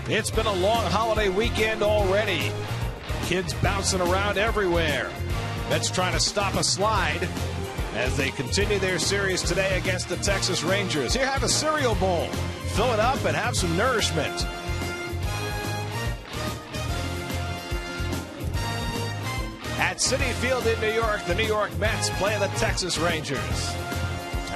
It's been a long holiday weekend already. Kids bouncing around everywhere. Mets trying to stop a slide as they continue their series today against the Texas Rangers. Here, have a cereal bowl. Fill it up and have some nourishment. At Citi Field in New York, the New York Mets play the Texas Rangers.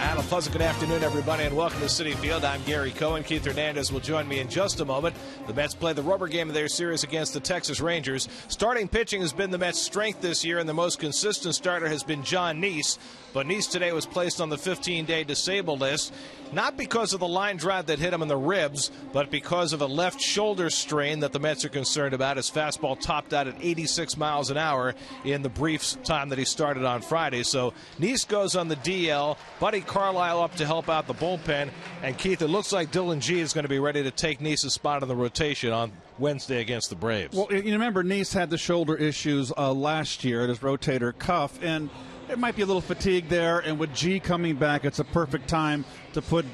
And a pleasant good afternoon, everybody, and welcome to Citi Field. I'm Gary Cohen. Keith Hernandez will join me in just a moment. The Mets play the rubber game of their series against the Texas Rangers. Starting pitching has been the Mets' strength this year, and the most consistent starter has been John Neese. But Neese today was placed on the 15-day disabled list, not because of the line drive that hit him in the ribs, but because of a left shoulder strain that the Mets are concerned about. His fastball topped out at 86 miles an hour in the brief time that he started on Friday. So Neese goes on the DL. Buddy Carlisle up to help out the bullpen. And Keith, it looks like Dylan G is going to be ready to take Neese's spot in the rotation on Wednesday against the Braves. Well, you remember Neese had the shoulder issues last year at his rotator cuff, and there might be a little fatigue there, and with G coming back, it's a perfect time to put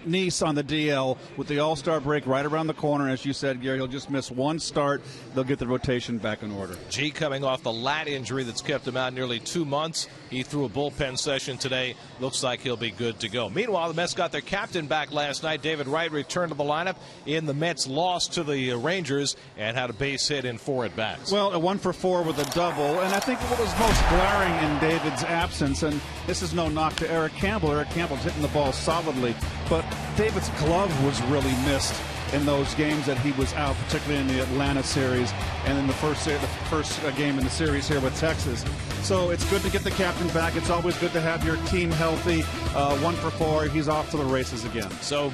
Neese on the DL with the All-Star break right around the corner. As you said, Gary, he'll just miss one start. They'll get the rotation back in order. G coming off the lat injury that's kept him out nearly 2 months. He threw a bullpen session today. Looks like he'll be good to go. Meanwhile, the Mets got their captain back last night. David Wright returned to the lineup in the Mets' loss to the Rangers and had a base hit in 4 at-bats. Well, a 1 for 4 with a double, and I think what was most glaring in David's absence, and this is no knock to Eric Campbell. Eric Campbell's hitting the ball solidly, but David's glove was really missed in those games that he was out, particularly in the Atlanta series and in the first game in the series here with Texas. So it's good to get the captain back. It's always good to have your team healthy. 1 for 4. He's off to the races again. So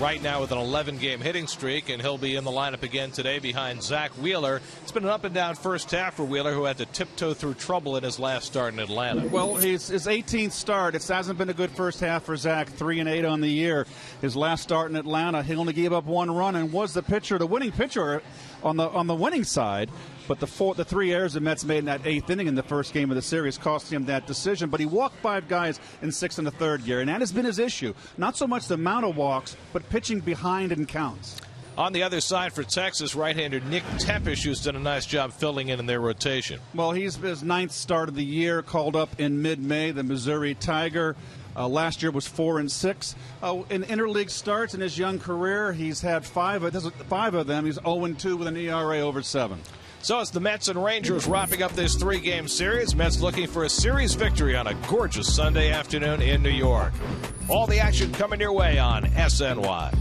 right now with an 11-game hitting streak, and he'll be in the lineup again today behind Zach Wheeler. It's been an up-and-down first half for Wheeler, who had to tiptoe through trouble in his last start in Atlanta. Well, his 18th start. It hasn't been a good first half for Zach. 3-8 on the year. His last start in Atlanta, he only gave up 1 run and was the winning pitcher on the winning side. But the 3 errors the Mets made in that 8th inning in the first game of the series cost him that decision. But he walked 5 guys in 6 1/3, Gary, and that has been his issue. Not so much the amount of walks, but pitching behind in counts. On the other side for Texas, right-hander Nick Tepish, who's done a nice job filling in their rotation. Well, he's his 9th start of the year, called up in mid-May, the Missouri Tiger. Last year was 4-6. In interleague starts in his young career, he's had 5 of them. He's 0-2 with an ERA over 7. So it's the Mets and Rangers wrapping up this 3-game series. Mets looking for a series victory on a gorgeous Sunday afternoon in New York. All the action coming your way on SNY.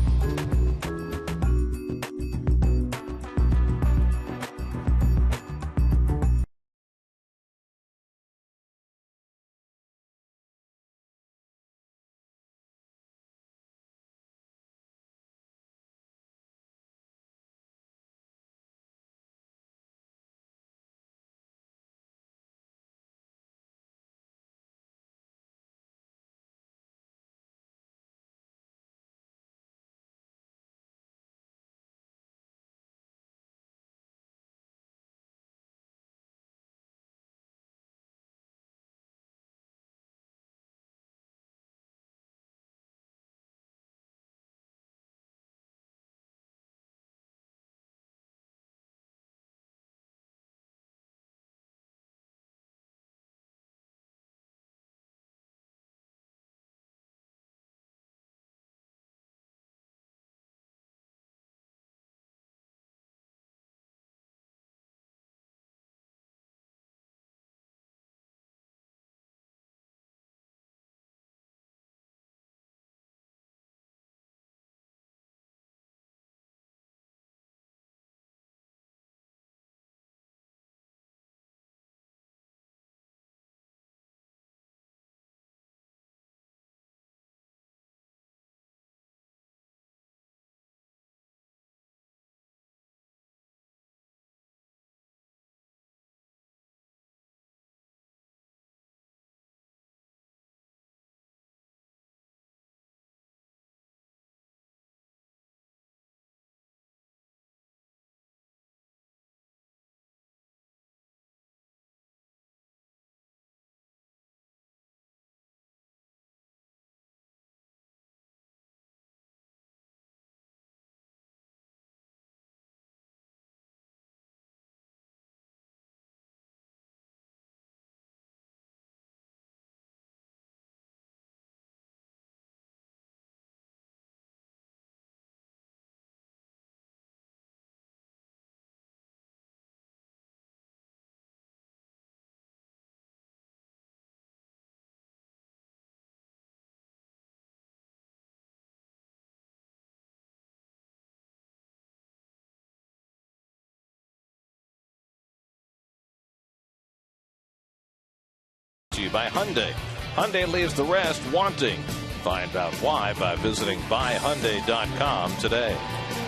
To you by Hyundai. Hyundai leaves the rest wanting. Find out why by visiting buyhyundai.com today.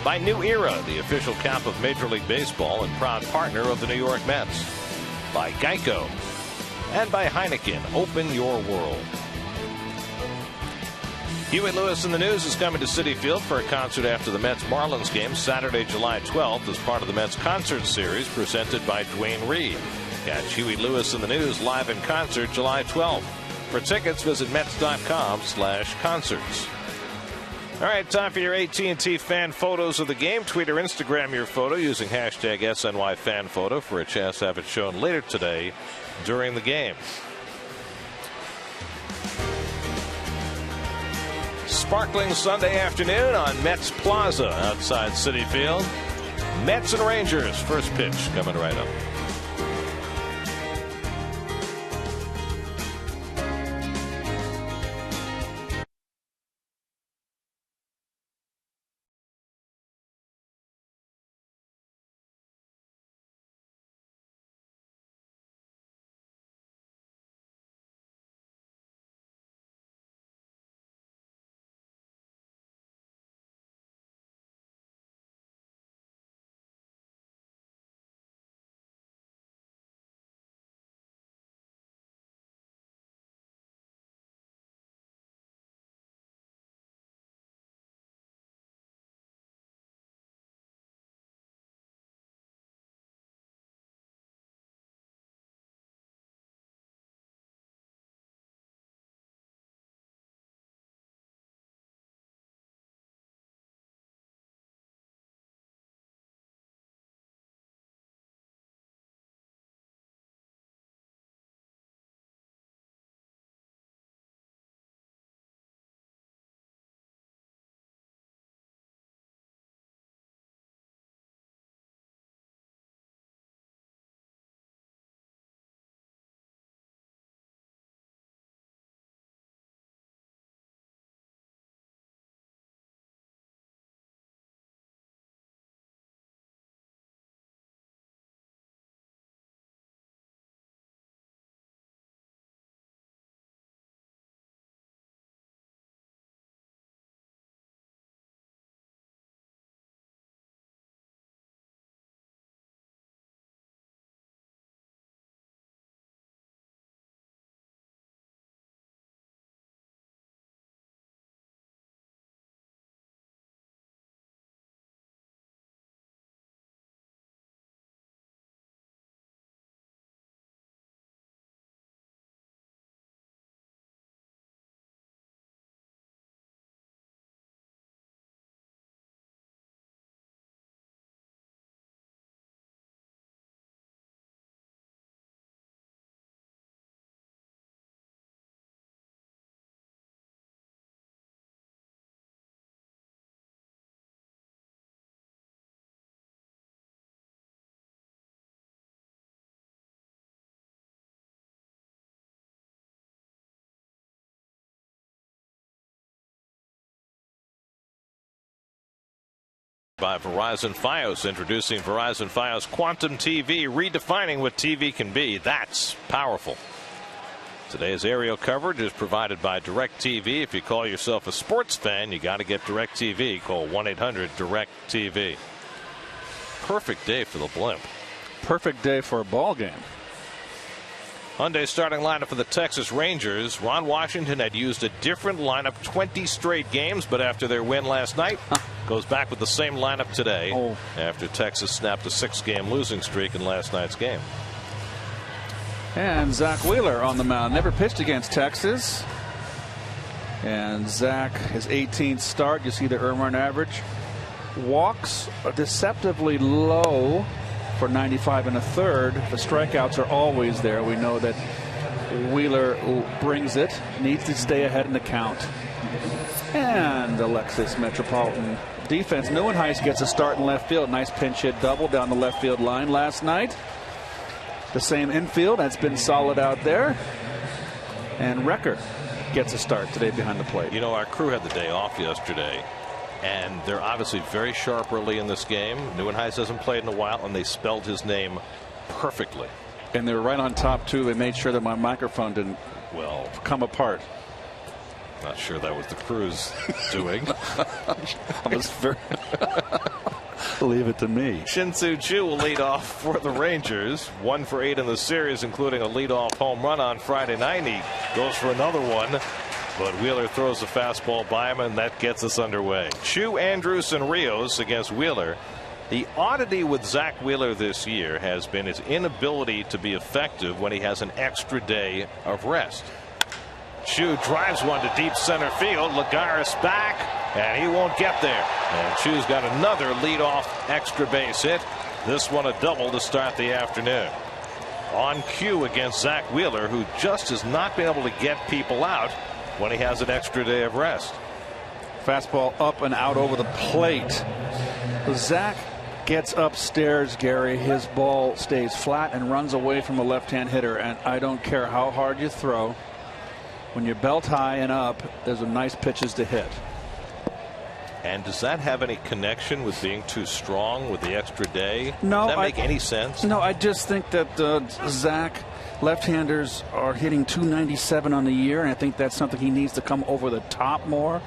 By New Era, the official cap of Major League Baseball and proud partner of the New York Mets. By Geico. And by Heineken. Open your world. Huey Lewis in the News is coming to Citi Field for a concert after the Mets-Marlins game Saturday, July 12th as part of the Mets concert series presented by Dwayne Reed. Catch Huey Lewis in the News live in concert July 12th. For tickets, visit Mets.com/concerts. All right, time for your AT&T fan photos of the game. Tweet or Instagram your photo using hashtag SNYFanPhoto for a chance to have it shown later today during the game. Sparkling Sunday afternoon on Mets Plaza outside Citi Field. Mets and Rangers, first pitch coming right up. By Verizon Fios, introducing Verizon Fios Quantum TV, redefining what TV can be. That's powerful. Today's aerial coverage is provided by DirecTV. If you call yourself a sports fan, you got to get DirecTV. Call 1-800-DirecTV. Perfect day for the blimp. Perfect day for a ball game. Hyundai starting lineup for the Texas Rangers. Ron Washington had used a different lineup 20 straight games, but after their win last night, goes back with the same lineup today after Texas snapped a 6-game losing streak in last night's game. And Zach Wheeler on the mound. Never pitched against Texas. And Zach, his 18th start. You see the earned average. Walks are deceptively low for 95 and a third. The strikeouts are always there. We know that Wheeler brings it. Needs to stay ahead in the count. And Alexis Metropolitan defense. Neuenhuis gets a start in left field. Nice pinch hit double down the left field line last night. The same infield. That's been solid out there. And Recker gets a start today behind the plate. You know, our crew had the day off yesterday. And they're obviously very sharp early in this game. Neuenhuis hasn't played in a while, and they spelled his name perfectly. And they were right on top, too. They made sure that my microphone didn't, well, come apart. Not sure that was the crew's doing. I was very leave it to me. Shin-Soo Choo will lead off for the Rangers. 1 for 8 in the series, including a leadoff home run on Friday night. He goes for another one, but Wheeler throws a fastball by him, and that gets us underway. Choo, Andrus, and Rios against Wheeler. The oddity with Zach Wheeler this year has been his inability to be effective when he has an extra day of rest. Choo drives one to deep center field. Lagares back, and he won't get there. And Choo's got another leadoff extra base hit. This one a double to start the afternoon. On cue against Zach Wheeler, who just has not been able to get people out when he has an extra day of rest. Fastball up and out over the plate. Zach gets upstairs, Gary. His ball stays flat and runs away from a left-hand hitter. And I don't care how hard you throw. When you're belt high and up, there's some nice pitches to hit. And does that have any connection with being too strong with the extra day? No. Does that make any sense? No, I just think that Zach, left-handers are hitting .297 on the year, and I think that's something he needs to come over the top more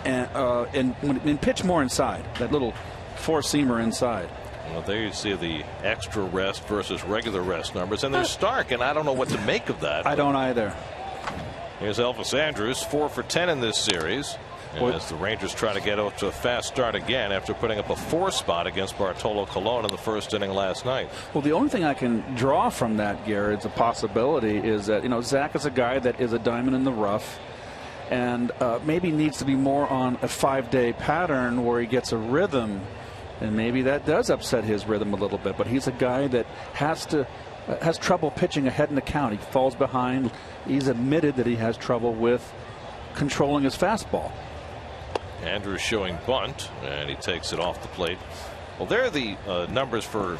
and pitch more inside. That little four-seamer inside. Well, there you see the extra rest versus regular rest numbers, and they're stark, and I don't know what to make of that. I don't either. Here's Elvis Andrus, 4 for 10 in this series. And as the Rangers try to get off to a fast start again after putting up a 4 spot against Bartolo Colon in the first inning last night. Well, the only thing I can draw from that, Garrett, it's a possibility, is that, Zach is a guy that is a diamond in the rough and maybe needs to be more on a 5-day pattern where he gets a rhythm. And maybe that does upset his rhythm a little bit. But he's a guy that has trouble pitching ahead in the count. He falls behind. He's admitted that he has trouble with controlling his fastball. Andrews showing bunt, and he takes it off the plate. Well, there are the numbers for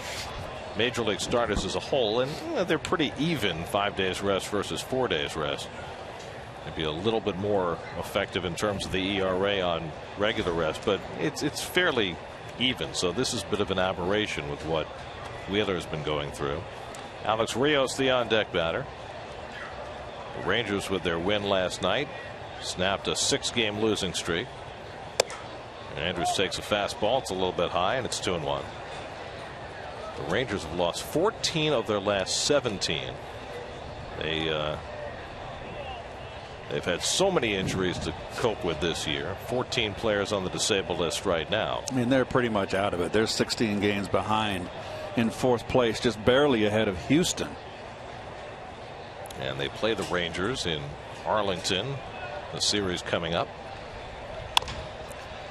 Major League starters as a whole, and they're pretty even. 5 days rest versus 4 days rest. Maybe a little bit more effective in terms of the ERA on regular rest, but it's fairly even. So this is a bit of an aberration with what Wheeler's been going through. Alex Rios, the on-deck batter. The Rangers, with their win last night, snapped a 6-game losing streak. Andrews takes a fastball. It's a little bit high, and it's 2-1. The Rangers have lost 14 of their last 17. They've had so many injuries to cope with this year. 14 players on the disabled list right now. I mean, they're pretty much out of it. They're 16 games behind in 4th place, just barely ahead of Houston. And they play the Rangers in Arlington, the series coming up.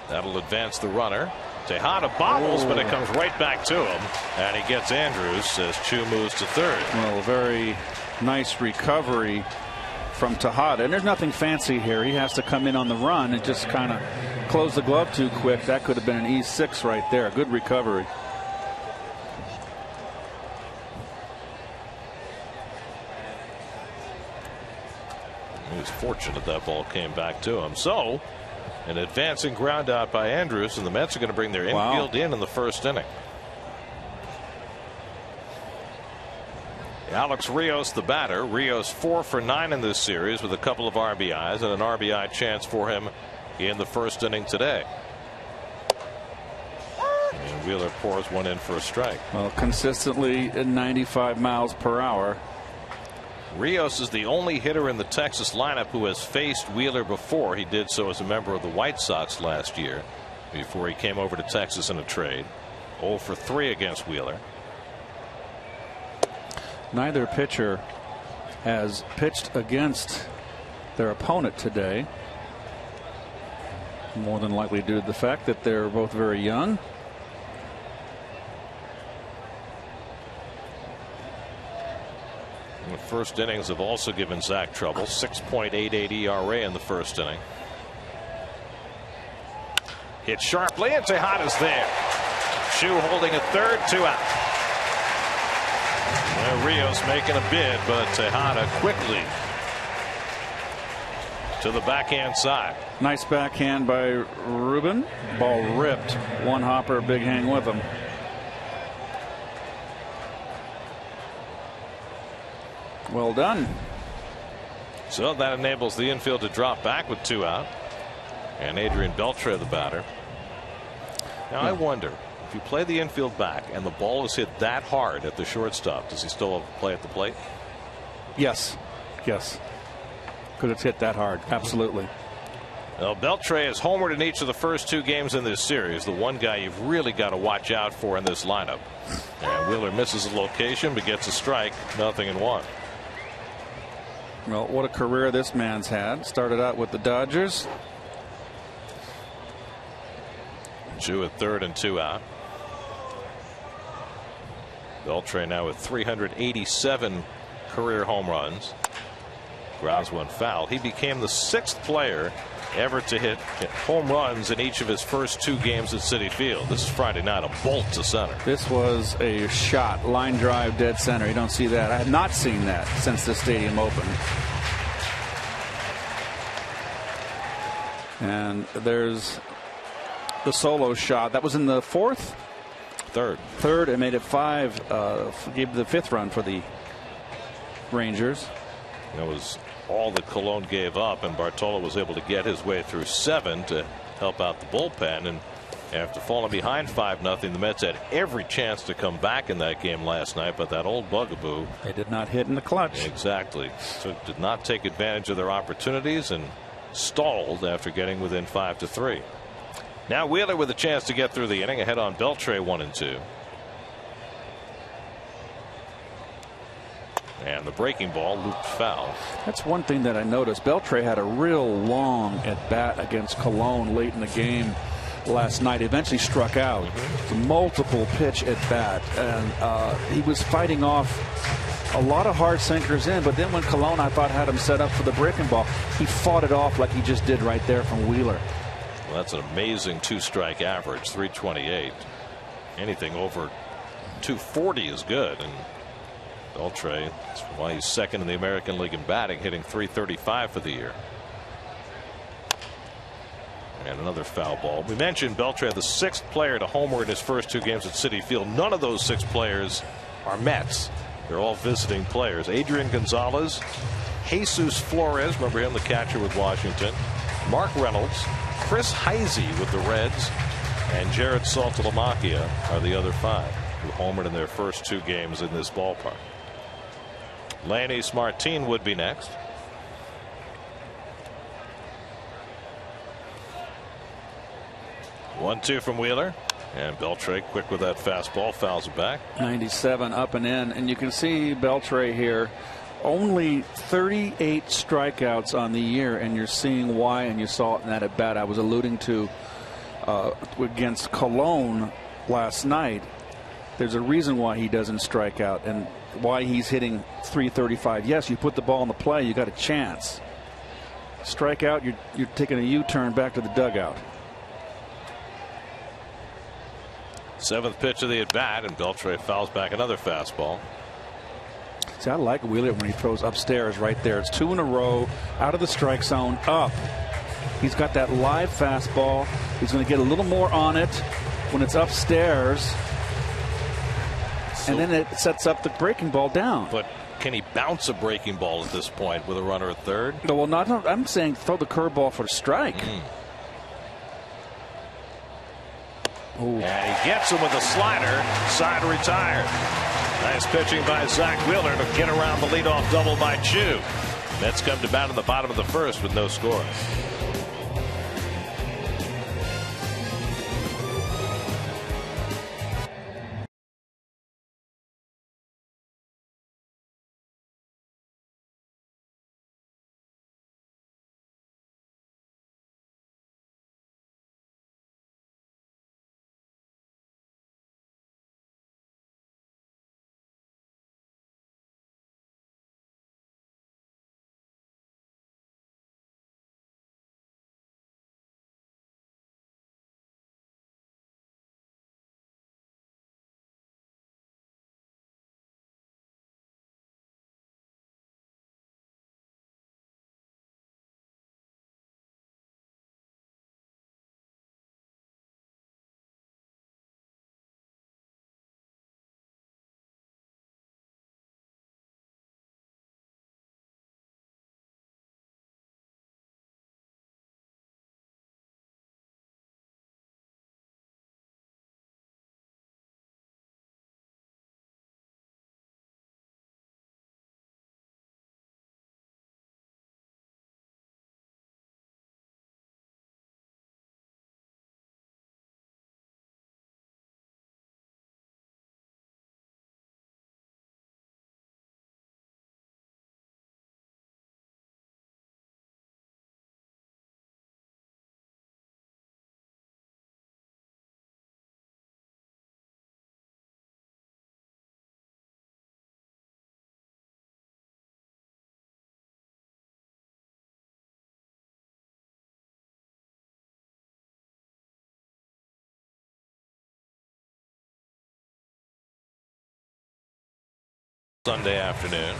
That'll advance the runner. Tejada bobbles, but it comes right back to him, and he gets Andrews as Choo moves to 3rd. Well, very nice recovery from Tejada, and there's nothing fancy here. He has to come in on the run and just kind of close the glove too quick. That could have been an E6 right there. Good recovery. He was fortunate that ball came back to him. So an advancing ground out by Andrews, and the Mets are going to bring their infield in the 1st inning. Alex Rios, the batter. Rios 4 for 9 in this series with a couple of RBIs and an RBI chance for him in the 1st inning today. And Wheeler pours one in for a strike. Well, consistently at 95 miles per hour. Rios is the only hitter in the Texas lineup who has faced Wheeler before. He did so as a member of the White Sox last year before he came over to Texas in a trade. 0 for 3 against Wheeler. Neither pitcher has pitched against their opponent today. More than likely due to the fact that they're both very young. The first innings have also given Zach trouble. 6.88 ERA in the 1st inning. Hit sharply, and Tejada's there. Choo holding at 3rd, 2 out. Well, Rios making a bid, but Tejada quickly to the backhand side. Nice backhand by Ruben. Ball ripped. One hopper, big hang with him. Well done. So that enables the infield to drop back with 2 out. And Adrian Beltre, the batter. Now I wonder, if you play the infield back and the ball is hit that hard at the shortstop, does he still have to play at the plate? Yes. Yes. Because it's hit that hard. Absolutely. Well, Beltre has homered in each of the first 2 games in this series. The one guy you've really got to watch out for in this lineup. And Wheeler misses a location but gets a strike. 0-1. Well, what a career this man's had. Started out with the Dodgers. Jew at third and 2 out. Beltre now with 387 career home runs. Grounds one foul. He became the 6th player ever to hit home runs in each of his first 2 games at Citi Field. This is Friday night, a bolt to center. This was a shot, line drive, dead center. You don't see that. I have not seen that since the stadium opened. And there's the solo shot. That was in the 4th? Third, and made it 5. Gave the 5th run for the Rangers. That was all that Colon gave up, and Bartolo was able to get his way through 7 to help out the bullpen. And after falling behind 5-0, the Mets had every chance to come back in that game last night, but that old bugaboo. They did not hit in the clutch. Exactly. So did not take advantage of their opportunities and stalled after getting within 5-3. Now Wheeler with a chance to get through the inning, ahead on Beltre 1-2. And the breaking ball looped foul. That's one thing that I noticed. Beltre had a real long at bat against Colon late in the game last night. Eventually struck out. A multiple pitch at bat, and he was fighting off a lot of hard sinkers in. But then when Colon, I thought, had him set up for the breaking ball, he fought it off like he just did right there from Wheeler. Well, that's an amazing 2-strike average, 328. Anything over 240 is good. And Beltre, that's why he's 2nd in the American League in batting, hitting .335 for the year. And another foul ball. We mentioned Beltre, the 6th player to homer in his first 2 games at Citi Field. None of those 6 players are Mets. They're all visiting players. Adrian Gonzalez, Jesus Flores, remember him, the catcher with Washington, Mark Reynolds, Chris Heisey with the Reds, and Jared Saltalamacchia are the other 5 who homered in their first 2 games in this ballpark. Lainez Martin would be next. One-two from Wheeler, and Beltre quick with that fastball, fouls it back. 97 up and in, and you can see Beltre here. Only 38 strikeouts on the year, and you're seeing why, and you saw it in that at bat I was alluding to against Colon last night. There's a reason why he doesn't strike out and why he's hitting .335. Yes, you put the ball in the play, you got a chance. Strike out, you're taking a U-turn back to the dugout. 7th pitch of the at bat, and Beltre fouls back another fastball. See, I like Wheeler when he throws upstairs right there. It's 2 in a row, out of the strike zone, up. He's got that live fastball. He's going to get a little more on it when it's upstairs. And then it sets up the breaking ball down. But can he bounce a breaking ball at this point with a runner at third? No, well, not. I'm saying throw the curveball for a strike. And he gets him with a slider. Side retired. Nice pitching by Zach Wheeler to get around the leadoff double by Chu. Mets come to bat in the bottom of the 1st with no score. Sunday afternoon.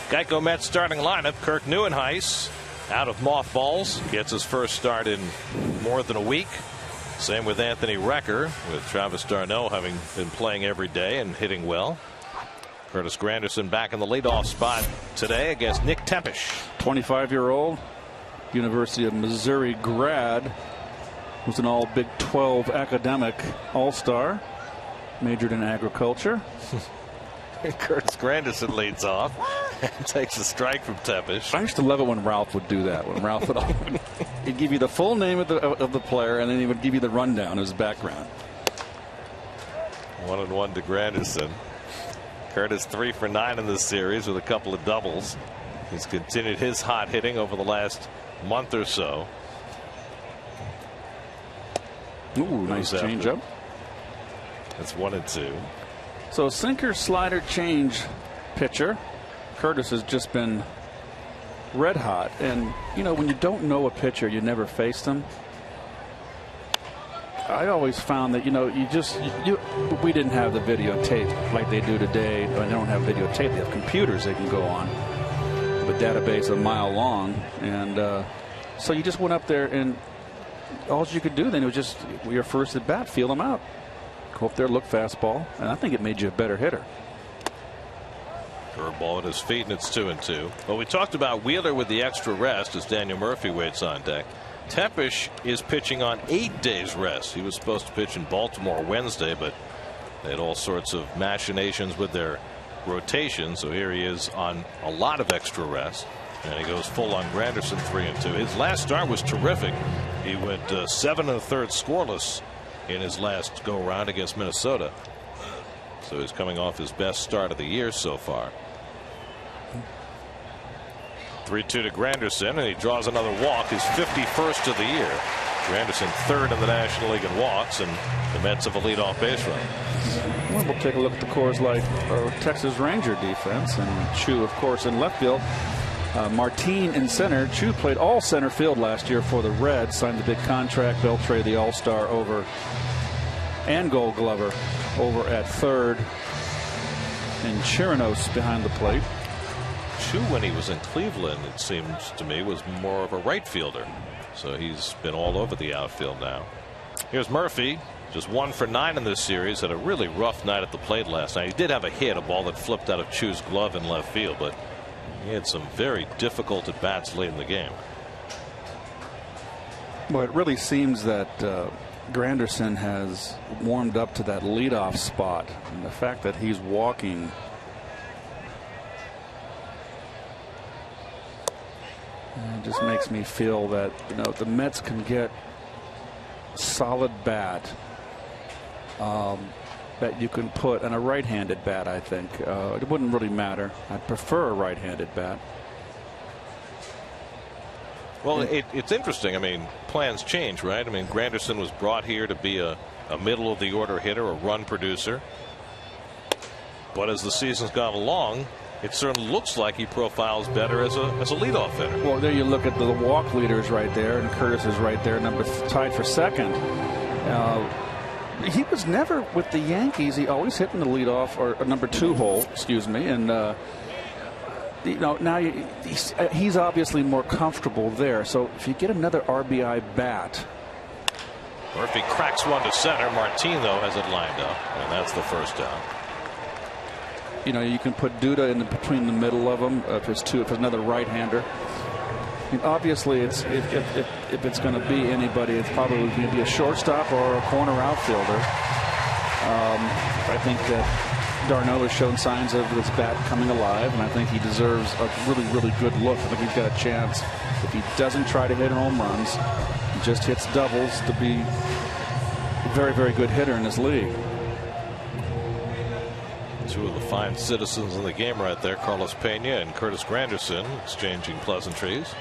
Geico Mets starting lineup. Kirk Neuenhuis out of mothballs. Gets his first start in more than a week. Same with Anthony Recker, with Travis d'Arnaud having been playing every day and hitting well. Curtis Granderson back in the leadoff spot today against Nick Tepesch. 25-year-old, University of Missouri grad, who's an all Big 12 academic all-star, majored in agriculture. Curtis Granderson leads off and takes a strike from Tepesch. I used to love it when Ralph would do that. When Ralph would he'd give you the full name of the player, and then he would give you the rundown of his background. 1-1 to Granderson. Curtis 3 for 9 in this series with a couple of doubles. He's continued his hot hitting over the last month or so. Ooh, nice changeup. That's 1-2. So sinker, slider, change pitcher. Curtis has just been red hot. And, you know, when you don't know a pitcher, you never face them. I always found that, you know, we didn't have the videotape like they do today. They don't have videotape. They have computers they can go on. The database a mile long. And so you just went up there, and all you could do then was just your first at bat, feel them out. Go up there, look fastball, and I think it made you a better hitter. Curveball at his feet, and it's 2-2. Well, we talked about Wheeler with the extra rest as Daniel Murphy waits on deck. Tepesch is pitching on 8 days rest. He was supposed to pitch in Baltimore Wednesday, but they had all sorts of machinations with their rotation. So here he is on a lot of extra rest, and he goes full on Granderson, 3-2. His last start was terrific. He went 7 1/3 scoreless in his last go around against Minnesota. So he's coming off his best start of the year so far. 3-2 to Granderson, and he draws another walk, his 51st of the year. Granderson 3rd in the National League in walks, and the Mets have a leadoff base run. Well, we'll take a look at the Coors Light Texas Ranger defense, and Chu, of course, in left field. Martin in center. Chu played all center field last year for the Reds, signed the big contract. Beltre, the All-Star, over, and Gold Glover over at third, and Chirinos behind the plate. Chu, when he was in Cleveland, it seems to me, was more of a right fielder. So he's been all over the outfield now. Here's Murphy, just 1 for 9 in this series. Had a really rough night at the plate last night. He did have a hit, a ball that flipped out of Chu's glove in left field, but he had some very difficult at bats late in the game. Well, it really seems that Granderson has warmed up to that leadoff spot, and the fact that he's walking just makes me feel that, you know, the Mets can get solid bat that you can put on a right-handed bat. I think it wouldn't really matter. I prefer a right-handed bat. Well, it's interesting. I mean, plans change, right? I mean, Granderson was brought here to be a middle of the order hitter, a run producer. But as the season's gone along, it certainly looks like he profiles better as a leadoff hitter. Well, there you look at the walk leaders right there, and Curtis is right there, tied for second. He was never with the Yankees. He always hit in the leadoff or number 2 hole, excuse me, and you know, now he's obviously more comfortable there. So if you get another RBI bat. Murphy cracks one to center. Martin, though, has it lined up, and that's the first down. You know, you can put Duda in between the middle of them if it's another right-hander. I mean, obviously, if it's going to be anybody, it's probably going to be a shortstop or a corner outfielder. I think that d'Arnaud has shown signs of his bat coming alive, and I think he deserves a really, really good look. I think he's got a chance, if he doesn't try to hit home runs, he just hits doubles, to be a very, very good hitter in this league. Two of the fine citizens in the game right there, Carlos Pena and Curtis Granderson, exchanging pleasantries.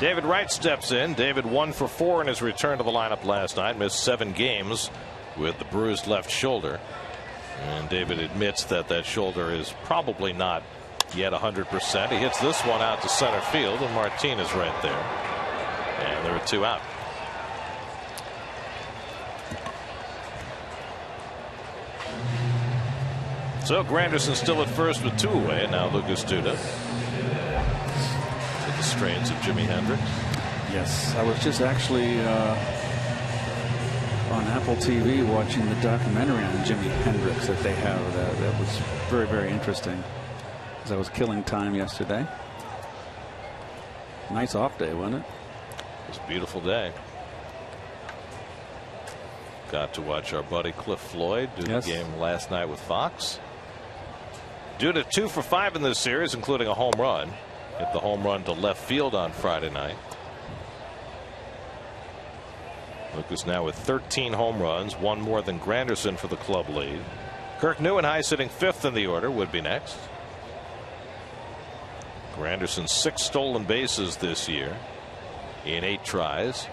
David Wright steps in. David 1 for 4 in his return to the lineup last night. Missed 7 games with the bruised left shoulder. And David admits that shoulder is probably not yet 100%. He hits this one out to center field, and Martin is right there. And there are 2 out. So Granderson still at first with 2 away, and now Lucas Duda. To the strains of Jimi Hendrix. Yes, I was just actually on Apple TV watching the documentary on Jimi Hendrix that they have. That was very, very interesting. As I was killing time yesterday. Nice off day, wasn't it? It was a beautiful day. Got to watch our buddy Cliff Floyd do the game last night with Fox. Duda 2 for 5 in this series, including a home run. Hit the home run to left field on Friday night. Lucas now with 13 home runs, 1 more than Granderson for the club lead. Kirk Neuenhuis sitting 5th in the order would be next. Granderson 6 stolen bases this year in 8 tries.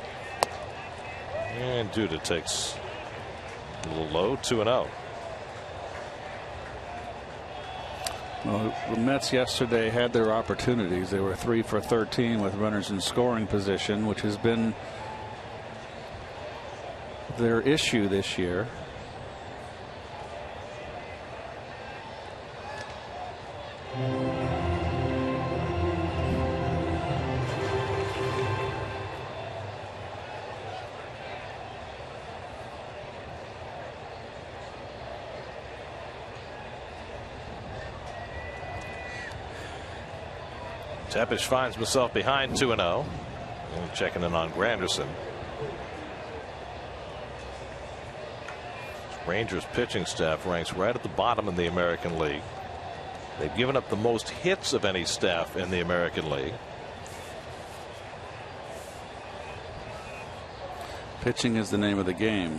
And Duda takes a little low, 2-0. Well, the Mets yesterday had their opportunities. They were 3 for 13 with runners in scoring position, which has been their issue this year. Tepish finds himself behind 2-0. And checking in on Granderson. Rangers pitching staff ranks right at the bottom in the American League. They've given up the most hits of any staff in the American League. Pitching is the name of the game.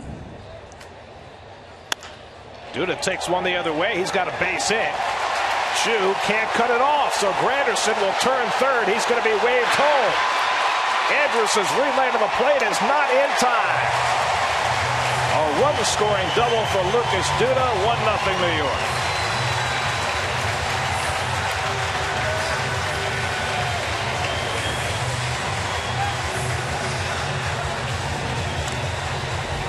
Duda takes one the other way. He's got a base hit. Chu can't cut it off, so Granderson will turn third. He's going to be waved home. Andrus' relay to the plate is not in time. A run-scoring double for Lucas Duda, 1-0 New York.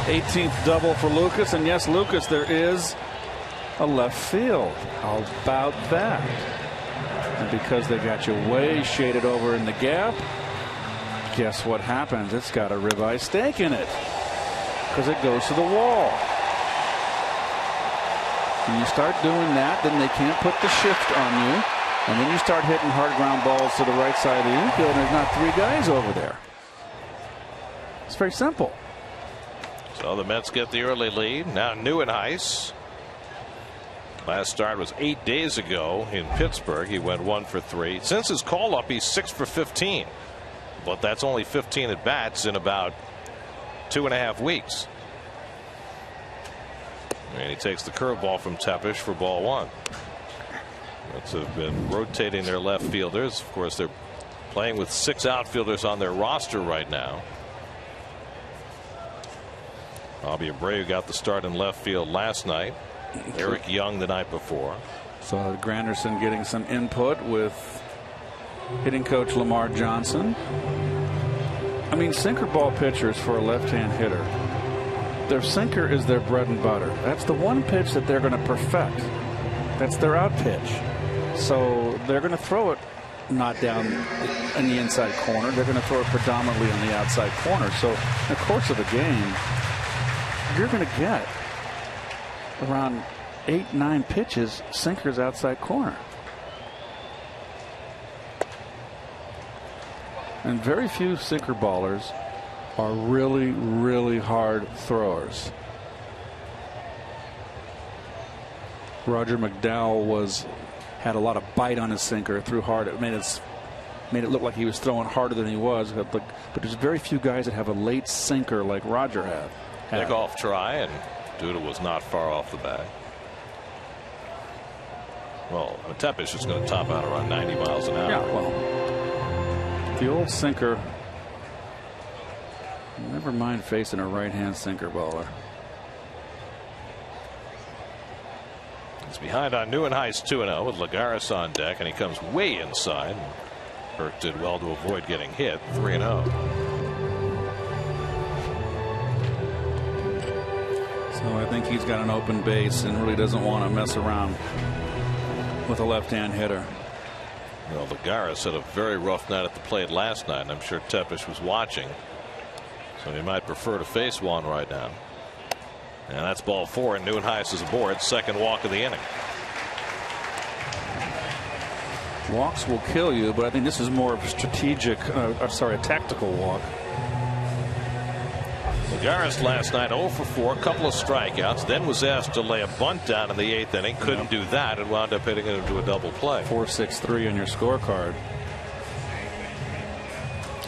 '18th double for Lucas, and yes, Lucas, there is a left field. How about that? And because they got you way shaded over in the gap, guess what happens? It's got a ribeye steak in it because it goes to the wall. When you start doing that, then they can't put the shift on you, and then you start hitting hard ground balls to the right side of the infield, and there's not 3 guys over there. It's very simple. So the Mets get the early lead. Now Neuenhuis. Last start was 8 days ago in Pittsburgh. He went 1 for 3. Since his call up, he's 6 for 15. But that's only 15 at bats in about 2.5 weeks. And he takes the curveball from Tepish for ball 1. Mets have been rotating their left fielders. Of course, they're playing with 6 outfielders on their roster right now. Bobby Abreu got the start in left field last night. Eric Young the night before. So Granderson getting some input with hitting coach Lamar Johnson. I mean, sinker ball pitchers for a left-hand hitter, their sinker is their bread and butter. That's the one pitch that they're going to perfect. That's their out pitch. So they're going to throw it not down in the inside corner. They're going to throw it predominantly on the outside corner. So in the course of a game, you're going to get around 8-9 pitches, sinkers outside corner. And very few sinker ballers are really, really hard throwers. Roger McDowell had a lot of bite on his sinker, threw hard. It made it look like he was throwing harder than he was. But there's very few guys that have a late sinker like Roger had. Pickoff try, and Duda was not far off the bag. Well, Tepish is going to top out around 90 miles an hour. Yeah, well, the old sinker. Never mind facing a right-hand sinker baller. He's behind on Neuenhuis 2-0 with Lagares on deck, and he comes way inside. Burke did well to avoid getting hit. 3-0. So I think he's got an open base and really doesn't want to mess around with a left-hand hitter. Well, Lagares had a very rough night at the plate last night, and I'm sure Tepesh was watching. So he might prefer to face Juan right now. And that's ball 4, and Nieuwenhuis is aboard. Second walk of the inning. Walks will kill you, but I think this is more of a strategic, a tactical walk. Lagares last night 0 for 4, a couple of strikeouts, then was asked to lay a bunt down in the 8th inning. Couldn't do that and wound up hitting it into a double play. 4.63 on your scorecard.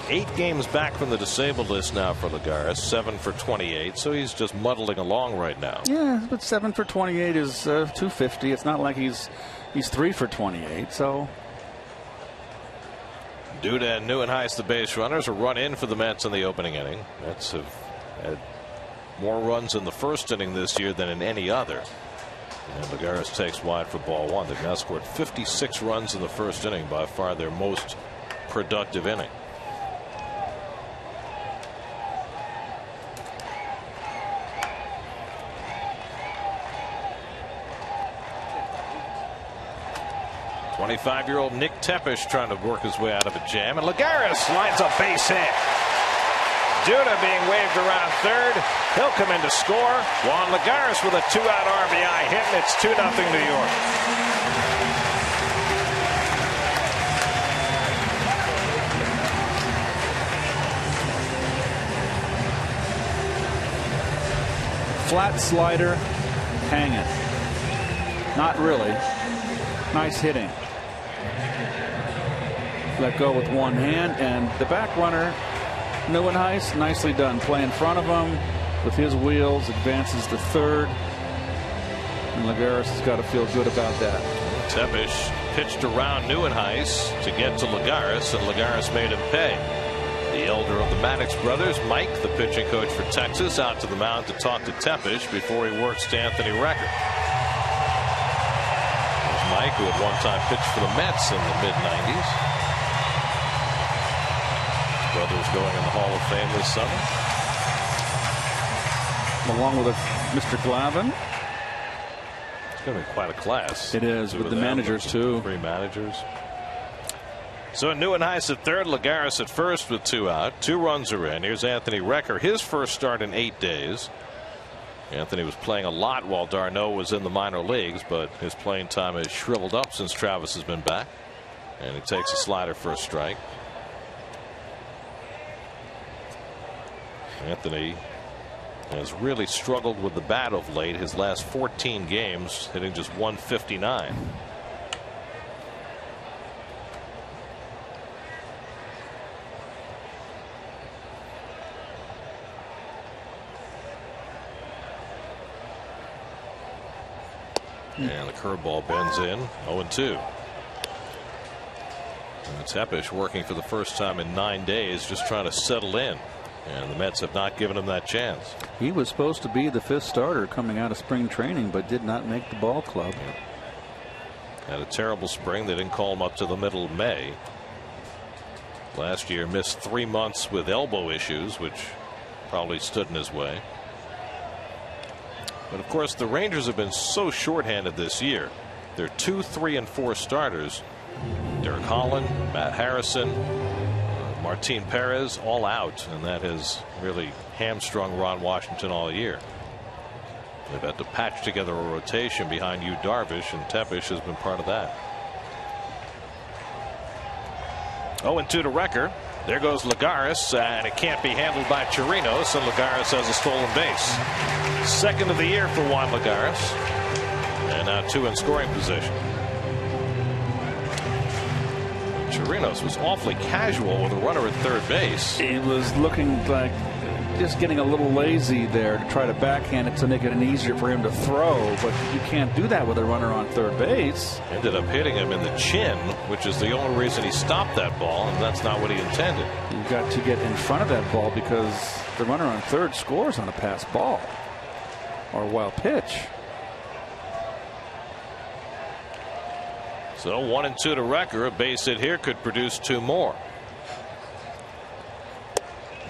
8 games back from the disabled list now for Lagares, 7 for 28, so he's just muddling along right now. Yeah, but 7 for 28 is 250. It's not like he's 3 for 28, so. Duda and Nieuwenhuis, the base runners, a run in for the Mets in the opening inning. Mets have had more runs in the first inning this year than in any other. And Lagares takes wide for ball 1. They've now scored 56 runs in the first inning, by far their most productive inning. .25-year-old Nick Tepesh trying to work his way out of a jam, and Lagares lines a base hit. Duda being waved around third. He'll come in to score. Juan Lagares with a 2-out RBI hit, and it's 2-0 New York. Flat slider, hanging. Not really. Nice hitting. Let go with one hand, and the back runner, Nieuwenhuis, nicely done. Play in front of him with his wheels, advances to third, and Lagares has got to feel good about that. Tepesh pitched around Nieuwenhuis to get to Lagares, and Lagares made him pay. The elder of the Maddox brothers, Mike, the pitching coach for Texas, out to the mound to talk to Tepesh before he works to Anthony Recker. There's Mike, who at one time pitched for the Mets in the mid-90s. Brothers going in the Hall of Fame this summer. Along with Mr. Glavine. It's going to be quite a class. It is, with the managers too. 3 managers. So Nieuwenhuis at third, Lagares at first with 2 out. 2 runs are in. Here's Anthony Recker, his first start in 8 days. Anthony was playing a lot while d'Arnaud was in the minor leagues, but his playing time has shriveled up since Travis has been back. And he takes a slider for a strike. Anthony has really struggled with the bat of late. His last 14 games hitting just .159. And the curveball bends in. 0-2. And Tepesh working for the first time in 9 days, just trying to settle in. And the Mets have not given him that chance. He was supposed to be the 5th starter coming out of spring training, but did not make the ball club. Had a terrible spring. They didn't call him up to the middle of May. Last year missed 3 months with elbow issues, which probably stood in his way. But of course, the Rangers have been so shorthanded this year. They're 2, 3, and 4 starters. Derek Holland, Matt Harrison, Martin Perez, all out, and that has really hamstrung Ron Washington all year. They've had to patch together a rotation behind Yu Darvish, and Tepesh has been part of that. 0-2 to Recker. There goes Lagares, and it can't be handled by Chirinos, and Lagares has a stolen base. Second of the year for Juan Lagares, and now 2 in scoring position. Chirinos was awfully casual with a runner at third base. He was looking like just getting a little lazy there to try to backhand it to make it easier for him to throw, but you can't do that with a runner on third base. Ended up hitting him in the chin, which is the only reason he stopped that ball, and that's not what he intended. You've got to get in front of that ball because the runner on third scores on a pass ball or a wild pitch. So 1-2 to Recker. A base hit here could produce 2 more.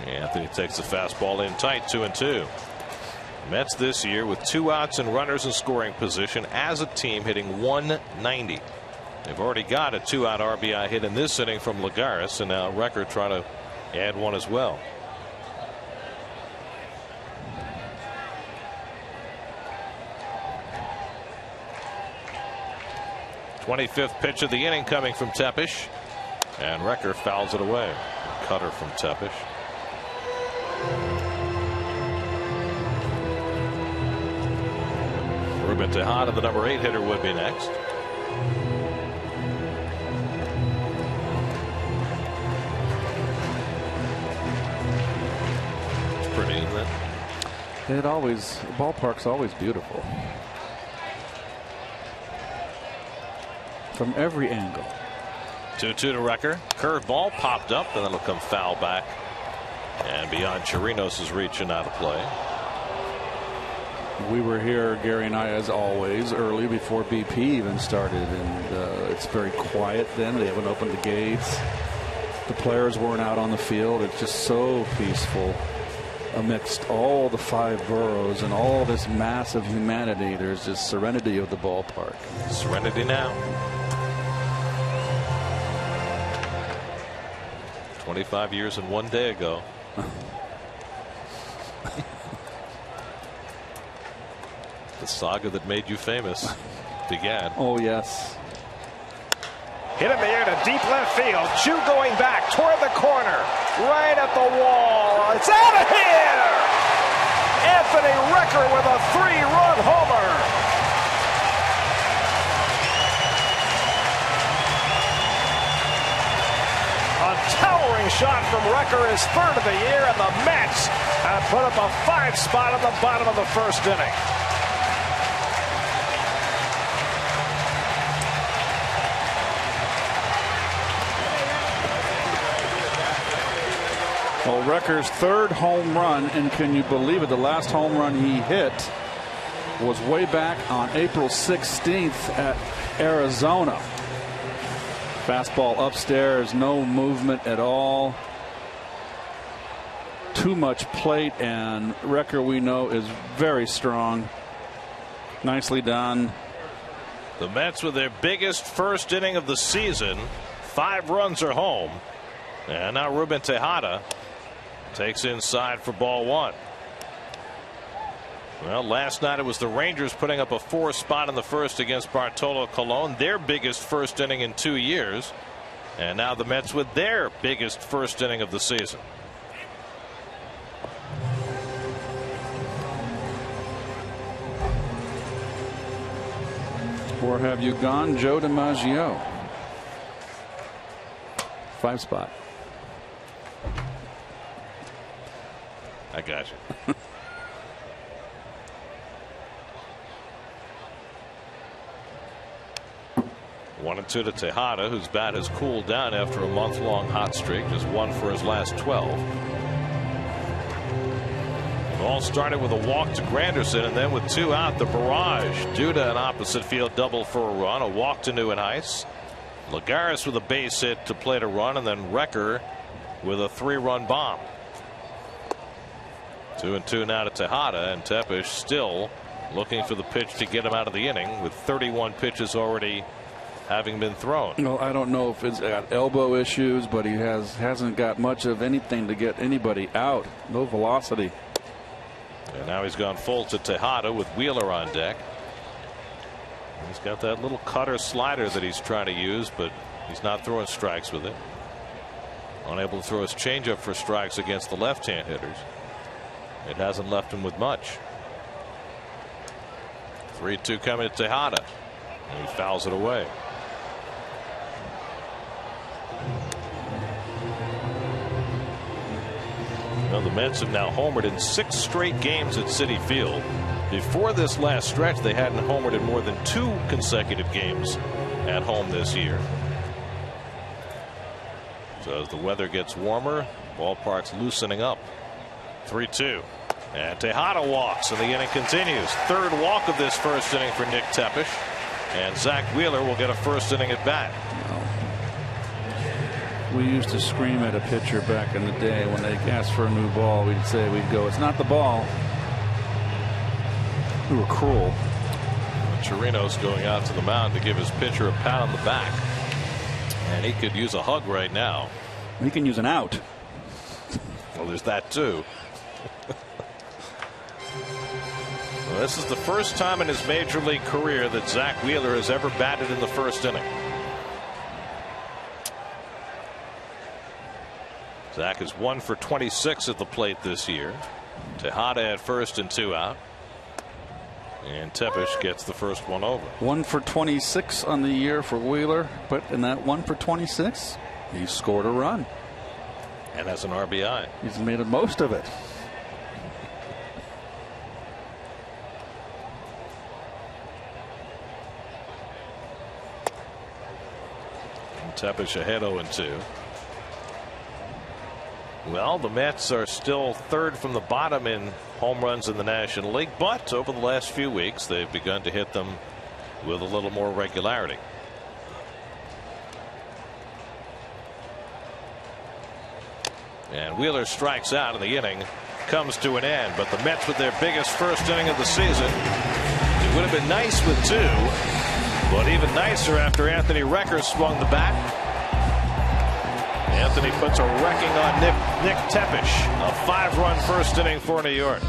Anthony takes the fastball in tight. 2-2. Mets this year with 2 outs and runners in scoring position as a team, hitting .190. They've already got a 2-out RBI hit in this inning from Lagares, and now Recker trying to add one as well. 25th pitch of the inning coming from Tepesh, and Recker fouls it away. Cutter from Tepesh. Ruben Tejada, the number 8 hitter, would be next. It's pretty, isn't it? The ballpark's always beautiful. From every angle. 2-2 to Recker. Curveball popped up, and then it'll come foul back. And beyond Chirinos' reach and out of play. We were here, Gary and I, as always, early before BP even started, and it's very quiet then. They haven't opened the gates. The players weren't out on the field. It's just so peaceful amidst all the 5 boroughs and all this massive humanity. There's just serenity of the ballpark. Serenity now. 25 years and 1 day ago. The saga that made you famous began. Oh, yes. Hit in the air to deep left field. Chu going back toward the corner. Right at the wall. It's out of here! Anthony Recker with a 3-run homer. A towering shot from Recker, his 3rd of the year, and the Mets have put up a 5 spot at the bottom of the 1st inning. Well, Recker's 3rd home run, and can you believe it? The last home run he hit was way back on April 16th at Arizona. Fastball upstairs, no movement at all. Too much plate, and Recker, we know, is very strong. Nicely done. The Mets with their biggest 1st inning of the season. 5 runs are home. And now Ruben Tejada takes inside for ball 1. Well, last night it was the Rangers putting up a 4 spot in the 1st against Bartolo Colon, their biggest 1st inning in 2 years. And now the Mets with their biggest 1st inning of the season. Or have you gone Joe DiMaggio? 5 spot. I got you. 1-2 to Tejada, whose bat has cooled down after a month-long hot streak. Just 1 for his last 12. It all started with a walk to Granderson, and then with 2 out, the barrage. Duda an opposite field double for a run, a walk to Nieuwenhuis. Lagares with a base hit to play to run, and then Recker with a 3-run bomb. 2-2 now to Tejada, and Tepesh still looking for the pitch to get him out of the inning with 31 pitches already having been thrown. Well, I don't know if it's got elbow issues, but he hasn't got much of anything to get anybody out. No velocity. And now he's gone full to Tejada with Wheeler on deck. He's got that little cutter slider that he's trying to use, but he's not throwing strikes with it. Unable to throw his changeup for strikes against the left-hand hitters. It hasn't left him with much. 3-2 coming to Tejada. And he fouls it away. Well, the Mets have now homered in 6 straight games at Citi Field. Before this last stretch, they hadn't homered in more than 2 consecutive games at home this year. So as the weather gets warmer, ballpark's loosening up. 3-2. And Tejada walks, and the inning continues. 3rd walk of this 1st inning for Nick Tepesh. And Zach Wheeler will get a 1st inning at bat. We used to scream at a pitcher back in the day when they asked for a new ball. We'd go, it's not the ball. who are cruel. Chirino's going out to the mound to give his pitcher a pat on the back. And he could use a hug right now. He can use an out. Well, there's that too. Well, this is the first time in his major league career that Zach Wheeler has ever batted in the first inning. Zach is 1 for 26 at the plate this year. Tejada at first and 2 out. And Tepesh gets the first one over. 1 for 26 on the year for Wheeler, but in that 1 for 26, he scored a run. And as an RBI. He's made the most of it. And Tepesh ahead 0-2. Well, the Mets are still third from the bottom in home runs in the National League, but over the last few weeks they've begun to hit them with a little more regularity. And Wheeler strikes out, and the inning comes to an end. But the Mets with their biggest first inning of the season. It would have been nice with 2, but even nicer after Anthony Recker swung the bat. Anthony puts a wrecking on Nick Tepesh. A 5-run first inning for New York.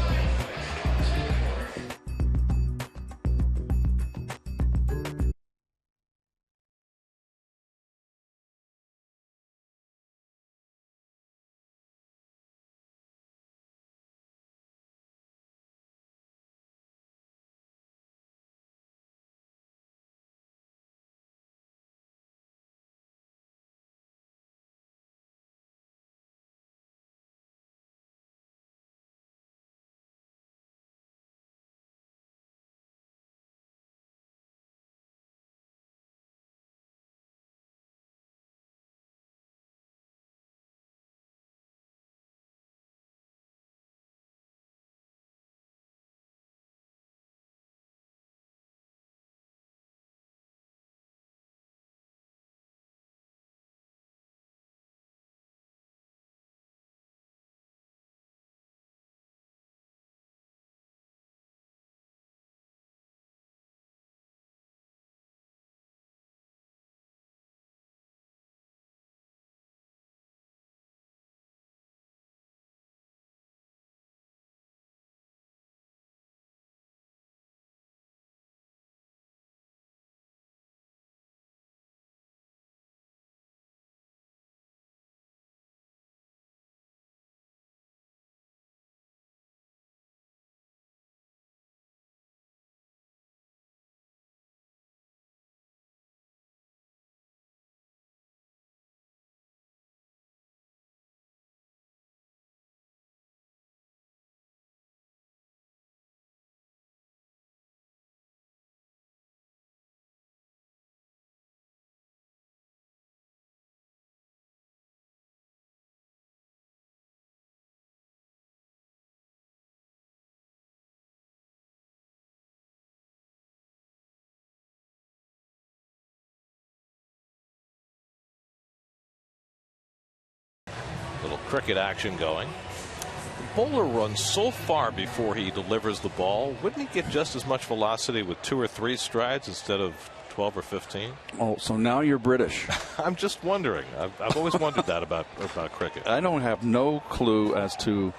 Little cricket action going. The bowler runs so far before he delivers the ball. Wouldn't he get just as much velocity with 2 or 3 strides instead of 12 or 15? Oh, so now you're British. I'm just wondering. I've always wondered that about cricket. I don't have no clue as to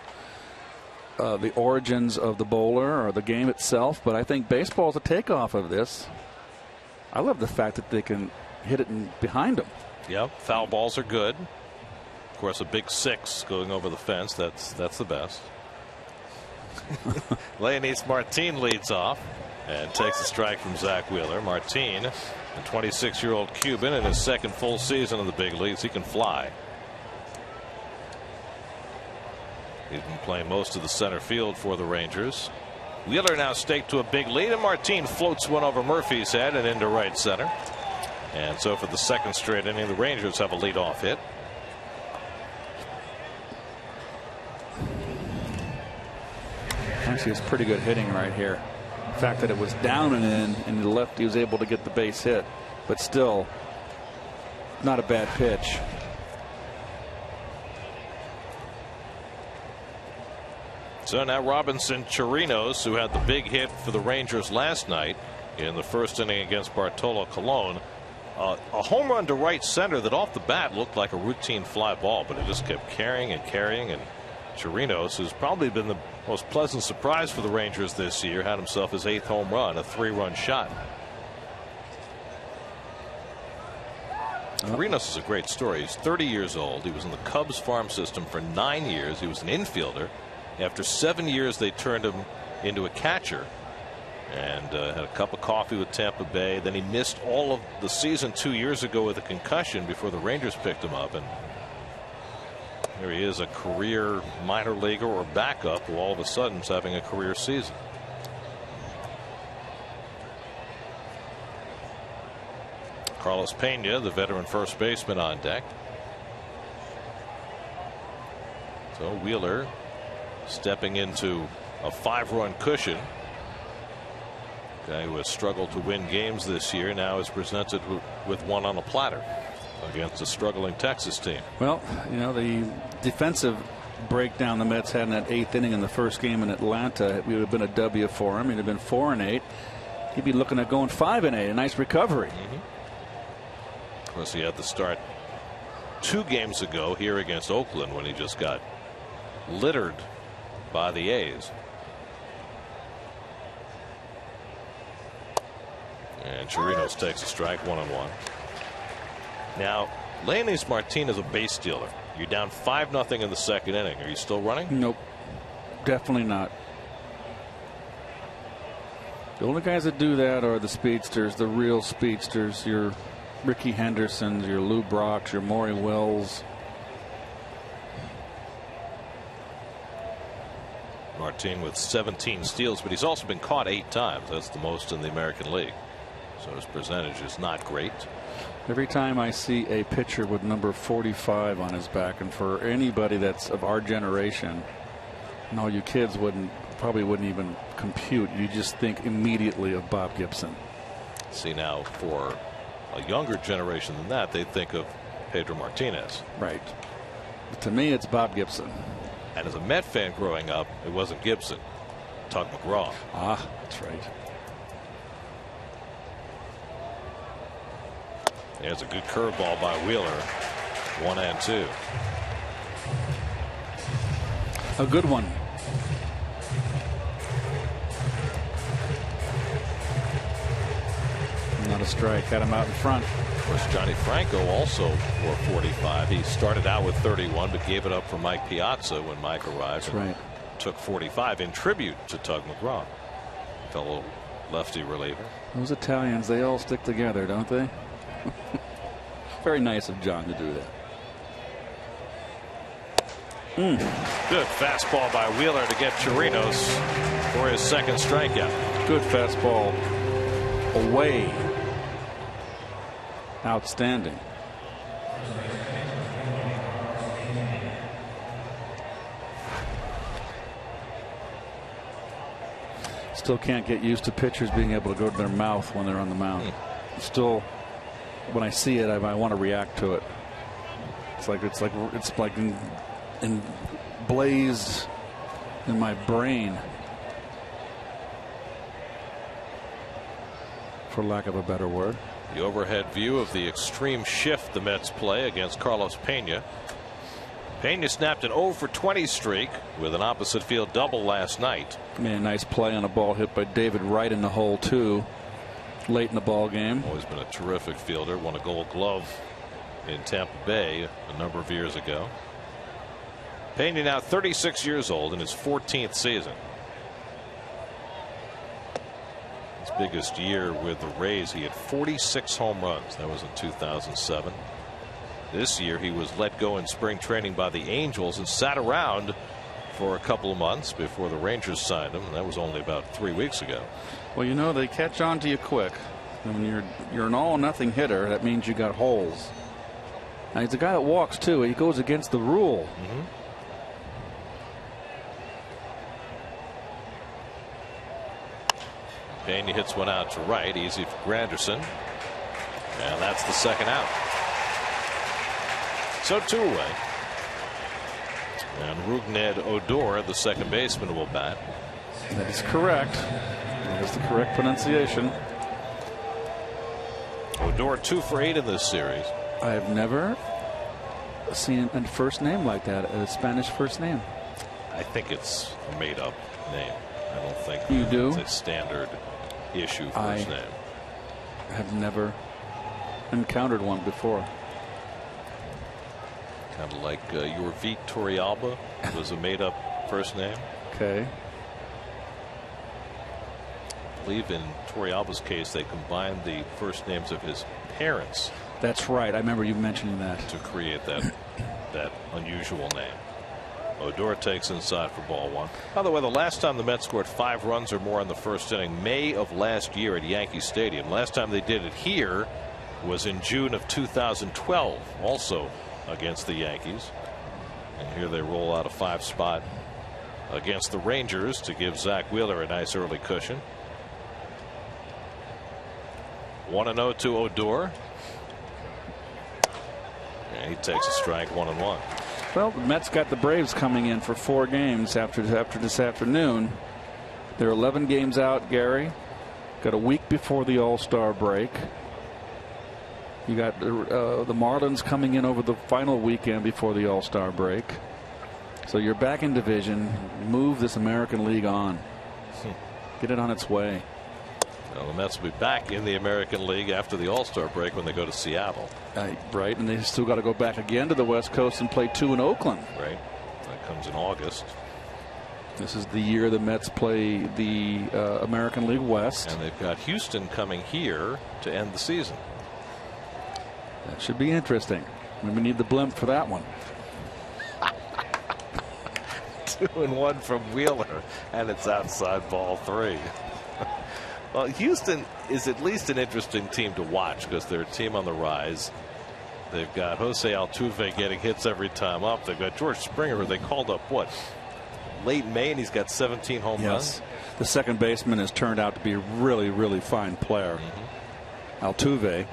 the origins of the bowler or the game itself, but I think baseball is a takeoff of this. I love the fact that they can hit it behind them. Yep, foul balls are good. Of course, a big 6 going over the fence. That's the best. Leonys Martin leads off and takes a strike from Zach Wheeler. Martin, a 26-year-old Cuban in his second full season in the big leagues. He can fly. He's been playing most of the center field for the Rangers. Wheeler now staked to a big lead, and Martin floats one over Murphy's head and into right center. And so for the second straight inning, the Rangers have a leadoff hit. Actually, it's pretty good hitting right here. The fact that it was down and in, and to the left, he was able to get the base hit, but still not a bad pitch. So now Robinson Chirinos, who had the big hit for the Rangers last night in the first inning against Bartolo Colon. A home run to right center that off the bat looked like a routine fly ball, but it just kept carrying and carrying. And Chirinos, who's probably been the most pleasant surprise for the Rangers this year, had himself his 8th home run, a 3-run shot. Chirinos is a great story. He's 30 years old. He was in the Cubs farm system for 9 years. He was an infielder. After 7 years, they turned him into a catcher. And had a cup of coffee with Tampa Bay. Then he missed all of the season 2 years ago with a concussion before the Rangers picked him up. And here he is, a career minor leaguer or backup, who all of a sudden is having a career season. Carlos Pena, the veteran first baseman, on deck. So Wheeler stepping into a 5-run cushion. Guy who has struggled to win games this year now is presented with one on a platter against a struggling Texas team. Well, you know, the defensive breakdown the Mets had in that 8th inning in the first game in Atlanta, it would have been a W for him. He'd have been 4-8. He'd be looking at going 5-8. A nice recovery. Of course, he had the start 2 games ago here against Oakland when he just got littered by the A's. And Chirinos takes a strike, 1-1. Now, Leonys Martinez, a base stealer. You're down 5-0 in the second inning. Are you still running? Nope, definitely not. The only guys that do that are the speedsters, the real speedsters. Your Ricky Hendersons, your Lou Brocks, your Maury Wells. Martin with 17 steals, but he's also been caught 8 times. That's the most in the American League. So his percentage is not great. Every time I see a pitcher with number 45 on his back, and for anybody that's of our generation, no, you kids probably wouldn't even compute. You just think immediately of Bob Gibson. See, now for a younger generation than that, they think of Pedro Martinez. Right. But to me, it's Bob Gibson. And as a Met fan growing up, it wasn't Gibson. Tug McGraw. Ah, that's right. There's a good curveball by Wheeler. 1-2. A good one. Not a strike. Had him out in front. Of course, Johnny Franco also wore 45. He started out with 31, but gave it up for Mike Piazza when Mike arrived. That's right. Took 45 in tribute to Tug McGraw, fellow lefty reliever. Those Italians, they all stick together, don't they? Very nice of John to do that. Good fastball by Wheeler to get Chirinos for his second strikeout. Good fastball away. Outstanding. Still can't get used to pitchers being able to go to their mouth when they're on the mound. Still, when I see it, I want to react to it. It's like blazed in my brain, for lack of a better word. The overhead view of the extreme shift the Mets play against Carlos Pena. Pena snapped an 0-for-20 streak with an opposite field double last night. Made a nice play on a ball hit by David Wright in the hole too, late in the ball game. Always been a terrific fielder. Won a Gold Glove in Tampa Bay a number of years ago. Pena now 36 years old in his 14th season. His biggest year with the Rays, he had 46 home runs. That was in 2007. This year he was let go in spring training by the Angels and sat around for a couple of months before the Rangers signed him, and that was only about 3 weeks ago. Well, you know, they catch on to you quick. And when you're an all-or-nothing hitter, that means you got holes. Now, he's a guy that walks too. He goes against the rule. Pena hits one out to right, easy for Granderson, and that's the second out. So 2 away. And Rougned Odor, the second baseman, will bat. That is correct. That is the correct pronunciation. Odor 2 for 8 in this series. I have never seen a first name like that, a Spanish first name. I think it's a made-up name. I don't think you do. It's a standard issue first name. I have never encountered one before. Kind of like your Torrealba was a made-up first name. Okay. I believe in Torrealba's case they combined the first names of his parents. That's right. I remember you mentioning that. To create that unusual name. Odor takes inside for ball 1. By the way, the last time the Mets scored 5 runs or more in the first inning, May of last year at Yankee Stadium. Last time they did it here was in June of 2012, also against the Yankees. And here they roll out a 5 spot against the Rangers to give Zach Wheeler a nice early cushion. 1-0 to Odor. And he takes a strike, 1-1. Well, the Mets got the Braves coming in for 4 games after this afternoon. They're 11 games out, Gary. Got a week before the All-Star break. You got the Marlins coming in over the final weekend before the All-Star break. So you're back in division. Move this American League on. Get it on its way. Well, the Mets will be back in the American League after the All-Star break when they go to Seattle. Right, and they still got to go back again to the West Coast and play 2 in Oakland. Right. That comes in August. This is the year the Mets play the American League West. And they've got Houston coming here to end the season. That should be interesting. We need the blimp for that one. 2-1 from Wheeler, and it's outside ball 3. Well, Houston is at least an interesting team to watch because they're a team on the rise. They've got Jose Altuve getting hits every time up. They've got George Springer, who they called up, what, late May, and he's got 17 home runs. The second baseman has turned out to be a really, really fine player. Altuve.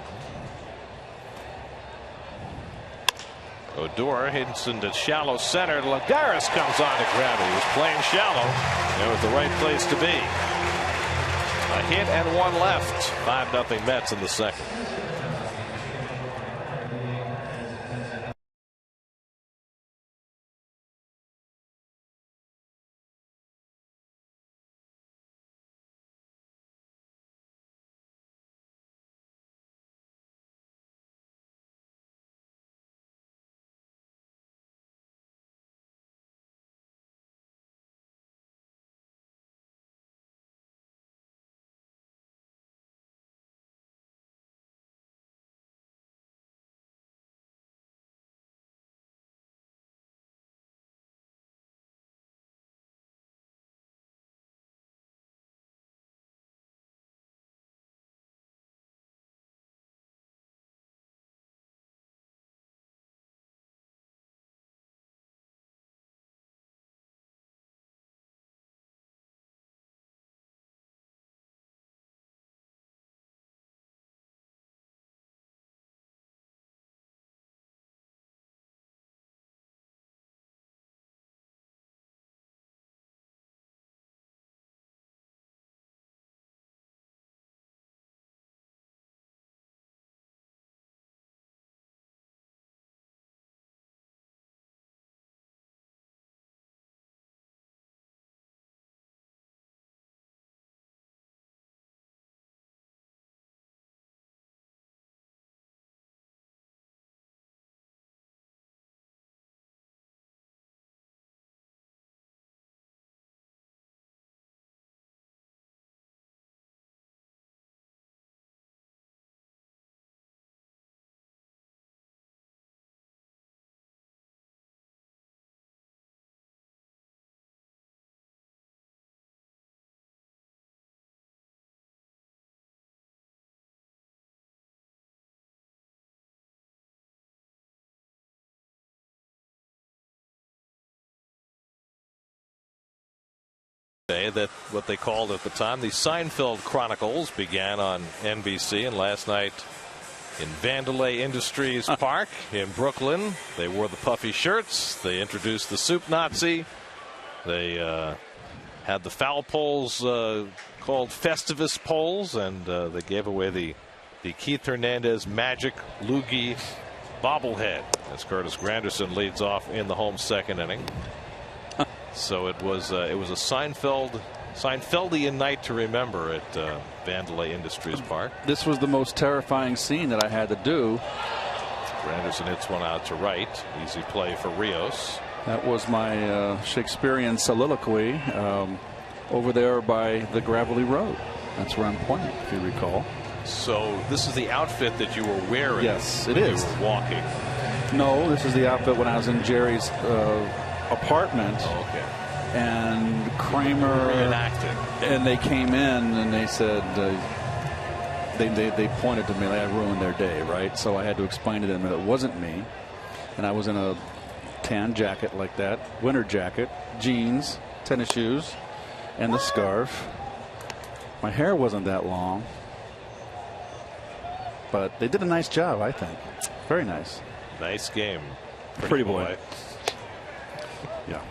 Odor hits into shallow center. Lagares comes on to grab it. He was playing shallow. It was the right place to be. A hit and 1 left. 5-0 Mets in the second. That what they called at the time the Seinfeld Chronicles began on NBC, and last night in Vandalay Industries Park in Brooklyn. They wore the puffy shirts. They introduced the Soup Nazi. They had the foul poles called Festivus poles, and they gave away the Keith Hernandez Magic Loogie bobblehead as Curtis Granderson leads off in the home second inning. So it was a Seinfeldian night to remember at Vandalay Industries Park. This was the most terrifying scene that I had to do. Granderson hits one out to right. Easy play for Rios. That was my Shakespearean soliloquy over there by the gravelly road. That's where I'm pointing, if you recall. So this is the outfit that you were wearing. Yes, it is. You were walking. No, this is the outfit when I was in Jerry's apartment. Oh, okay. And Kramer reenacted. And they came in and they said they pointed to me like I ruined their day, right? So I had to explain to them that it wasn't me, and I was in a tan jacket like that, winter jacket, jeans, tennis shoes, and the scarf. My hair wasn't that long, but they did a nice job, I think. Very nice. Nice game. Pretty boy. Yeah.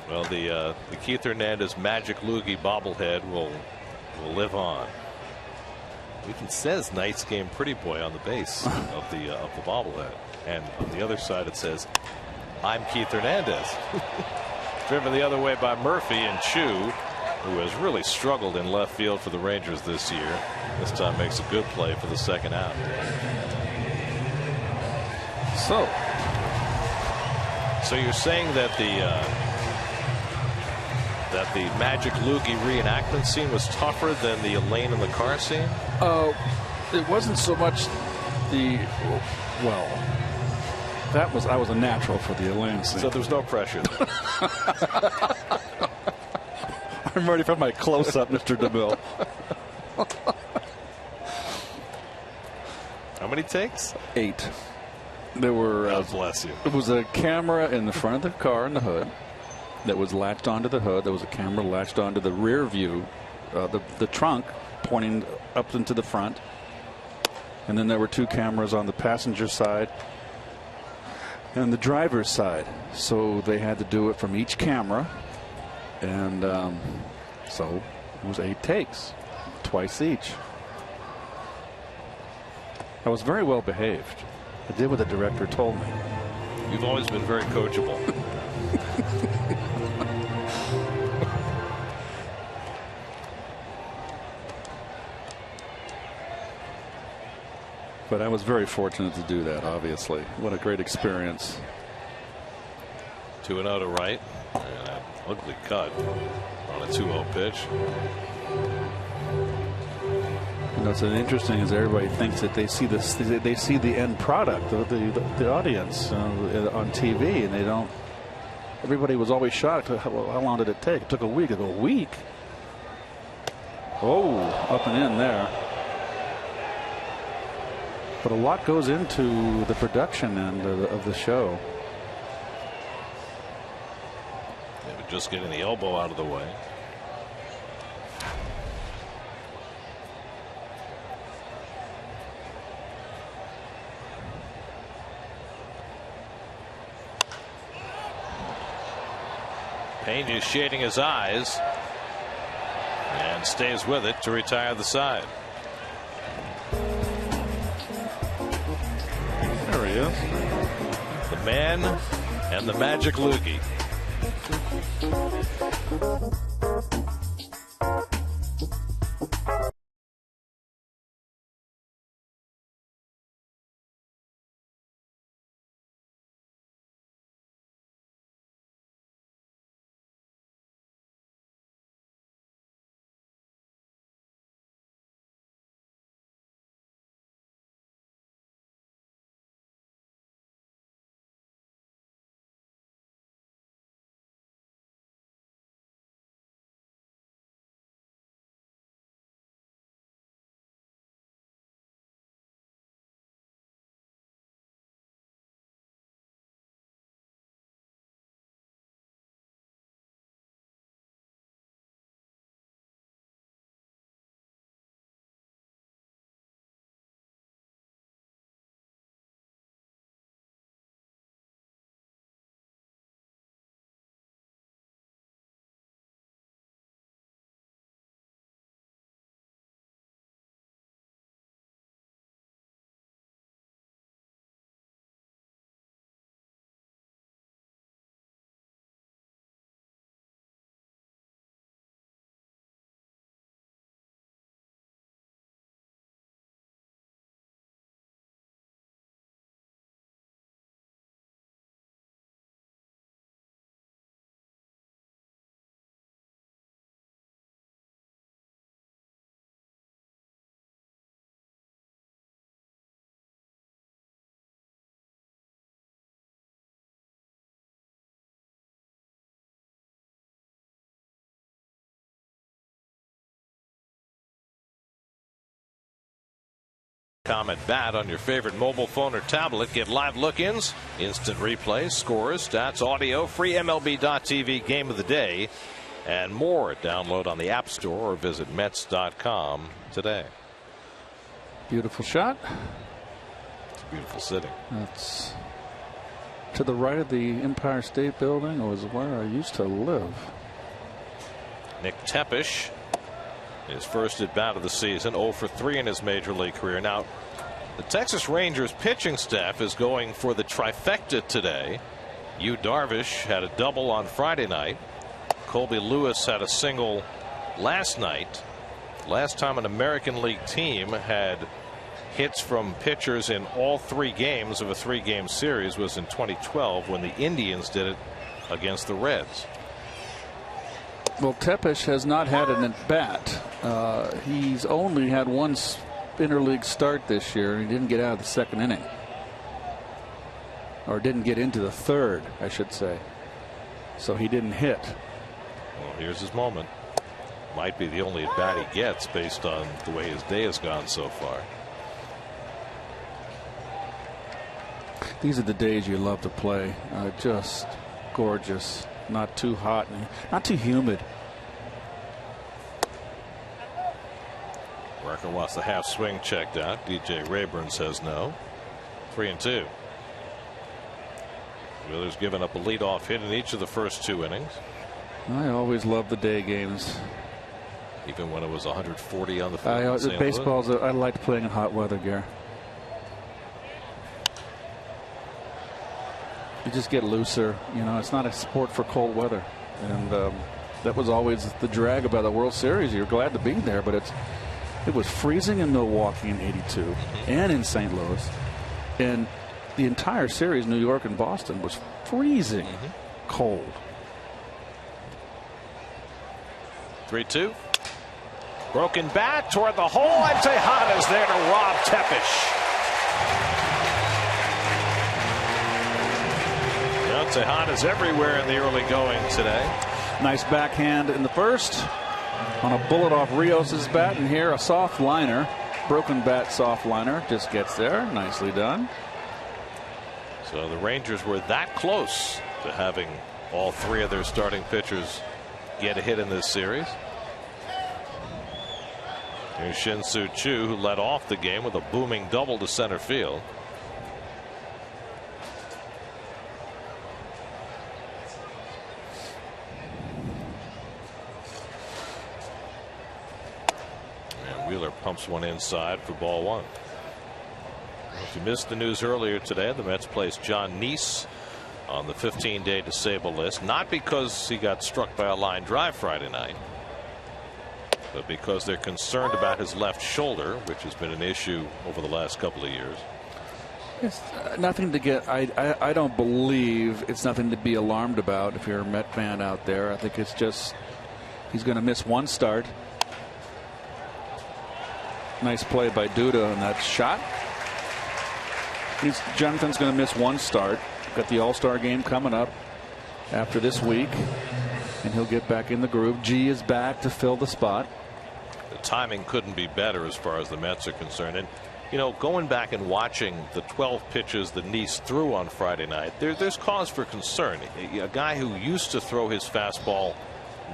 Well, the Keith Hernandez Magic Loogie bobblehead will live on. It even says "Nice game, pretty boy" on the base of the bobblehead, and on the other side it says "I'm Keith Hernandez." Driven the other way by Murphy, and Chu, who has really struggled in left field for the Rangers this year, this time makes a good play for the second out. So you're saying that the Magic Loogie reenactment scene was tougher than the Elaine in the car scene? It wasn't so much I was a natural for the Elaine scene. So there was no pressure. I'm ready for my close-up, Mr. DeMille. How many takes? 8. There were. God bless you. It was a camera in the front of the car in the hood that was latched onto the hood. There was a camera latched onto the rear view, the trunk pointing up into the front. And then there were 2 cameras on the passenger side and the driver's side. So they had to do it from each camera. And so it was 8 takes, twice each. I was very well behaved. I did what the director told me. You've always been very coachable. But I was very fortunate to do that, obviously. What a great experience. 2-0 to right. And an ugly cut on a 2-0 pitch. You know, what's interesting is everybody thinks that they see this, they see the end product of the audience on TV, and they don't. Everybody was always shocked. How long did it take? It took a week. I go, a week? Oh, up and in there. But a lot goes into the production end of the show. They were just getting the elbow out of the way. Payne is shading his eyes and stays with it to retire the side. There he is. The man and the Magic Loogie. MLB.com at bat on your favorite mobile phone or tablet. Get live look-ins, instant replays, scores, stats, audio, free MLB.tv game of the day, and more. Download on the App Store or visit Mets.com today. Beautiful shot. It's a beautiful sitting. That's to the right of the Empire State Building, was where I used to live. Nick Tepesh, his first at bat of the season, 0 for 3 in his major league career. Now, the Texas Rangers pitching staff is going for the trifecta today. Yu Darvish had a double on Friday night. Colby Lewis had a single last night. Last time an American League team had hits from pitchers in all 3 games of a 3-game series was in 2012 when the Indians did it against the Reds. Well, Tepesh has not had an at-bat. He's only had one interleague start this year, and he didn't get out of the second inning. Or didn't get into the third, I should say. So he didn't hit. Well, here's his moment. Might be the only at-bat he gets based on the way his day has gone so far. These are the days you love to play. Just gorgeous. Not too hot, not too humid. Rucker wants the half swing checked out. DJ Rayburn says no. 3-2. Wheeler's given up a leadoff hit in each of the first 2 innings. I always love the day games. Even when it was 140 on the field. The baseballs, I like playing in hot weather, Gary. You just get looser. You know, it's not a sport for cold weather. And that was always the drag about the World Series. You're glad to be there, but it was freezing in Milwaukee in '82 and in St. Louis. And the entire series, New York and Boston, was freezing cold. 3-2. Broken bat toward the hole, and Tejada's there to rob Tepesh. Tejada's everywhere in the early going today. Nice backhand in the first on a bullet off Rios's bat, and here a soft liner, broken bat soft liner, just gets there. Nicely done. So the Rangers were that close to having all 3 of their starting pitchers get a hit in this series. Here's Shin-Soo Choo, who led off the game with a booming double to center field. Wheeler pumps one inside for ball 1. If you missed the news earlier today, the Mets placed John Neese on the 15-day disabled list, not because he got struck by a line drive Friday night, but because they're concerned about his left shoulder, which has been an issue over the last couple of years. It's nothing to get. I don't believe it's nothing to be alarmed about if you're a Met fan out there. I think it's just he's going to miss one start. Nice play by Duda on that shot. Jonathan's going to miss one start. Got the All-Star game coming up after this week, and he'll get back in the groove. G is back to fill the spot. The timing couldn't be better as far as the Mets are concerned. And, you know, going back and watching the 12 pitches that Neese threw on Friday night, there's cause for concern. A guy who used to throw his fastball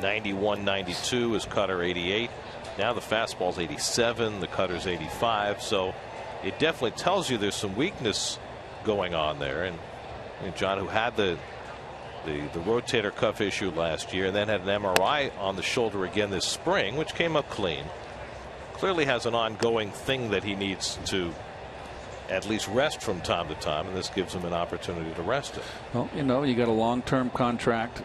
91, 92, his cutter 88. Now the fastball's 87, the cutter's 85. So it definitely tells you there's some weakness going on there. And John, who had the rotator cuff issue last year and then had an MRI on the shoulder again this spring, which came up clean, clearly has an ongoing thing that he needs to at least rest from time to time, and this gives him an opportunity to rest it. Well, you know, you got a long-term contract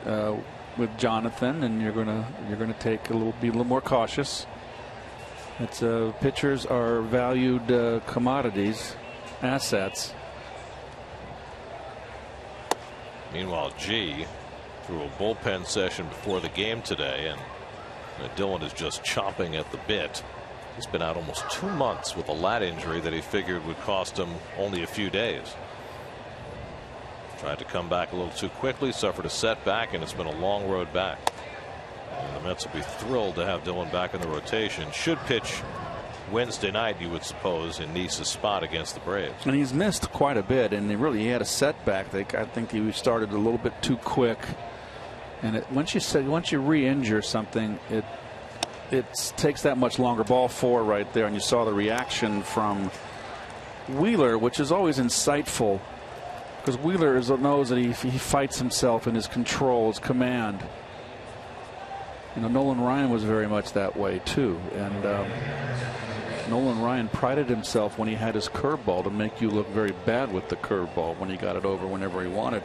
with Jonathan, and you're gonna take be a little more cautious. It's pitchers are valued commodities, assets. Meanwhile, G threw a bullpen session before the game today, and Dillon is just chomping at the bit. He's been out almost 2 months with a lat injury that he figured would cost him only a few days. Tried to come back a little too quickly, suffered a setback, and it's been a long road back. And the Mets will be thrilled to have Dillon back in the rotation. Should pitch Wednesday night, you would suppose, in Nice's spot against the Braves. And he's missed quite a bit, and he had a setback. I think he started a little bit too quick. And once you re-injure something, it takes that much longer. Ball 4 right there, and you saw the reaction from Wheeler, which is always insightful, because Wheeler knows that he fights himself in his control, his command. Nolan Ryan was very much that way too, and Nolan Ryan prided himself when he had his curveball to make you look very bad with the curveball when he got it over whenever he wanted,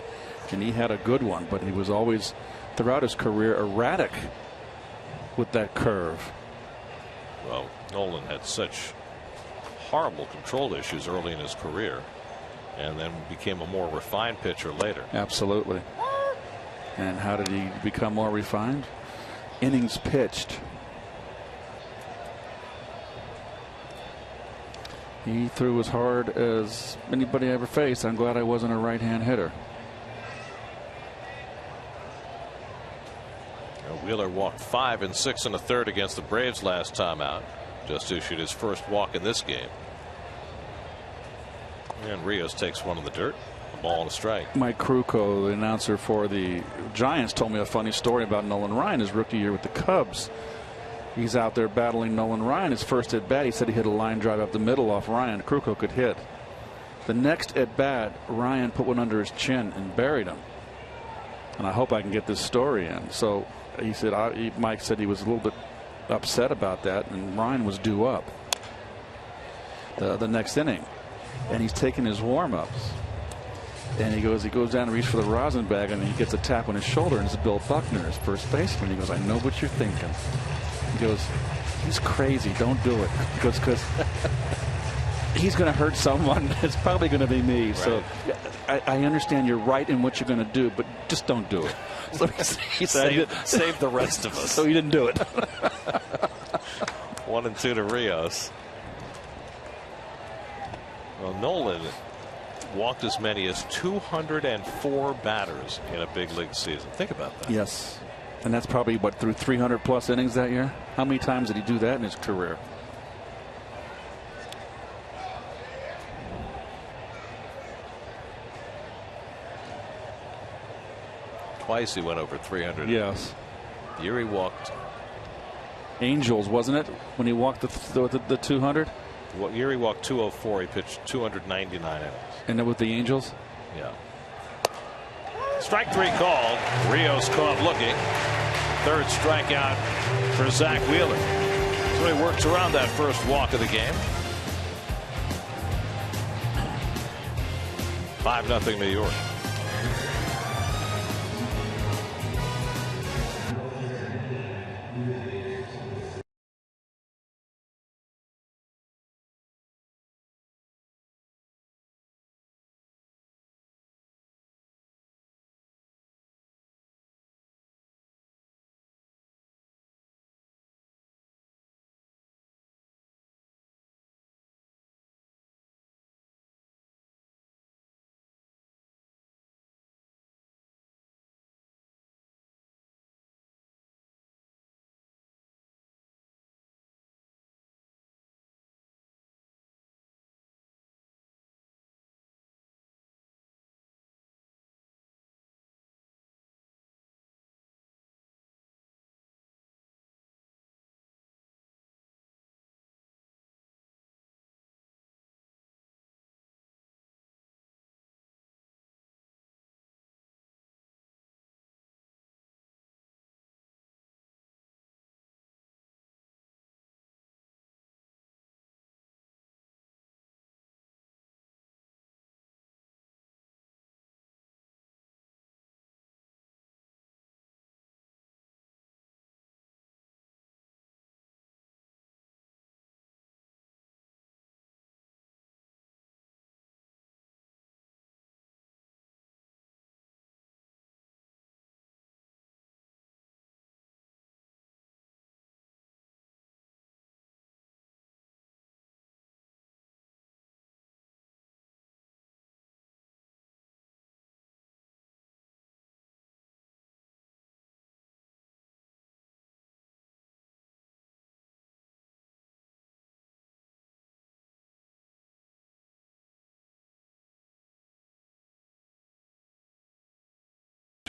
and he had a good one, but he was always throughout his career erratic with that curve. Well, Nolan had such horrible control issues early in his career, and then became a more refined pitcher later. Absolutely. And how did he become more refined? Innings pitched. He threw as hard as anybody ever faced. I'm glad I wasn't a right-hand hitter. Wheeler walked 5 and 6 in the third against the Braves last time out. Just issued his first walk in this game. And Rios takes one in the dirt. A ball and a strike. Mike Krukow, the announcer for the Giants, told me a funny story about Nolan Ryan his rookie year with the Cubs. He's out there battling Nolan Ryan. His first at bat, he said he hit a line drive up the middle off Ryan. Krukow could hit. The next at bat, Ryan put one under his chin and buried him. And I hope I can get this story in. So he said, Mike said he was a little bit upset about that, and Ryan was due up the next inning, and he's taking his warm-ups, and he goes down to reach for the rosin bag, and he gets a tap on his shoulder, and it's Bill Buckner, his first baseman. He goes, I know what you're thinking. He goes, he's crazy, don't do it. He goes, because he's going to hurt someone. It's probably going to be me. Right. So I understand you're right in what you're going to do, but just don't do it. So he save the rest of us. So he didn't do it. 1-2 to Rios. Well, Nolan walked as many as 204 batters in a big league season. Think about that. Yes. And that's probably, through 300 plus innings that year? How many times did he do that in his career? Twice he went over 300. Yes. The year he walked. Angels, wasn't it? When he walked the 200? What year he walked 204, he pitched 299 innings. And then with the Angels? Yeah. Strike 3 called. Rios caught looking. Third strikeout for Zach Wheeler. So he works around that first walk of the game. 5-0 New York.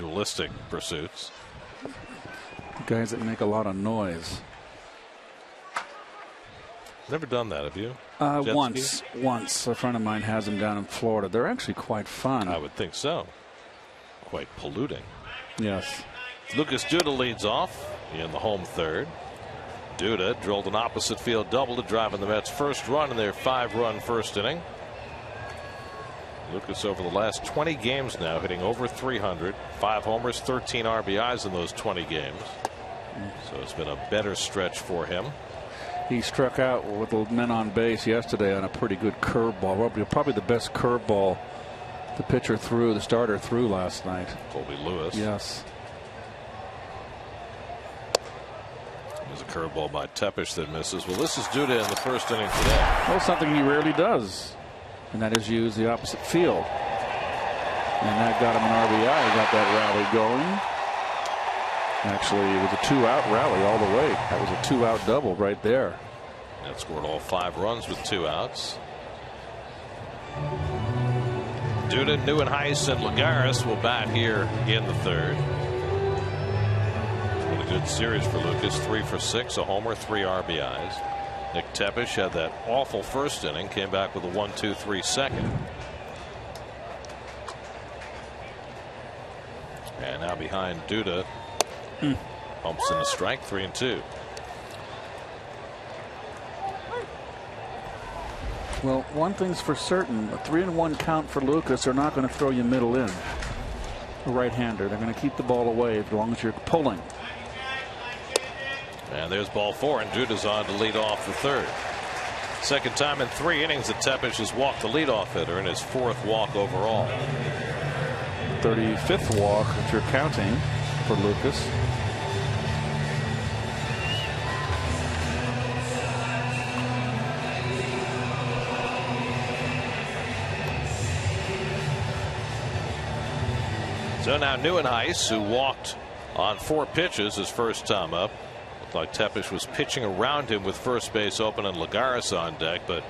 realistic pursuits. Guys that make a lot of noise. Never done that, have you? Once. A friend of mine has them down in Florida. They're actually quite fun. I would think so. Quite polluting. Yes. Lucas Duda leads off in the home third. Duda drilled an opposite field double to drive in the Mets' first run in their 5-run first inning. Lucas over the last 20 games now hitting over 300, 5 homers, 13 RBIs in those 20 games. So it's been a better stretch for him. He struck out with the men on base yesterday on a pretty good curveball. Probably the best curveball the starter threw last night. Colby Lewis. Yes. There's a curveball by Tepesh that misses. Well, this is Duda in the first inning today. Well, something he rarely does, and that is use the opposite field. And that got him an RBI. He got that rally going. Actually, it was a 2-out rally all the way. That was a 2-out double right there. That scored all 5 runs with 2 outs. Duda, Neuenhuis, and Lagares will bat here in the third. It's been a good series for Lucas. 3 for 6, a homer, 3 RBIs. Nick Tepesh had that awful first inning, came back with a 1-2-3 second. And now behind Duda. Bumps in a strike, 3-2. Well, one thing's for certain, a 3-1 count for Lucas. They're not going to throw you middle in. A right-hander. They're going to keep the ball away as long as you're pulling. And there's ball 4, and Duda's on to lead off the third. Second time in 3 innings that Tepesh has walked the leadoff hitter in his 4th walk overall. 35th walk if you're counting for Lucas. So now Neuenhuis, who walked on 4 pitches his first time up. Looked like Tepesh was pitching around him with first base open and Lagares on deck, but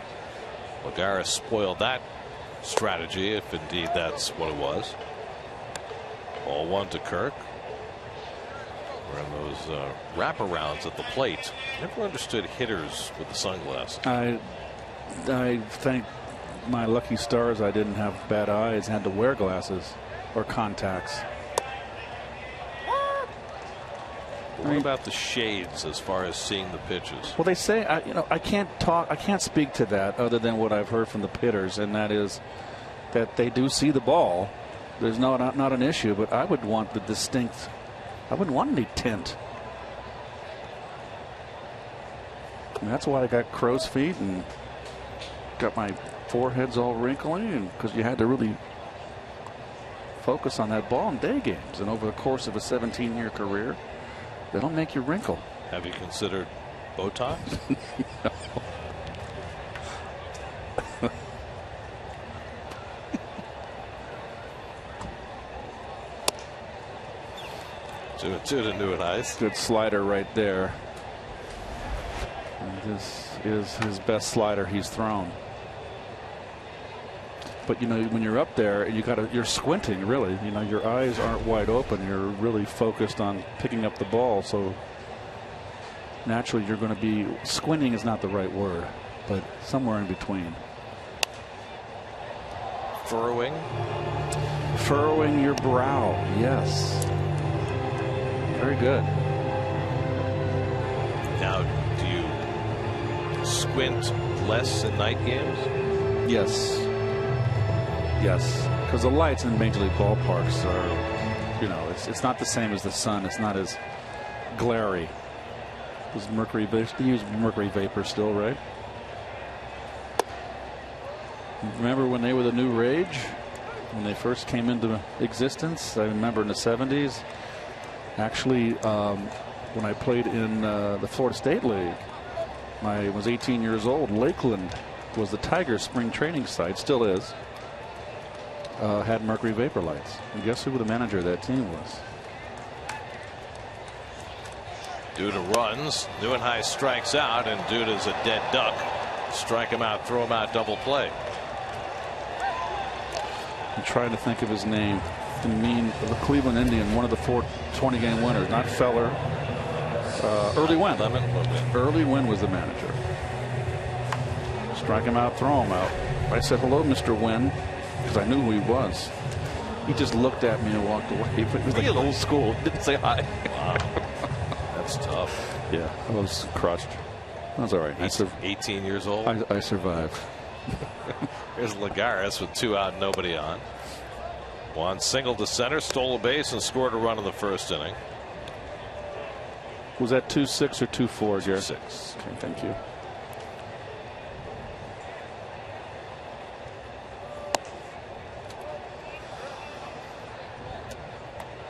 Lagares spoiled that strategy, if indeed that's what it was. Ball 1 to Kirk. We're in those wraparounds at the plate. Never understood hitters with the sunglasses. I thank my lucky stars I didn't have bad eyes and had to wear glasses or contacts. What about the shades as far as seeing the pitches? Well, they say I can't speak to that other than what I've heard from the hitters, and that is that they do see the ball. There's not an issue, but I would want the distinct. I wouldn't want any tint. And that's why I got crow's feet and got my foreheads all wrinkly, and because you had to really focus on that ball in day games, and over the course of a 17-year career, they don't make you wrinkle. Have you considered Botox? No. 2-2 to Neuenhuis. Good slider right there. And this is his best slider he's thrown. But when you're up there and you're squinting, really, your eyes aren't wide open. You're really focused on picking up the ball. So naturally you're going to be squinting is not the right word, but somewhere in between. Furrowing your brow. Yes. Very good. Now, do you squint less in night games? Yes. Yes, because the lights in Major League ballparks are, it's not the same as the sun. It's not as glary. They use mercury vapor still, right? Remember when they were the new rage? When they first came into existence? I remember in the 70s. Actually, when I played in the Florida State League, I was 18 years old. Lakeland was the Tigers' spring training site, still is. Had mercury vapor lights. And guess who the manager of that team was? Duda runs. Neuenhuis strikes out, and Duda's a dead duck. Strike him out, throw him out, double play. I'm trying to think of his name. soft and mean. The Cleveland Indian, one of the 4 20-game winners, not Feller. Early Wynn. Early Wynn was the manager. Strike him out, throw him out. I said, hello, Mr. Wynn, because I knew who he was. He just looked at me and walked away. It was like old school. Didn't say hi. Wow. That's tough. Yeah, I was crushed. That's all right. 18 years old. I survived. Here's Lagares with 2 out, nobody on. One single to center, stole a base, and scored a run in the first inning. Was that 2-6 or 2-4, Jerry? 2-6. Okay, thank you.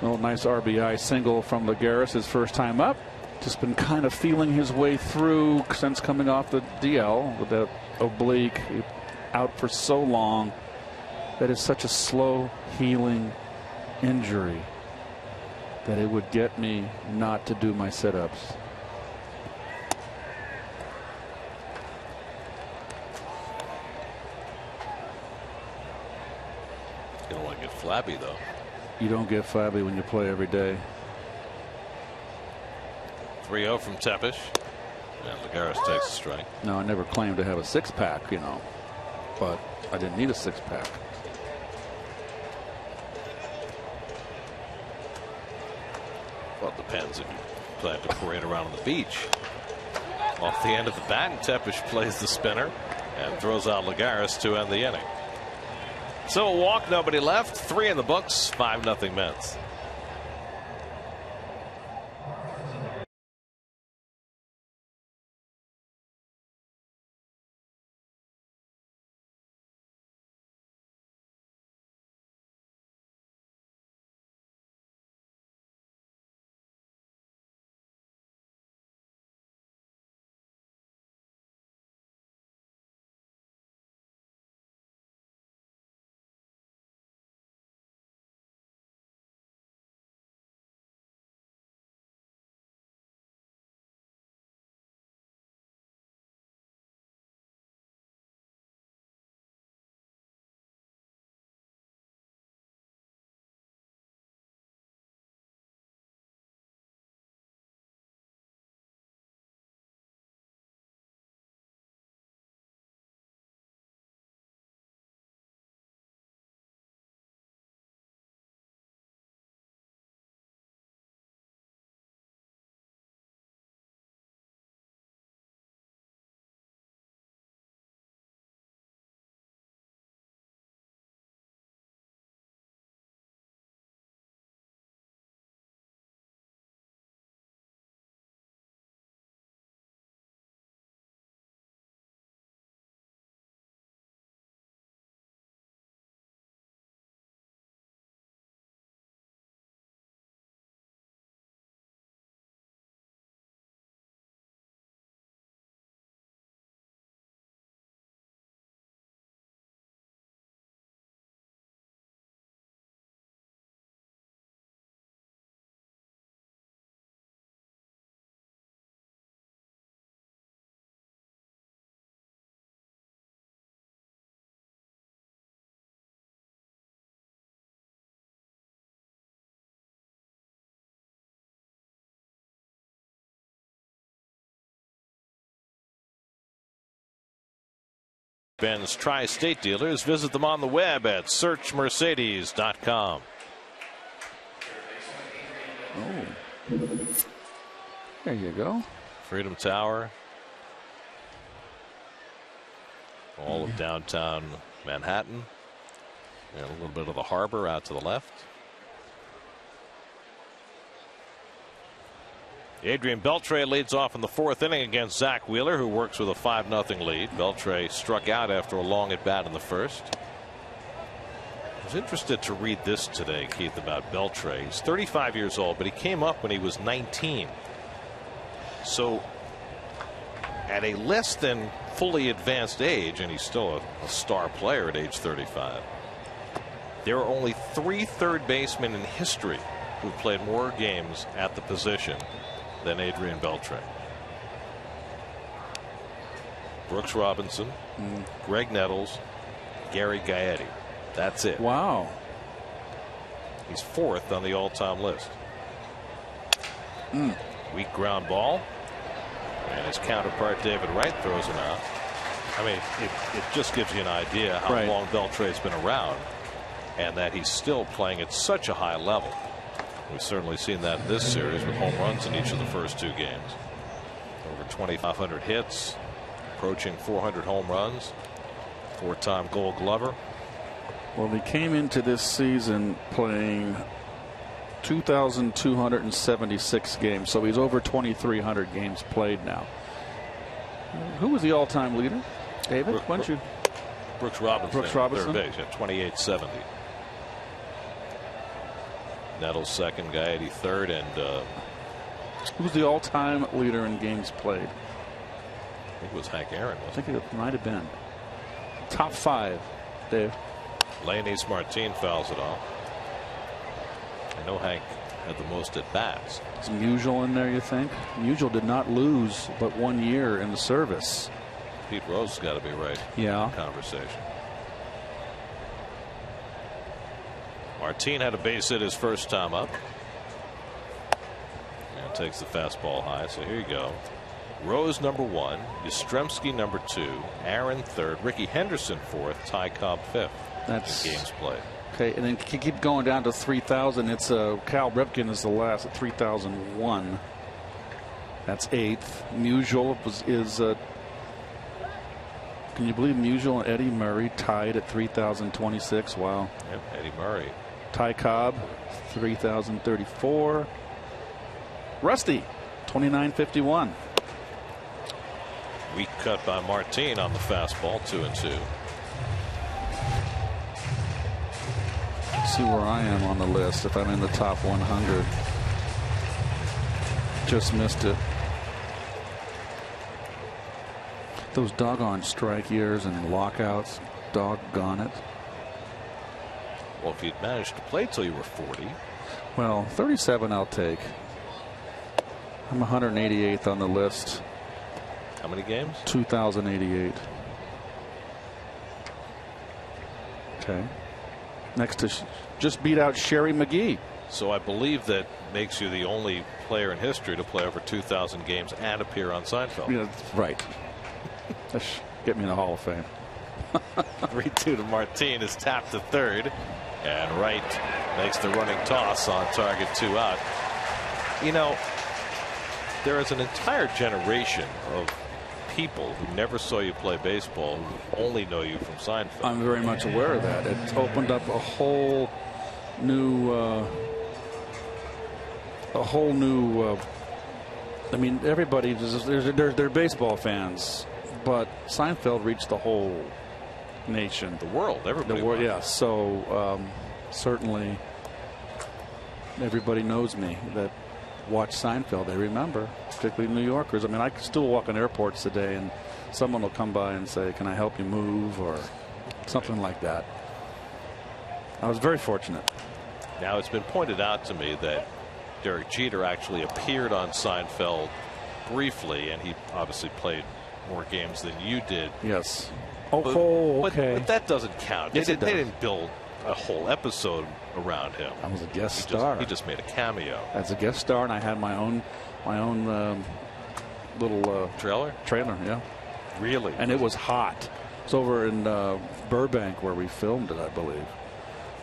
Oh, nice RBI single from Lagares, his first time up. Just been kind of feeling his way through since coming off the DL with that oblique, out for so long. That is such a slow healing injury that it would get me not to do my sit-ups. You don't want to get flabby, though. You don't get flabby when you play every day. 3-0 from Tepesh. And Lagares takes a strike. No, I never claimed to have a 6-pack, but I didn't need a 6-pack. Well, it depends if you plan to parade around on the beach. Off the end of the bat, and Tepesh plays the spinner and throws out Lagares to end the inning. So a walk, nobody left. 3 in the books. 5-0 Mets. Ben's Tri-State dealers. Visit them on the web at searchmercedes.com. Oh, there you go. Freedom Tower. All of downtown Manhattan. And a little bit of the harbor out to the left. Adrian Beltre leads off in the 4th inning against Zach Wheeler, who works with a 5-0 lead. Beltre struck out after a long at bat in the first. I was interested to read this today, Keith, about Beltre. He's 35 years old, but he came up when he was 19. So at a less than fully advanced age, and he's still a star player at age 35, there are only 3 third basemen in history who've played more games at the position than Adrian Beltre. Brooks Robinson, Greg Nettles, Gary Gaetti. That's it. Wow. He's 4th on the all-time list. Weak ground ball. And his counterpart, David Wright, throws him out. I mean, it just gives you an idea how long Beltre's been around and that he's still playing at such a high level. We've certainly seen that in this series with home runs in each of the first 2 games. Over 2,500 hits, approaching 400 home runs, 4-time Gold Glover. Well, he came into this season playing 2,276 games, so he's over 2,300 games played now. Who was the all-time leader? David, why don't you? Brooks Robinson. Brooks Robinson. Third base, 2870. Nettles second, Gaetti third, and who's the all-time leader in games played? I think it was Hank Aaron. I think it might have been. Top 5, Dave. Leonys Martin fouls it off. I know Hank had the most at bats. Is Musial in there, you think? Musial did not lose but 1 year in the service. Pete Rose has got to be right. Yeah. In the conversation. Martin had a base hit his first time up. And takes the fastball high. So here you go. Rose number 1, Yastrzemski number 2, Aaron 3rd, Ricky Henderson 4th, Ty Cobb 5th. That's in games played. Okay, and then keep going down to 3,000. It's Cal Ripken is the last at 3,001. That's 8th. Musial is. Can you believe Musial and Eddie Murray tied at 3,026? Wow. Yep, Eddie Murray. Ty Cobb 3,034. Rusty 2,951. Weak cut by Martin on the fastball, 2-2. Let's see where I am on the list. If I'm in the top 100, just missed it. Those doggone strike years and lockouts, doggone it. Well, if you'd managed to play till you were 40. Well, 37 I'll take. I'm 188th on the list. How many games? 2,088. Okay. Next to just beat out Sherry McGee. So I believe that makes you the only player in history to play over 2,000 games and appear on Seinfeld. Yeah, right. Get me in the Hall of Fame. 3-2 to Martin is tapped to third. And Wright makes the running toss on target, 2 out. You know, there is an entire generation of people who never saw you play baseball who only know you from Seinfeld. I'm very much aware of that. It's opened up a whole new I mean, everybody they're baseball fans, but Seinfeld reached the whole nation, the world, everybody. The world, yeah. So certainly everybody knows me that watch Seinfeld. They remember, particularly New Yorkers. I mean, I can still walk in airports today and someone will come by and say, "Can I help you move?" or something like that. I was very fortunate. Now, it's been pointed out to me that Derek Jeter actually appeared on Seinfeld briefly, and he obviously played more games than you did. Yes. Okay. But that doesn't count. Yes, they didn't build a whole episode around him. I was a guest star. He just made a cameo. As a guest star, and I had my own little trailer. Yeah. Really? And it was hot. It's over in Burbank where we filmed it, I believe,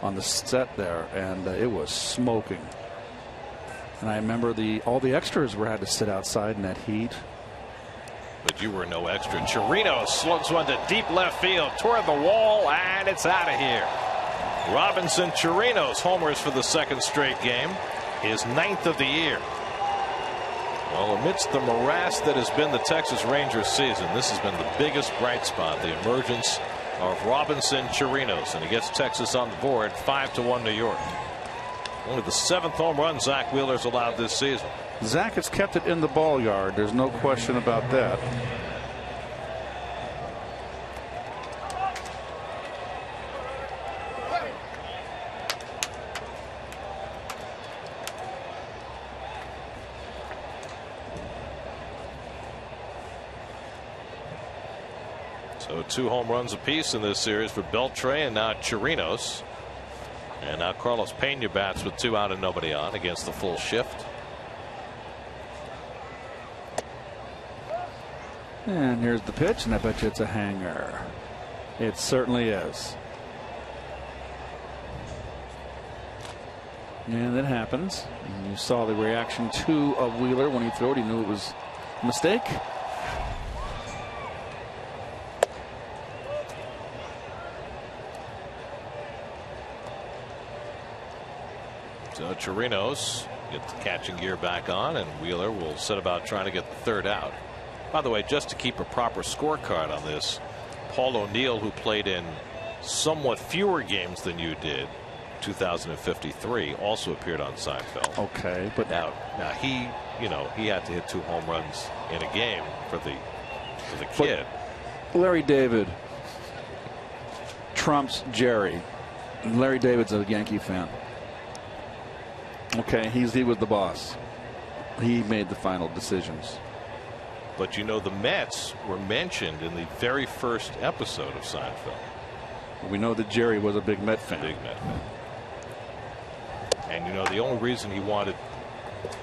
on the set there, and it was smoking. And I remember all the extras had to sit outside in that heat. But you were no extra. Chirinos slugs one to deep left field toward the wall, and it's out of here. Robinson Chirinos homers for the second straight game, his 9th of the year. Well, amidst the morass that has been the Texas Rangers season, this has been the biggest bright spot, the emergence of Robinson Chirinos, and he gets Texas on the board, 5-1 New York. Only the 7th home run Zach Wheeler's allowed this season. Zach has kept it in the ball yard. There's no question about that. So 2 home runs apiece in this series for Beltre and now Chirinos. And now Carlos Pena bats with 2 out and nobody on against the full shift. And here's the pitch, and I bet you it's a hanger. It certainly is. And it happens. And you saw the reaction too of Wheeler when he threw it. He knew it was a mistake. So Chirinos gets the catching gear back on, and Wheeler will set about trying to get the 3rd out. By the way, just to keep a proper scorecard on this, Paul O'Neill, who played in somewhat fewer games than you did, 2,053, also appeared on Seinfeld. Okay, but now he, he had to hit 2 home runs in a game for the kid. Larry David trumps Jerry. Larry David's a Yankee fan. Okay, he was the boss. He made the final decisions. But the Mets were mentioned in the very first episode of Seinfeld. We know that Jerry was a big Met fan. Big Met fan. And the only reason he wanted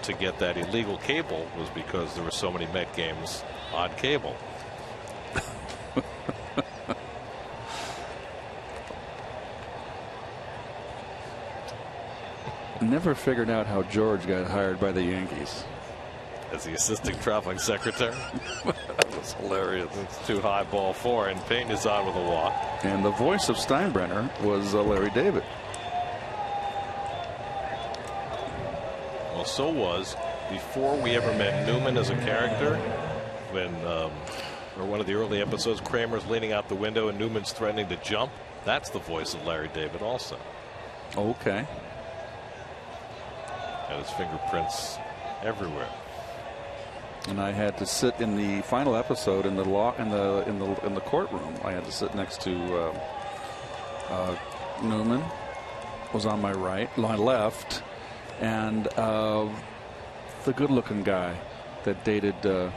to get that illegal cable was because there were so many Met games on cable. Never figured out how George got hired by the Yankees. As the assistant traveling secretary. That was hilarious. It's too high, ball 4, and Payne is on with a walk. And the voice of Steinbrenner was Larry David. Well, so was, before we ever met Newman as a character, when or one of the early episodes, Kramer's leaning out the window and Newman's threatening to jump. That's the voice of Larry David also. Okay. Got his fingerprints everywhere. And I had to sit in the final episode in the courtroom. I had to sit next to Newman, was on my my left, and the good-looking guy that dated. I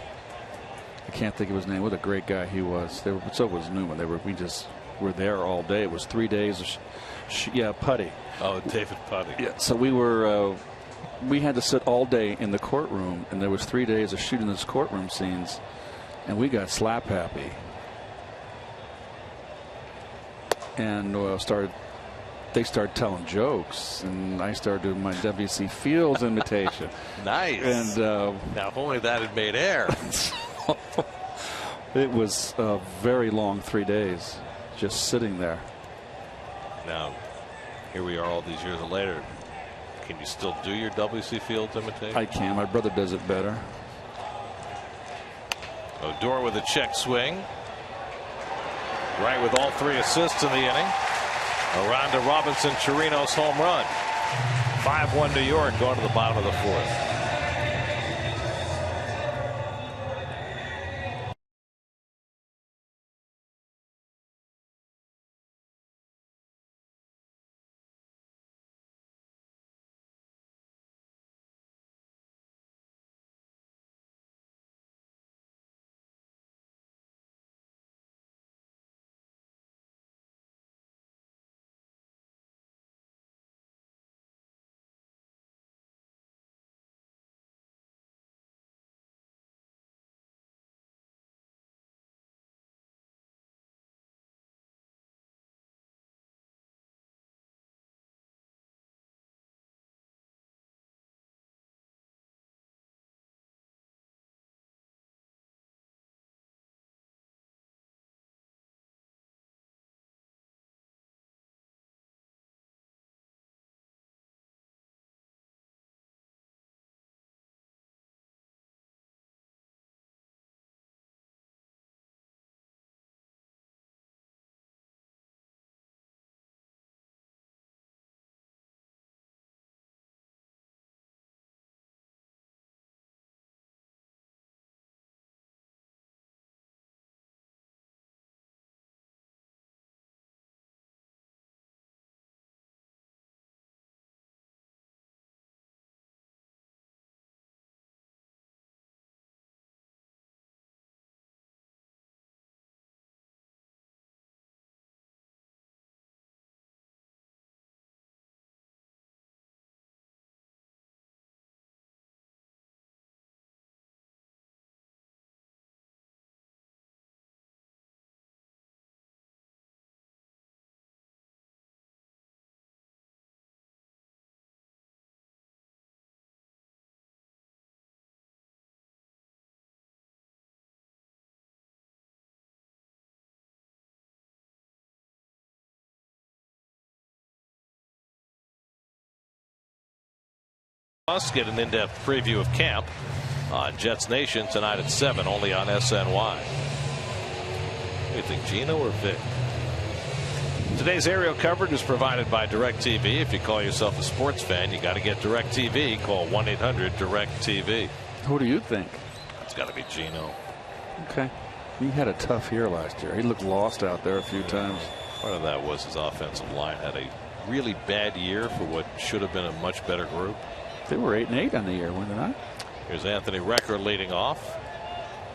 can't think of his name. What a great guy he was. So was Newman. We just were there all day. It was 3 days of Putty. Oh, David Putty. Yeah. So we were. We had to sit all day in the courtroom, and there was 3 days of shooting those courtroom scenes, and we got slap happy. And they started telling jokes, and I started doing my W.C. Fields imitation. Nice. And now, if only that had made air. It was a very long 3 days, just sitting there. Now, here we are all these years later. Can you still do your W.C. Fields imitation? I can. My brother does it better. Odor with a check swing. Right with all 3 assists in the inning. Around to Robinson Chirinos home run. 5-1 New York going to the bottom of the 4th. Let's get an in-depth preview of camp on Jets Nation tonight at 7, only on SNY. What do you think, Gino or Vic? Today's aerial coverage is provided by DirecTV. If you call yourself a sports fan, you got to get DirecTV. Call 1-800-DirecTV. Who do you think? It's got to be Gino. Okay. He had a tough year last year. He looked lost out there a few times. Part of that was his offensive line had a really bad year for what should have been a much better group. They were 8-8 on the year, weren't they not? Here's Anthony Recker leading off,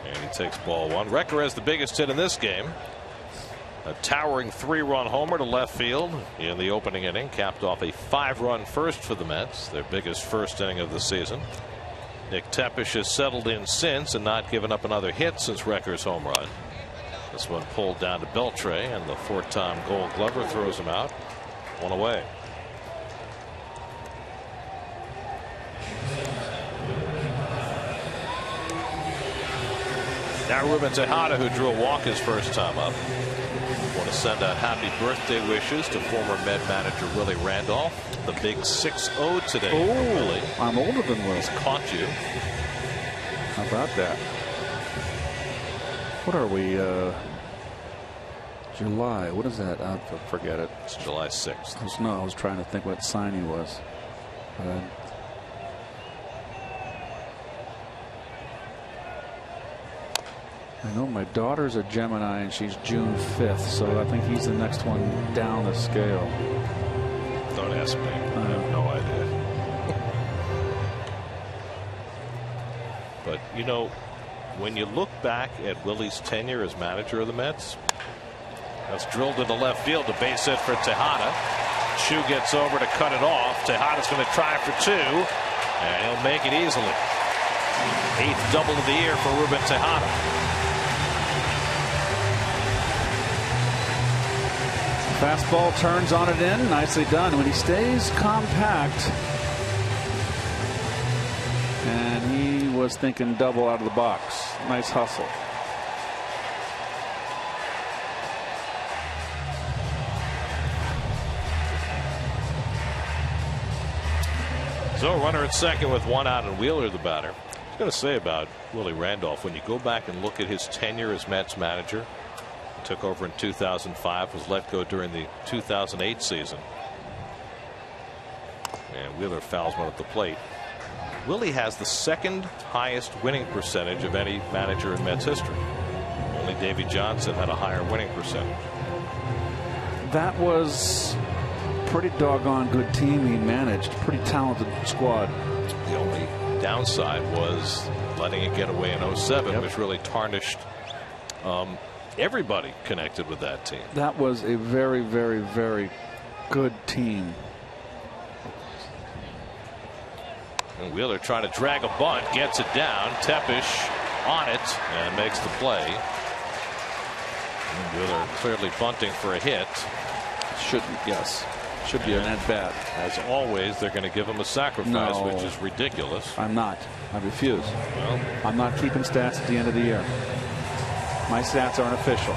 and he takes ball one. Recker has the biggest hit in this game. A towering 3-run homer to left field in the opening inning, capped off a 5-run first for the Mets, their biggest first inning of the season. Nick Tepesch has settled in since and not given up another hit since Recker's home run. This one pulled down to Beltre, and the 4-time Gold Glover throws him out. One away. Now Ruben Tejada, who drew a walk his first time up. Want to send out happy birthday wishes to former Met manager Willie Randolph. The big 6-0 today. Oh, Willie. I'm older than Will. He's caught you. How about that? What are we? July. What is that? I forget it. It's July 6th. No, I was trying to think what sign he was. I know my daughter's a Gemini and she's June 5th, so I think he's the next one down the scale. Don't ask me. I have no idea. But, you know, when you look back at Willie's tenure as manager of the Mets, that's drilled into left field, a base hit for Tejada. Chu gets over to cut it off. Tejada's going to try for 2, and he'll make it easily. 8th double of the year for Ruben Tejada. Fastball turns on it in. Nicely done. When he stays compact. And he was thinking double out of the box. Nice hustle. So runner at second with 1 out and Wheeler the batter. I was going to say about Willie Randolph, when you go back and look at his tenure as Mets manager, took over in 2005, was let go during the 2008 season, and Wheeler fouls one at the plate. Willie has the 2nd highest winning percentage of any manager in Mets history. Only Davey Johnson had a higher winning percentage. That was a pretty doggone good team he managed. Pretty talented squad. The only downside was letting it get away in 07, which really tarnished everybody connected with that team. That was a very, very, very good team. And Wheeler trying to drag a bunt, gets it down. Tepesch on it and makes the play. And Wheeler clearly bunting for a hit. Should be an at bat. As always, they're going to give him a sacrifice, which is ridiculous. I'm not. I refuse. Well, I'm not keeping stats at the end of the year. My stats aren't official.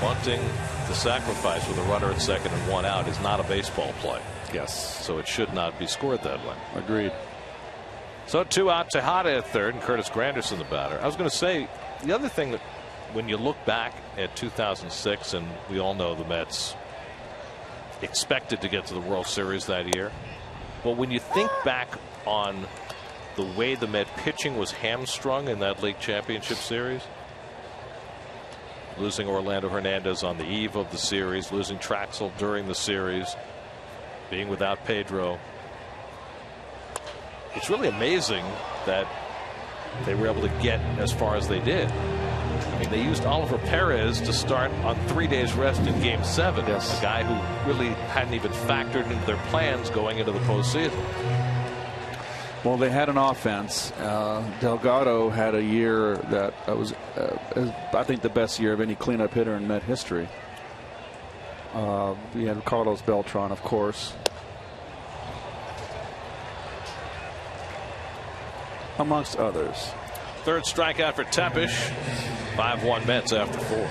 Bunting the sacrifice with a runner at second and 1 out is not a baseball play. Yes. So it should not be scored that way. Agreed. So 2 out, Tejada at third, and Curtis Granderson the batter. I was going to say the other thing that when you look back at 2006, and we all know the Mets expected to get to the World Series that year. But when you think back on the way the Met pitching was hamstrung in that league championship series, losing Orlando Hernandez on the eve of the series, losing Traxel during the series, being without Pedro, it's really amazing that they were able to get as far as they did. I mean, they used Oliver Perez to start on 3 days rest in Game 7. Yes. A guy who really hadn't even factored into their plans going into the postseason. Well, they had an offense. Delgado had a year that was, I think, the best year of any cleanup hitter in Met history. We had Carlos Beltran, of course. Amongst others. Third strikeout for Tepesch. 5-1 Mets after 4.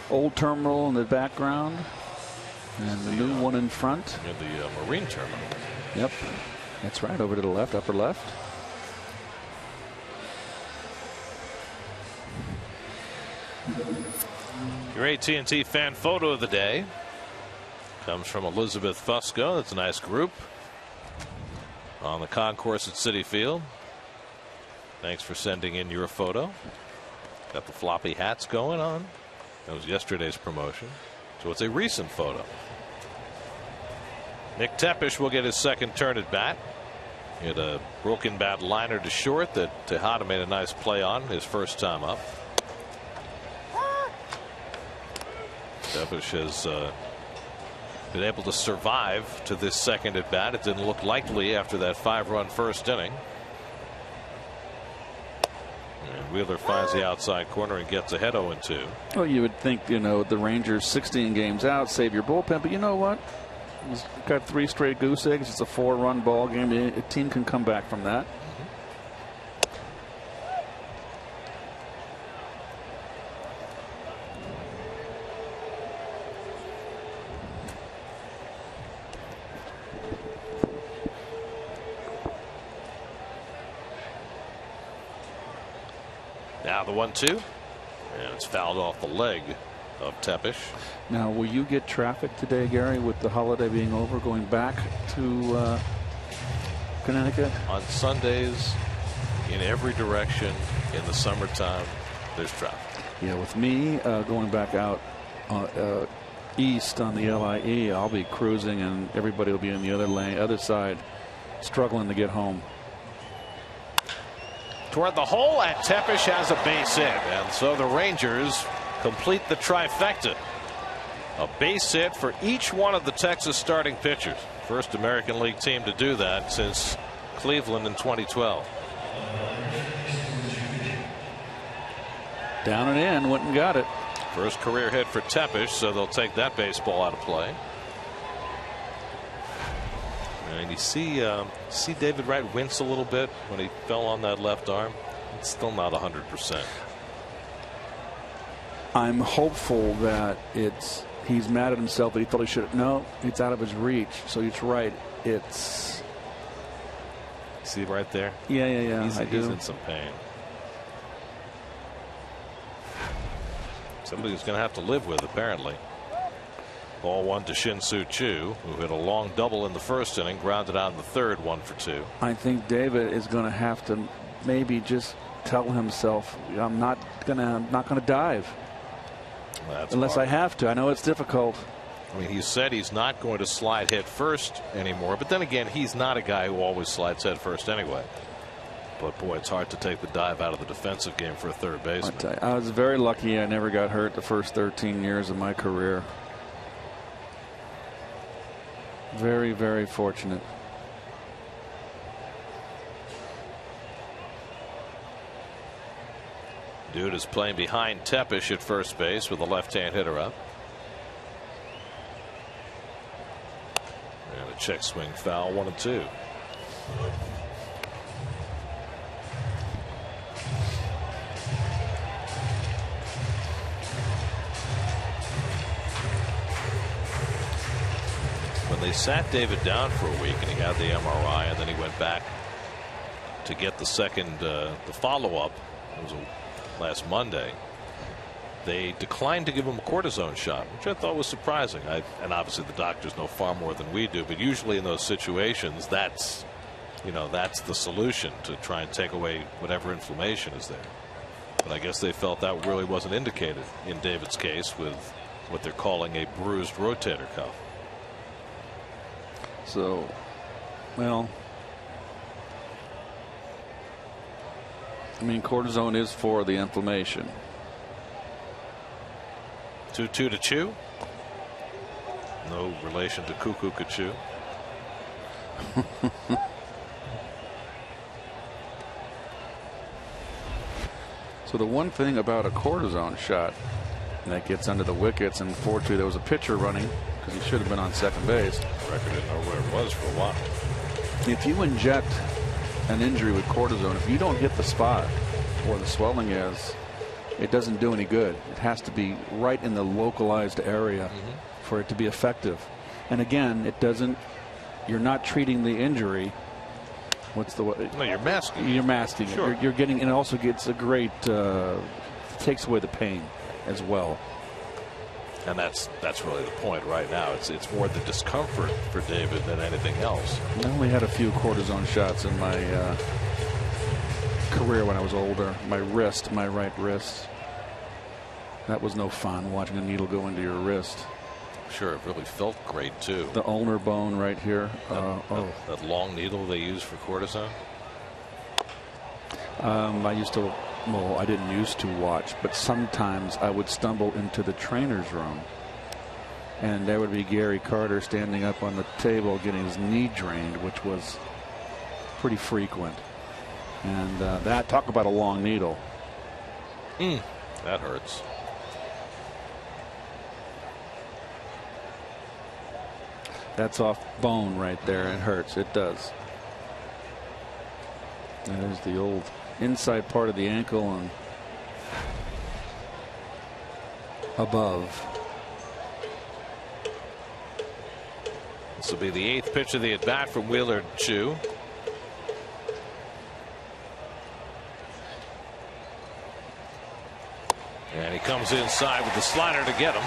old terminal in the background and the new one in front. In the Marine Terminal. Yep, that's right, over to the left, upper left. Your AT&T fan photo of the day comes from Elizabeth Fusco. That's a nice group on the concourse at Citi Field. Thanks for sending in your photo. Got the floppy hats going on. That was yesterday's promotion, so it's a recent photo. Nick Tepesch will get his second turn at bat. He had a broken bat liner to short that Tejada made a nice play on his first time up. Tepesch has been able to survive to this second at bat. It didn't look likely after that 5-run first inning. And Wheeler finds the outside corner and gets ahead 0-2. Well, you would think, the Rangers 16 games out, save your bullpen, but you know what? He's got 3 straight goose eggs. It's a 4-run ball game. A team can come back from that. Now the 1-2, and it's fouled off the leg of Tepesch. Now, will you get traffic today, Gary, with the holiday being over, going back to Connecticut? On Sundays, in every direction, in the summertime, there's traffic. Yeah, with me going back out east on the LIE, I'll be cruising, and everybody will be in the other side, struggling to get home. Toward the hole, and Tepesch has a base hit, and so the Rangers complete the trifecta. A base hit for each one of the Texas starting pitchers. First American League team to do that since Cleveland in 2012. Down and in, went and got it. First career hit for Tepesch, so they'll take that baseball out of play. And you see David Wright wince a little bit when he fell on that left arm. It's still not 100%. I'm hopeful that he's mad at himself that he thought he should. No, it's out of his reach. So it's right. It's. See right there? Yeah. He's in some pain. Somebody who's going to have to live with, apparently. Ball 1 to Shin-Soo Choo, who hit a long double in the first inning, grounded out in the third, 1 for 2. I think David is going to have to maybe just tell himself, I'm not gonna dive. That's unless hard. I have to. I know it's difficult. I mean, he said he's not going to slide head first anymore, but then again, he's not a guy who always slides head first anyway. But boy, it's hard to take the dive out of the defensive game for a third baseman. I was very lucky I never got hurt the first 13 years of my career. Very, very fortunate. Dude is playing behind Tepesch at first base with a left-hand hitter up. And a check swing foul, 1-2. When they sat David down for a week and he had the MRI and then he went back to get the second, the follow-up, it was last Monday, they declined to give him a cortisone shot, which I thought was surprising. And obviously the doctors know far more than we do, but usually in those situations, that's the solution, to try and take away whatever inflammation is there. But I guess they felt that really wasn't indicated in David's case with what they're calling a bruised rotator cuff. So, well, I mean, cortisone is for the inflammation. 2-2 to Choo. No relation to Cuckoo Kachu. So the one thing about a cortisone shot that gets under the wickets, and fortunately there was a pitcher running because he should have been on second base. Record didn't know where it was for a while. If you inject an injury with cortisone, if you don't hit the spot where the swelling is, it doesn't do any good. It has to be right in the localized area for it to be effective. And again, it doesn't. You're not treating the injury. What's the way? No, you're masking. You're masking. Sure. You're getting, and it also gets a great takes away the pain as well. And that's really the point right now. It's more the discomfort for David than anything else. I only had a few cortisone shots in my career when I was older. My right wrist. That was no fun, watching a needle go into your wrist. Sure, it really felt great too. The ulnar bone right here. That long needle they use for cortisone. I used to. Well, I didn't used to watch, but sometimes I would stumble into the trainer's room, and there would be Gary Carter standing up on the table getting his knee drained, which was pretty frequent. And that, talk about a long needle. That hurts. That's off bone right there. It hurts. It does. There's the old inside part of the ankle and above. This will be the 8th pitch of the at bat from Wheeler Chu. And he comes inside with the slider to get him.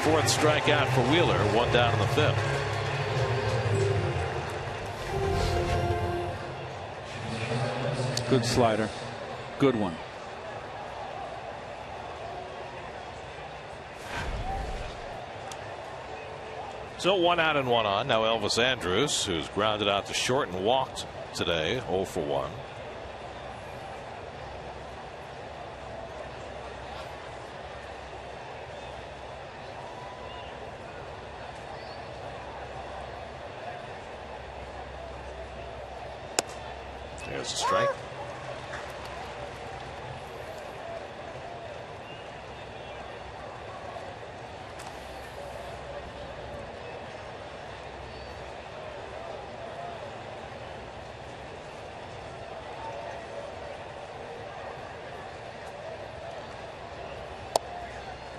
4th strikeout for Wheeler, 1 down in the 5th. Good slider. Good one. So 1 out and 1 on. Now Elvis Andrus, who's grounded out to short and walked today, 0 for 1. There's a strike.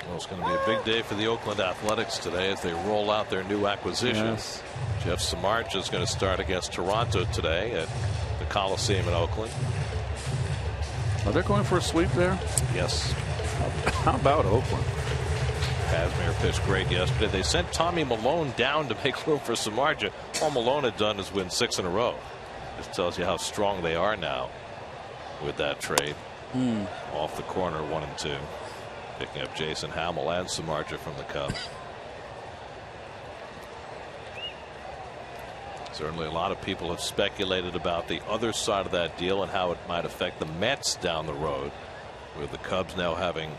Well, it's going to be a big day for the Oakland Athletics today as they roll out their new acquisition. Yes. Jeff Samardzija is going to start against Toronto today at the Coliseum in Oakland. Are they going for a sweep there? Yes. How about Oakland? Kazmir pitched great yesterday. They sent Tommy Milone down to make room for Samardzija. All Milone had done is win 6 in a row. This tells you how strong they are now with that trade. Off the corner, 1 and 2. Picking up Jason Hamill and Samardzija from the Cubs. Certainly a lot of people have speculated about the other side of that deal and how it might affect the Mets down the road, with the Cubs now having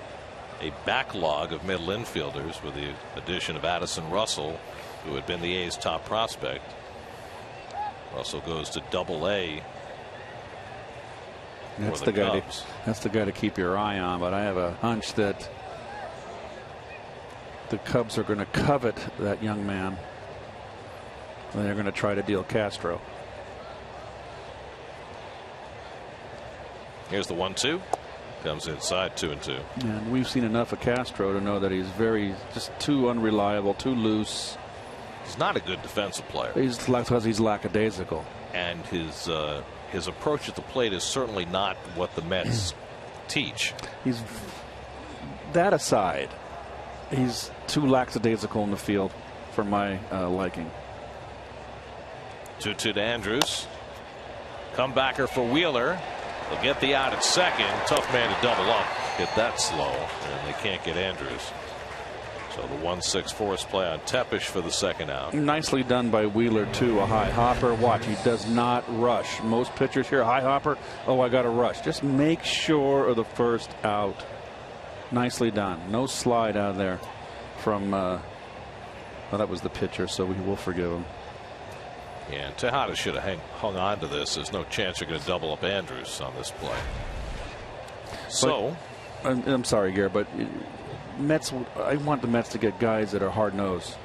a backlog of middle infielders with the addition of Addison Russell, who had been the A's top prospect. Russell goes to Double-A. That's the guy. That's the guy to keep your eye on. But I have a hunch that the Cubs are going to covet that young man, and they're going to try to deal Castro. Here's the 1-2. Comes inside, 2 and 2. And we've seen enough of Castro to know that he's just too unreliable, too loose. He's not a good defensive player. He's because he's lackadaisical. And his approach at the plate is certainly not what the Mets teach. He's that aside. He's too lackadaisical in the field for my liking. 2-2 to Andrus. Comebacker for Wheeler. They'll get the out at second. Tough man to double up. Get that slow, and they can't get Andrus. So the 1-6 force play on Tepesh for the second out. Nicely done by Wheeler too. A high hopper. Watch, he does not rush. Most pitchers here, high hopper. Oh, I got to rush. Just make sure of the first out. Nicely done. No slide out there from. Well, that was the pitcher, so we will forgive him. Yeah, and Tejada should have hung on to this. There's no chance you're going to double up Andrus on this play. So, I'm sorry, Gary, but Mets. I want the Mets to get guys that are hard nosed,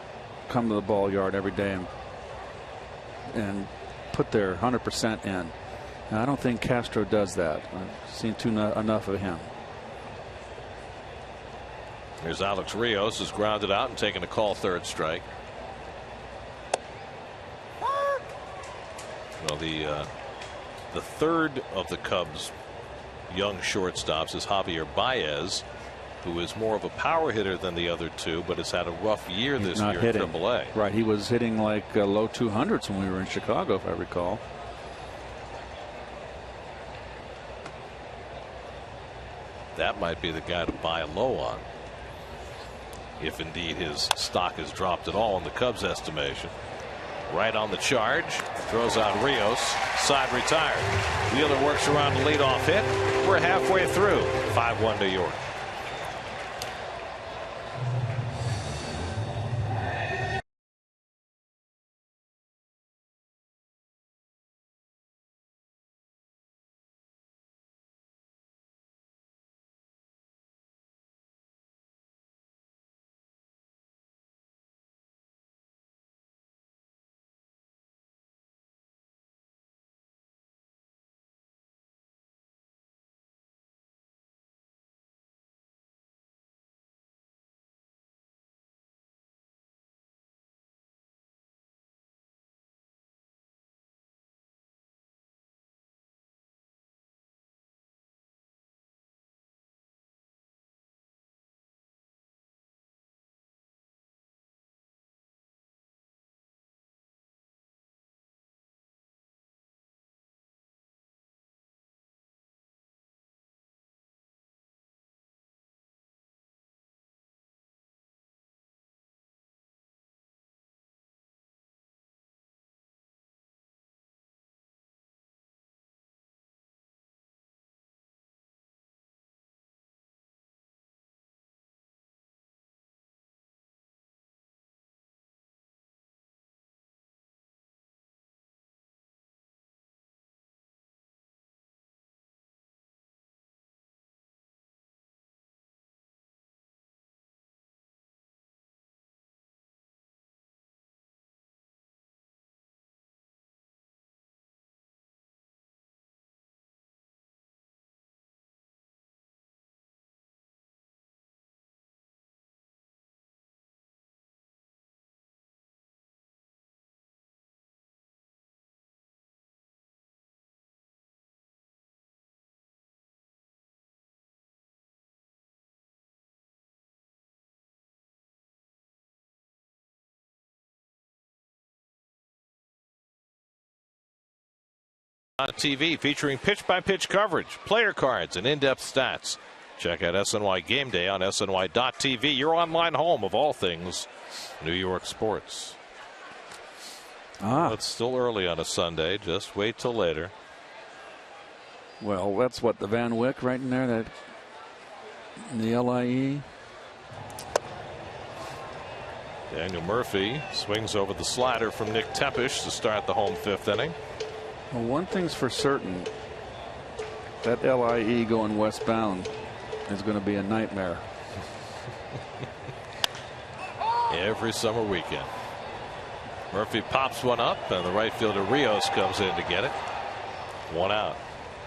come to the ball yard every day and put their 100% in. And I don't think Castro does that. I've seen enough of him. Here's Alex Rios, is grounded out and taking a call, third strike. Well, the third of the Cubs' young shortstops is Javier Baez, who is more of a power hitter than the other two, but has had a rough year this year in AAA. Right, he was hitting like low 200s when we were in Chicago, if I recall. That might be the guy to buy low on, if indeed his stock has dropped at all in the Cubs' estimation. Right on the charge, throws out Rios, side retired. Wheeler works around the leadoff hit. We're halfway through. 5-1 New York. On TV, featuring pitch-by-pitch coverage, player cards, and in-depth stats. Check out SNY Game Day on SNY.TV, your online home of all things New York sports. It's still early on a Sunday. Just wait till later. Well, that's what, the Van Wyck right in there, that the LIE. Daniel Murphy swings over the slider from Nick Tepish to start the home fifth inning. Well, one thing's for certain, that LIE going westbound is going to be a nightmare. Every summer weekend. Murphy pops one up, and the right fielder Rios comes in to get it. One out.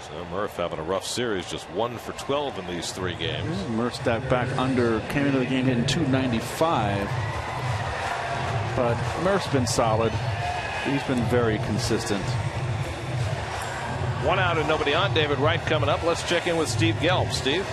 So Murph having a rough series, just 1 for 12 in these 3 games. Murph stacked back under, came into the game hitting .295. But Murph's been solid. He's been very consistent. 1 out and nobody on. David Wright coming up. Let's check in with Steve Gelb. Steve?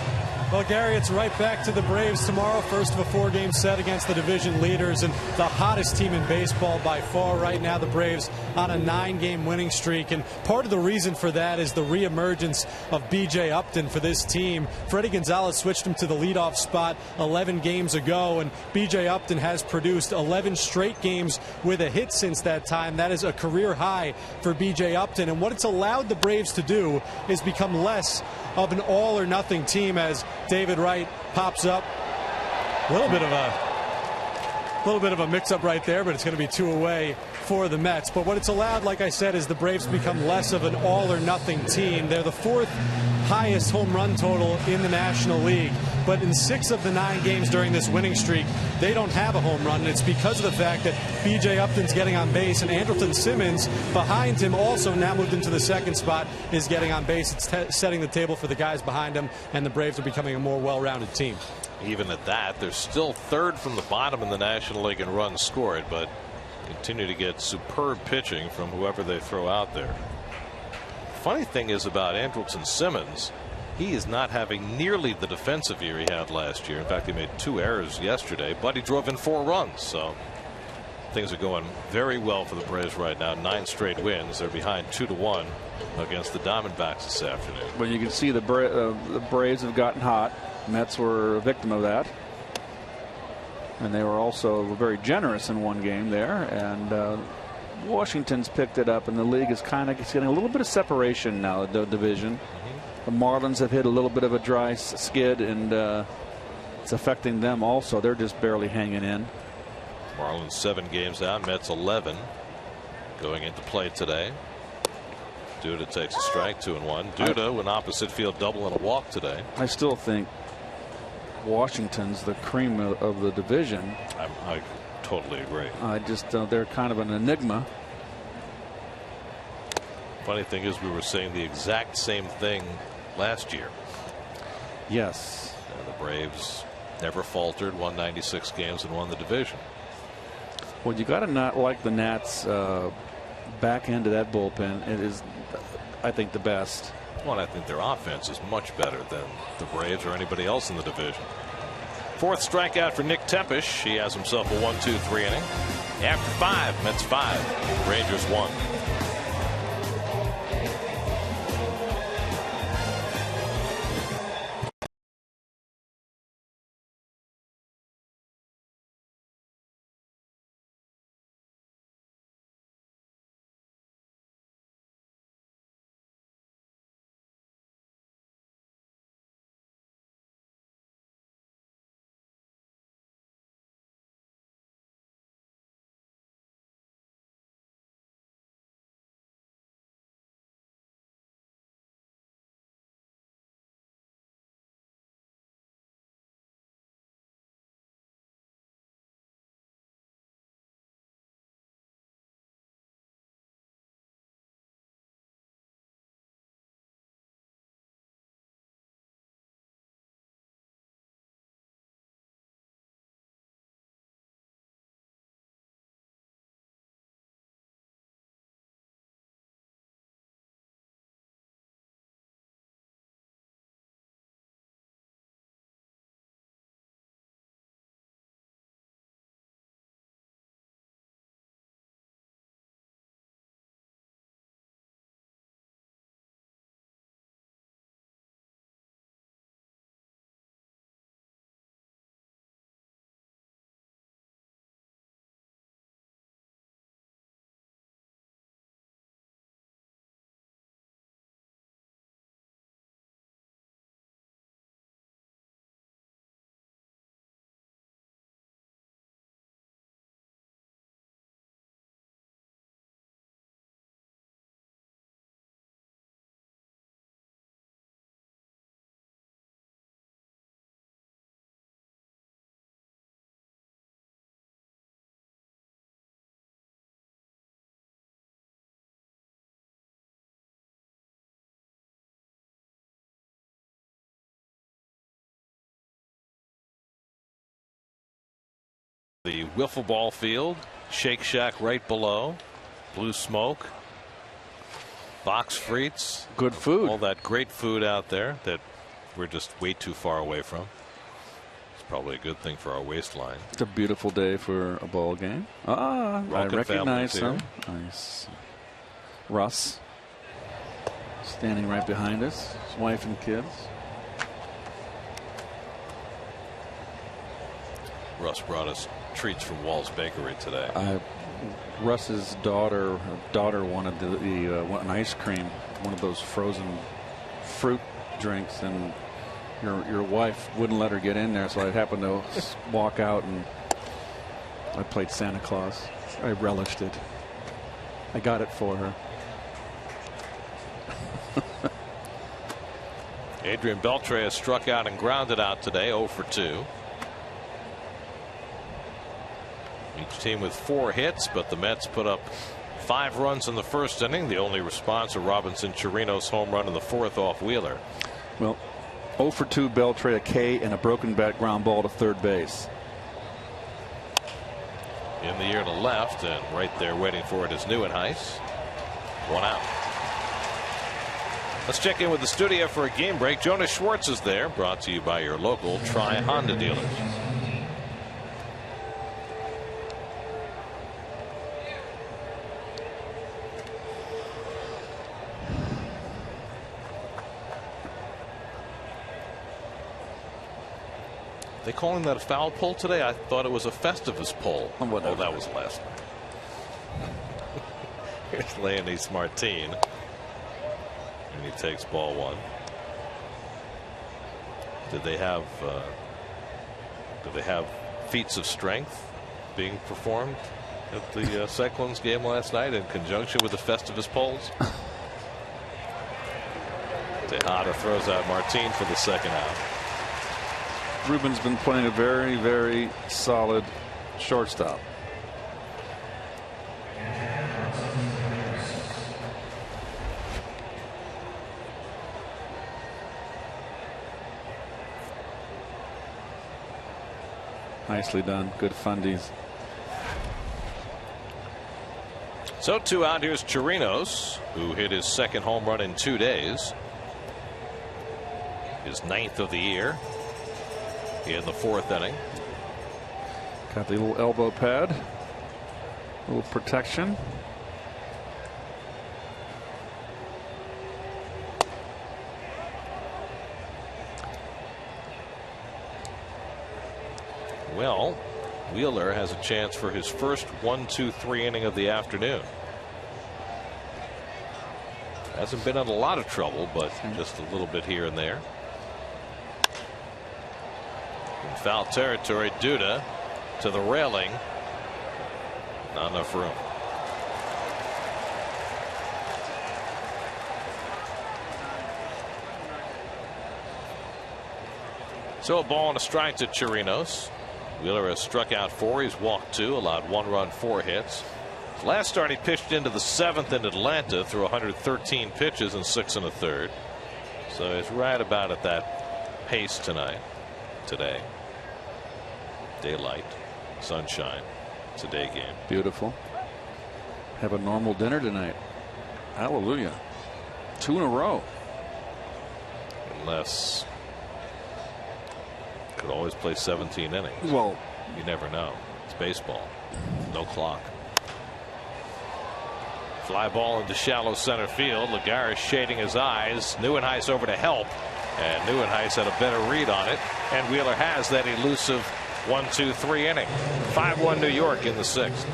Well, Gary, it's right back to the Braves tomorrow. First of a 4-game set against the division leaders and the hottest team in baseball by far right now. The Braves on a 9-game winning streak. And part of the reason for that is the reemergence of B.J. Upton for this team. Freddie Gonzalez switched him to the leadoff spot 11 games ago. And B.J. Upton has produced 11 straight games with a hit since that time. That is a career high for B.J. Upton. And what it's allowed the Braves to do is become less of an all-or-nothing team as David Wright pops up. A little bit of a mix-up right there, but it's going to be 2 away for the Mets. But what it's allowed, like I said, is the Braves become less of an all-or-nothing team. They're the 4th highest home run total in the National League. But in 6 of the 9 games during this winning streak, they don't have a home run. And it's because of the fact that B.J. Upton's getting on base, and Andrelton Simmons behind him, also now moved into the 2nd spot, is getting on base. It's setting the table for the guys behind him, and the Braves are becoming a more well-rounded team. Even at that, they're still third from the bottom in the National League in runs scored, but continue to get superb pitching from whoever they throw out there. Funny thing is about Andrelton Simmons, he is not having nearly the defensive year he had last year. In fact, he made 2 errors yesterday, but he drove in 4 runs. So things are going very well for the Braves right now. 9 straight wins. They're behind 2-1 against the Diamondbacks this afternoon. Well, you can see the Braves have gotten hot. Mets were a victim of that. And they were also very generous in one game there. And Washington's picked it up, and the league is kind of getting a little bit of separation now, the division. The Marlins have hit a little bit of a dry skid, and it's affecting them also. They're just barely hanging in. Marlins 7 games out, Mets 11 going into play today. Duda takes a strike, 2-1. Duda, an opposite field double and a walk today. I still think Washington's the cream of the division. I totally agree. I just they're kind of an enigma. Funny thing is, we were saying the exact same thing last year. Yes. And the Braves never faltered, won 96 games and won the division. Well, you got to not like the Nats back end of that bullpen. It is, I think, the best. Well, I think their offense is much better than the Braves or anybody else in the division. 4th strikeout for Nick Tempish. He has himself a 1-2-3 inning. After 5, Mets 5, Rangers 1. The wiffle ball field, Shake Shack right below, blue smoke, box frites, good food, all that great food out there that we're just way too far away from. It's probably a good thing for our waistline. It's a beautiful day for a ball game. I recognize him. Nice. Russ standing right behind us, his wife and kids. Russ brought us treats from Wall's Bakery today. Russ's daughter wanted an ice cream, one of those frozen fruit drinks, and your wife wouldn't let her get in there, so I happened to walk out and I played Santa Claus. I relished it. I got it for her. Adrian Beltre has struck out and grounded out today, 0 for 2. Each team with 4 hits, but the Mets put up 5 runs in the first inning. The only response, a Robinson Chirinos home run in the 4th off Wheeler. Well, 0 for 2 Beltre, a K, and a broken bat ground ball to third base. In the air to left, and right there waiting for it is Neuenhuis. 1 out. Let's check in with the studio for a game break. Jonas Schwartz is there, brought to you by your local Tri-Honda dealers. They calling that a foul pole today? I thought it was a Festivus pole. Oh, that was last night. Here's Leonys Martin. And he takes ball 1. Did they have feats of strength being performed at the Cyclones game last night in conjunction with the Festivus poles? Tejada throws out Martin for the second out. Ruben's been playing a very, very solid shortstop. Nicely done. Good fundies. So 2 out. Here's Chirinos, who hit his second home run in 2 days. His 9th of the year in the 4th inning. Got the little elbow pad, a little protection. Well, Wheeler has a chance for his first 1-2-3 inning of the afternoon. Hasn't been in a lot of trouble, but just a little bit here and there. In foul territory, Duda to the railing. Not enough room. So a ball and a strike to Chirinos. Wheeler has struck out 4. He's walked 2, allowed 1 run, 4 hits. His last start, he pitched into the 7th in Atlanta through 113 pitches in 6 1/3. So he's right about at that pace today. Daylight, sunshine. It's a day game. Beautiful. Have a normal dinner tonight. Hallelujah. 2 in a row. Unless could always play 17 innings. Well, you never know. It's baseball. No clock. Fly ball into shallow center field. Lagares shading his eyes. Neuenhuis over to help. And Neuenhuis had a better read on it. And Wheeler has that elusive 1-2-3 inning. 5-1 New York in the 6th.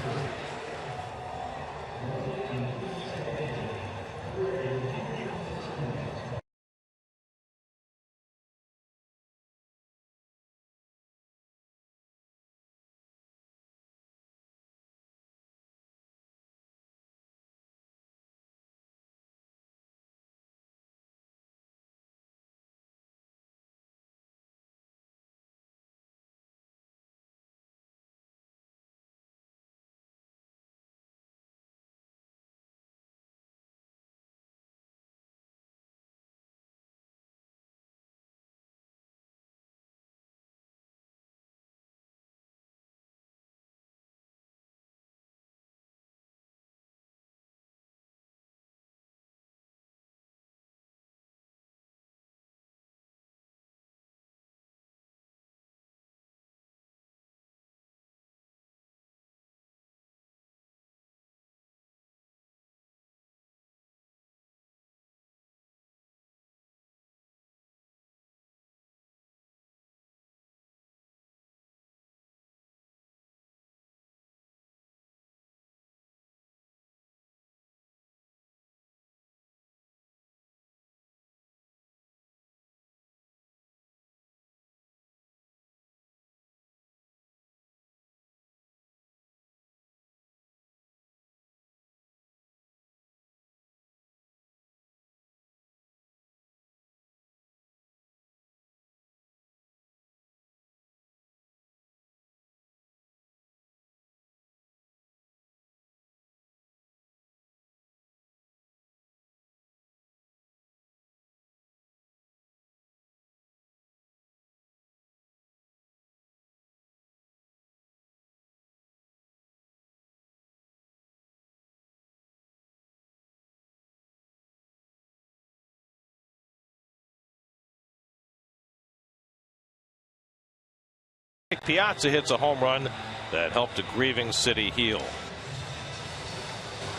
Piazza hits a home run that helped a grieving city heal.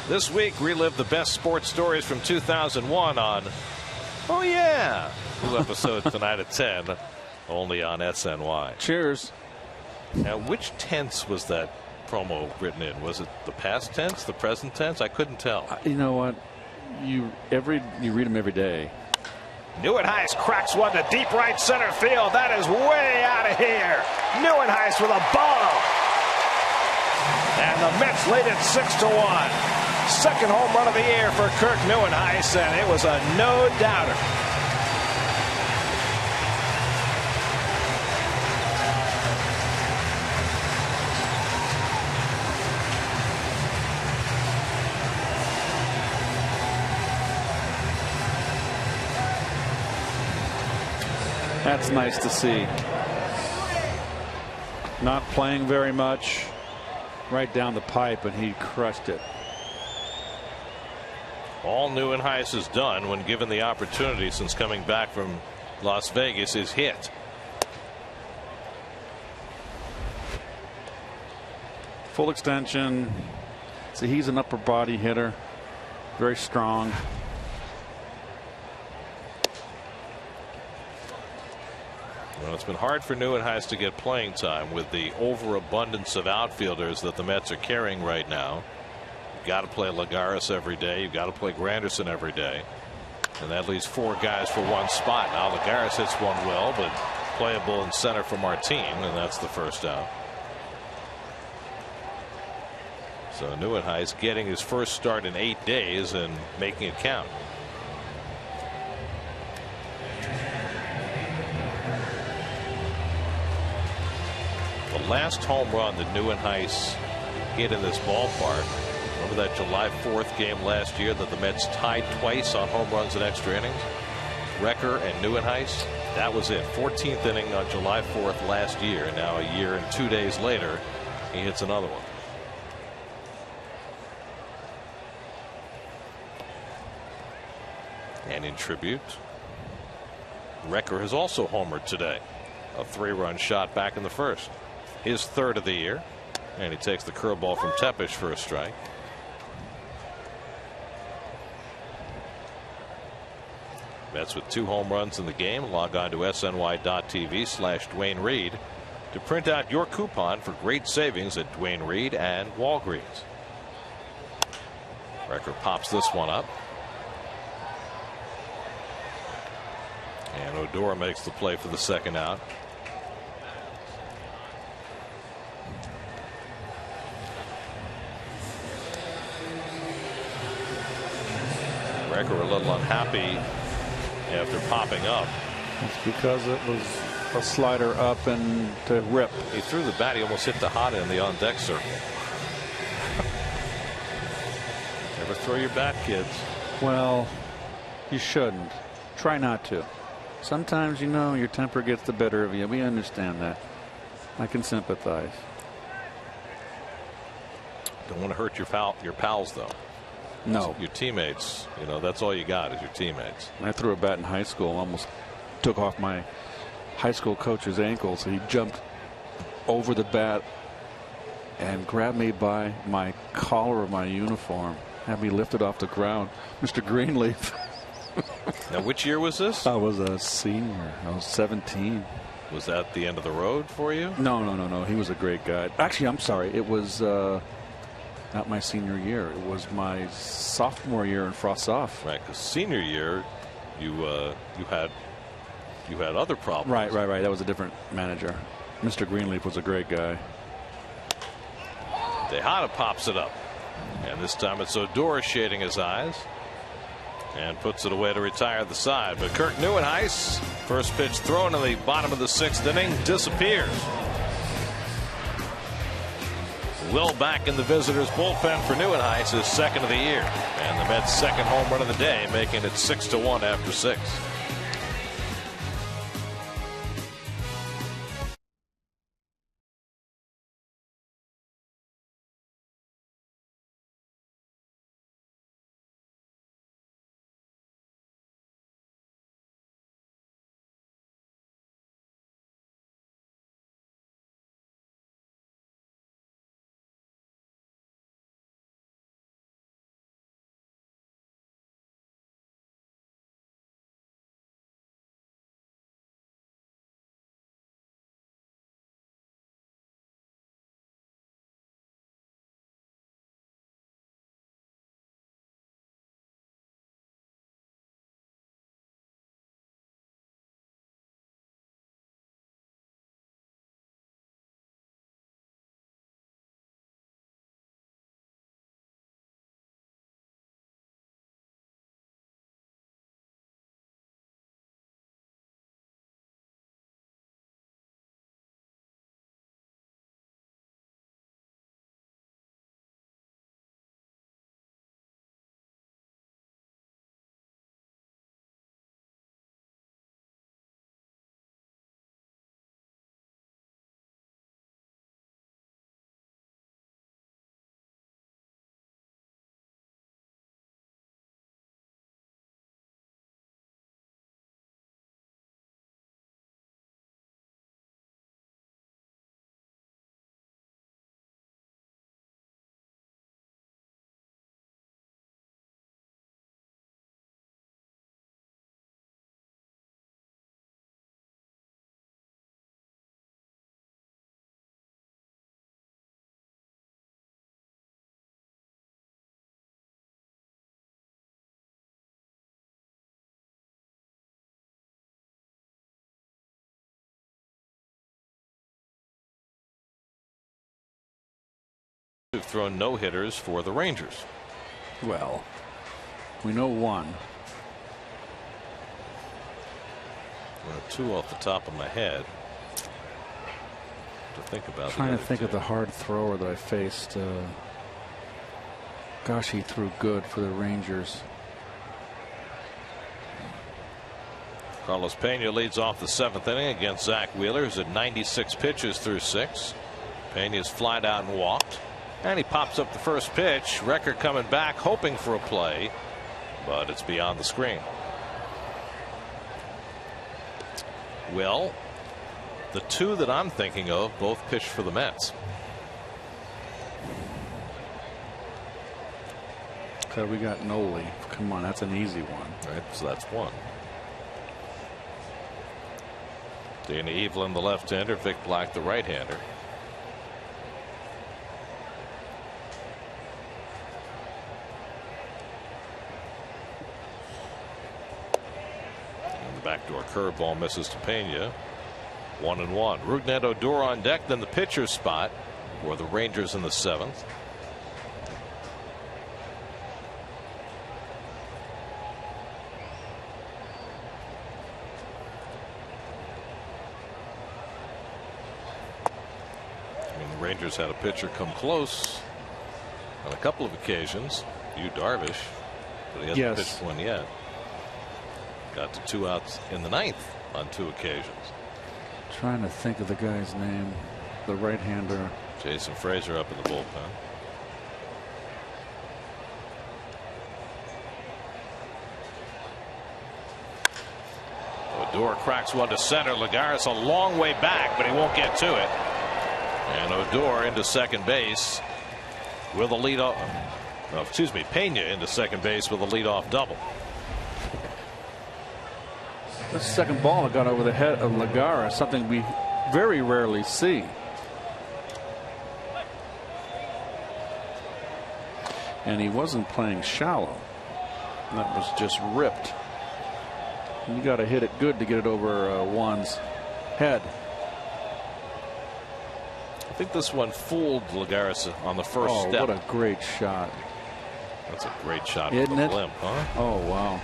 This week, relive the best sports stories from 2001 on Oh Yeah. New episode tonight at 10, only on SNY. Cheers. Now, which tense was that promo written in? Was it the past tense, the present tense? I couldn't tell. You know what? You read them every day. Neuenhuis cracks one to deep right center field. That is way out of here. Neuenhuis with a bomb. And the Mets lead it 6-1. Second home run of the year for Kirk Neuenhuis, and it was a no-doubter. That's nice to see. Not playing very much. Right down the pipe, and he crushed it. All Neuenhuis has done when given the opportunity since coming back from Las Vegas is hit. Full extension. See, he's an upper body hitter. Very strong. Well, it's been hard for Neuenhuis to get playing time with the overabundance of outfielders that the Mets are carrying right now. You've got to play Lagares every day. You've got to play Granderson every day. And that leaves 4 guys for one spot. Now Lagares hits one well, but playable in center for Martin, and that's the first out. So Neuenhuis getting his first start in 8 days and making it count. The last home run that Neuenhuis hit in this ballpark, remember that July 4th game last year that the Mets tied twice on home runs in extra innings? Recker and Neuenhuis, that was it. 14th inning on July 4th last year. Now a year and 2 days later, he hits another one. And in tribute, Recker has also homered today. A 3-run shot back in the first. His third of the year, and he takes the curveball from Tepesh for a strike. Mets with 2 home runs in the game. Log on to sny.tv/Dwayne Reed to print out your coupon for great savings at Dwayne Reed and Walgreens. Recker pops this one up. And Odor makes the play for the second out. Recker a little unhappy after popping up. It's because it was a slider up and to rip. He threw the bat. He almost hit the hot end in the on deck circle. Never throw your bat, kids. Well, you shouldn't. Try not to. Sometimes, you know, your temper gets the better of you. We understand that. I can sympathize. Don't want to hurt your pals, though. No. Your teammates, you know, that's all you got is your teammates. I threw a bat in high school, almost took off my high school coach's ankle, so he jumped over the bat and grabbed me by my collar of my uniform, had me lifted off the ground. Mr. Greenleaf. Now, which year was this? I was a senior. I was 17. Was that the end of the road for you? No. He was a great guy. Actually, I'm sorry. It was not my senior year. It was my sophomore year in Frost Off. Right, because senior year, you had other problems. Right. That was a different manager. Mr. Greenleaf was a great guy. Tejada pops it up, and this time it's Odor shading his eyes and puts it away to retire the side. But Kirk Neuenhuis, first pitch thrown in the bottom of the 6th inning, disappears. Will back in the visitors' bullpen for Neuenhuis, his second of the year, and the Mets' second home run of the day, making it 6-1 after 6. have thrown no hitters for the Rangers? Well, we know one. Well, two off the top of my head to think about. Trying to think of the hard thrower that I faced. Gosh, he threw good for the Rangers. Carlos Pena leads off the 7th inning against Zach Wheeler, who's at 96 pitches through 6. Pena's flied out and walked, and he pops up the first pitch. Record coming back, hoping for a play, but it's beyond the screen. Well, the two that I'm thinking of both pitched for the Mets. So we got Noli. Come on, that's an easy one. Right, so that's one. Danny Evelyn, the left-hander, Vic Black, the right-hander. And the backdoor curveball misses to Pena. 1-1. Rougned Odor on deck, then the pitcher's spot for the Rangers in the 7th. Rangers had a pitcher come close on a couple of occasions. Yu Darvish, but he hasn't pitched one yet. Got to 2 outs in the 9th on 2 occasions. Trying to think of the guy's name, the right-hander. Jason Frazier up in the bullpen. Odor cracks one to center. Lagares a long way back, but he won't get to it. And Odor into second base with a leadoff. Pena into second base with a leadoff double. The second ball that got over the head of Lagares, something we very rarely see. And he wasn't playing shallow. That was just ripped. You got to hit it good to get it over Juan's head. I think this one fooled Lagares on the first step. What a great shot. That's a great shot. Isn't it? Limp, huh? Oh, wow.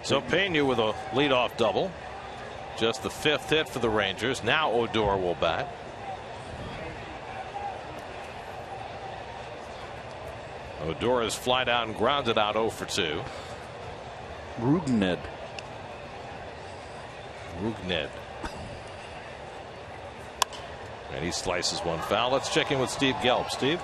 So Pena with a leadoff double. Just the 5th hit for the Rangers. Now Odor will bat. Odor is flied out and grounded out 0 for 2. Rougned. And he slices one foul. Let's check in with Steve Gelb. Steve?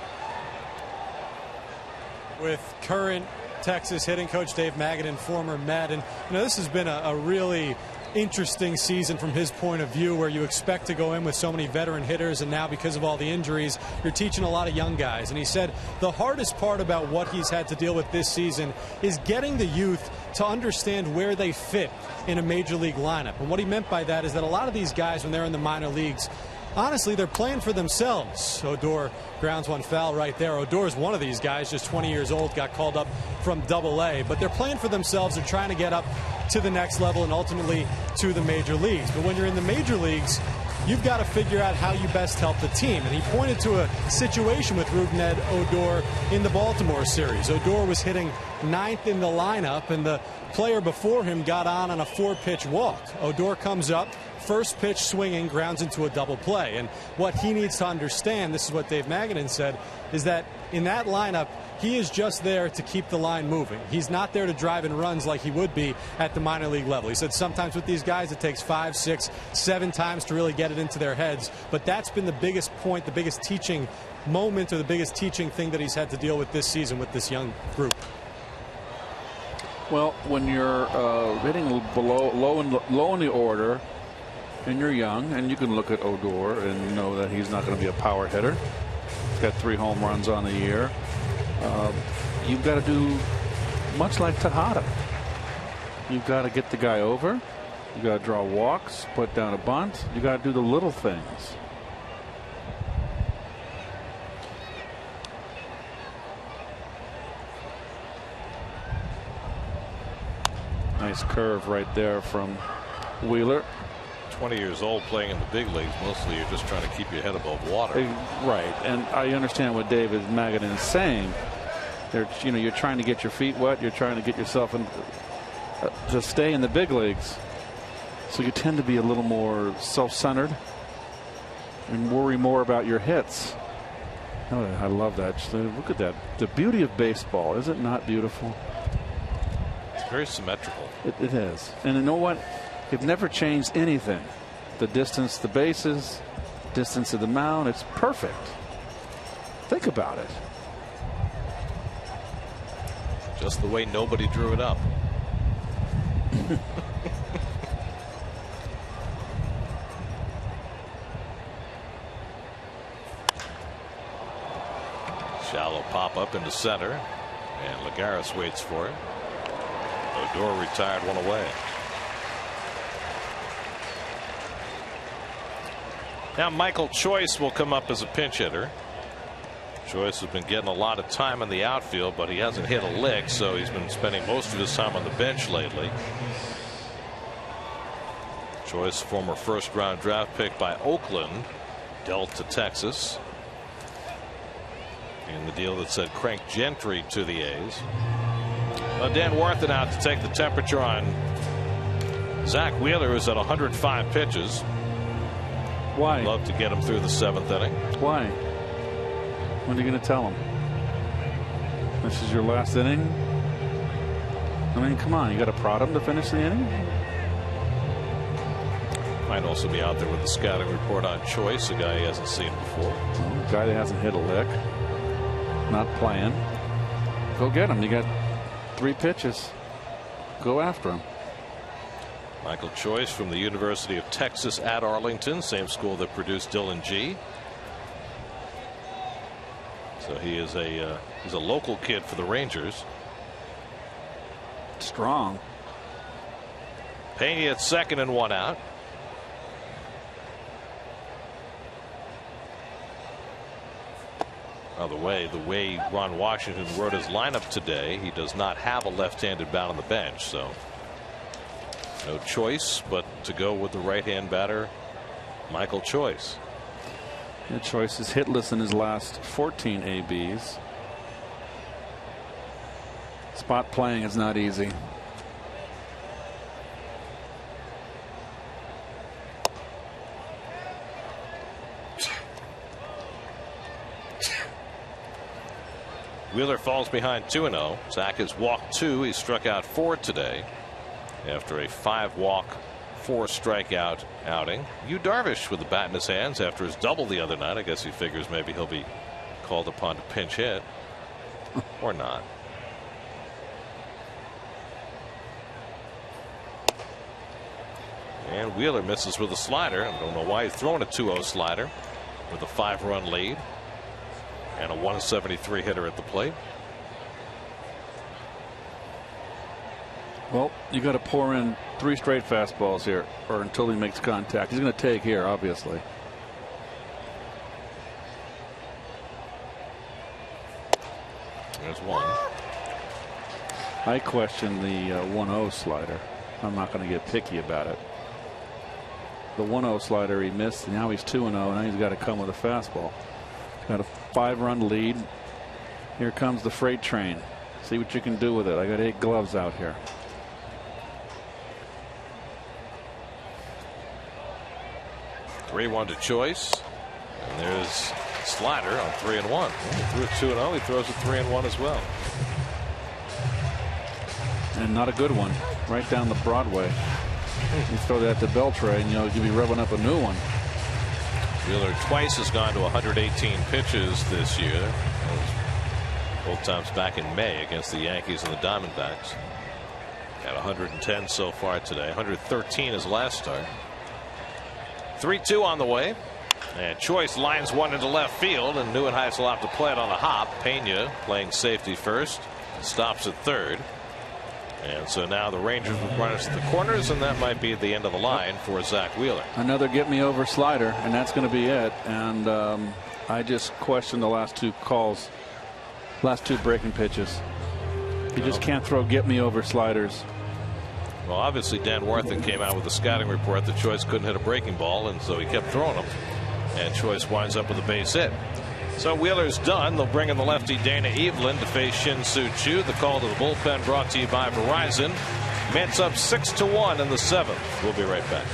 With current Texas hitting coach Dave Magadan, former Met, and this has been a really interesting season from his point of view, where you expect to go in with so many veteran hitters, and now because of all the injuries you're teaching a lot of young guys. And he said the hardest part about what he's had to deal with this season is getting the youth to understand where they fit in a major league lineup. And what he meant by that is that a lot of these guys, when they're in the minor leagues, honestly, they're playing for themselves. Odor grounds one foul right there. Odor is one of these guys, just 20 years old, got called up from AA. But they're playing for themselves. They're trying to get up to the next level and ultimately to the major leagues. But when you're in the major leagues, you've got to figure out how you best help the team. And he pointed to a situation with Rougned Odor in the Baltimore series. Odor was hitting 9th in the lineup, and the player before him got on a 4-pitch walk. Odor comes up, first pitch swinging, grounds into a double play. And what he needs to understand, this is what Dave Magadan said, is that in that lineup, he is just there to keep the line moving. He's not there to drive in runs like he would be at the minor league level. He said sometimes with these guys it takes 5, 6, 7 times to really get it into their heads. But that's been the biggest point, the biggest teaching moment, or the biggest teaching thing that he's had to deal with this season with this young group. Well, when you're hitting low in the order, and you're young, and you can look at Odor and know that he's not going to be a power hitter. He's got 3 home runs on the year. You've got to do much like Tejada. You've got to get the guy over. You've got to draw walks, put down a bunt. You've got to do the little things. Nice curve right there from Wheeler. 20 years old playing in the big leagues, mostly you're just trying to keep your head above water. Right, and I understand what David Magadan is saying. You're trying to get your feet wet. You're trying to get yourself to stay in the big leagues. So you tend to be a little more self-centered and worry more about your hits. Oh, I love that. Look at that. The beauty of baseball. Is it not beautiful? It's very symmetrical. It is. And you know what? They've never changed anything. The distance, the bases, distance of the mound. It's perfect. Think about it. Just the way nobody drew it up. Shallow pop up into center, and Lagares waits for it. Odor retired, one away. Now Michael Choice will come up as a pinch hitter. Choice has been getting a lot of time in the outfield, but he hasn't hit a lick, so he's been spending most of his time on the bench lately. Choice, former first-round draft pick by Oakland, dealt to Texas in the deal that said Crank Gentry to the A's. Dan Warthen out to take the temperature on Zach Wheeler, who's at 105 pitches. Why? Love to get him through the 7th inning. Why? When are you going to tell him? This is your last inning? I mean, come on. You got to prod him to finish the inning? Might also be out there with the scouting report on Choice, a guy he hasn't seen before. A guy that hasn't hit a lick. Not playing. Go get him. You got 3 pitches. Go after him. Michael Choice from the University of Texas at Arlington, same school that produced Dylan G. So he's a local kid for the Rangers. Strong. Pena at second and 1 out. By the way Ron Washington wrote his lineup today, he does not have a left-handed bat on the bench, so no choice but to go with the right-hand batter, Michael Choice. And Choice is hitless in his last 14 ABs. Spot playing is not easy. Wheeler falls behind 2-0. Zach has walked 2. He struck out 4 today after a 5-walk, 4-strikeout outing. Yu Darvish with the bat in his hands after his double the other night. I guess he figures maybe he'll be called upon to pinch hit or not. And Wheeler misses with a slider. I don't know why he's throwing a 2-0 slider with a 5-run lead and a 173 hitter at the plate. Well, you got to pour in 3 straight fastballs here, or until he makes contact. He's going to take here, obviously. There's one. I question the 1-0 slider. I'm not going to get picky about it. The 1-0 slider he missed, and now he's 2-0. Now he's got to come with a fastball. Got a 5-run lead. Here comes the freight train. See what you can do with it. I got 8 gloves out here. Three-1 to Choice, and there's slider on 3-1. He threw it 2-0. He throws it 3-1 as well. And not a good one. Right down the Broadway. You throw that to Beltray, and you'll be rubbing up a new one. Wheeler twice has gone to 118 pitches this year. Both times back in May against the Yankees and the Diamondbacks. At 110 so far today. 113 his last start. 3-2 on the way. And Choice lines one into left field, and Neuenhuis will have to play it on the hop. Pena playing safety first. Stops at third. And so now the Rangers will run us to the corners, and that might be the end of the line for Zach Wheeler. Another get me over slider, and that's going to be it. And I just question the last 2 calls, last 2 breaking pitches. You just can't throw get me over sliders. Well, obviously Dan Warthen came out with a scouting report that Choice couldn't hit a breaking ball, and so he kept throwing them. And Choice winds up with a base hit. So Wheeler's done. They'll bring in the lefty Dana Evelyn to face Shin-Soo Choo. The call to the bullpen brought to you by Verizon. Mets up 6-1 in the 7th. We'll be right back.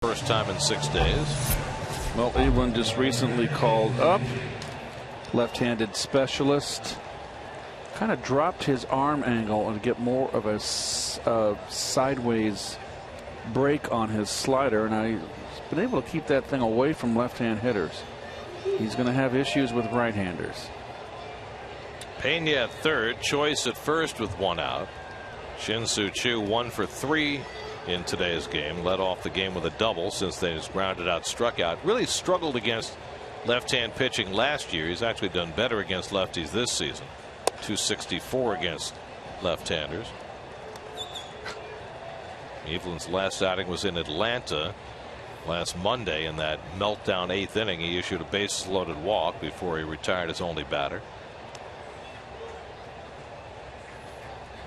First time in 6 days. Well, Evelyn just recently called up. Left-handed specialist. Kind of dropped his arm angle and get more of a sideways break on his slider, and he's been able to keep that thing away from left-hand hitters. He's going to have issues with right-handers. Pena at third, Choice at first with 1 out. Shin-Soo Choo 1 for 3 in today's game. Led off the game with a double since they just grounded out, struck out. Really struggled against left-hand pitching last year. He's actually done better against lefties this season. 264 against left-handers. Evelyn's last outing was in Atlanta last Monday. In that meltdown 8th inning, he issued a bases-loaded walk before he retired as only batter.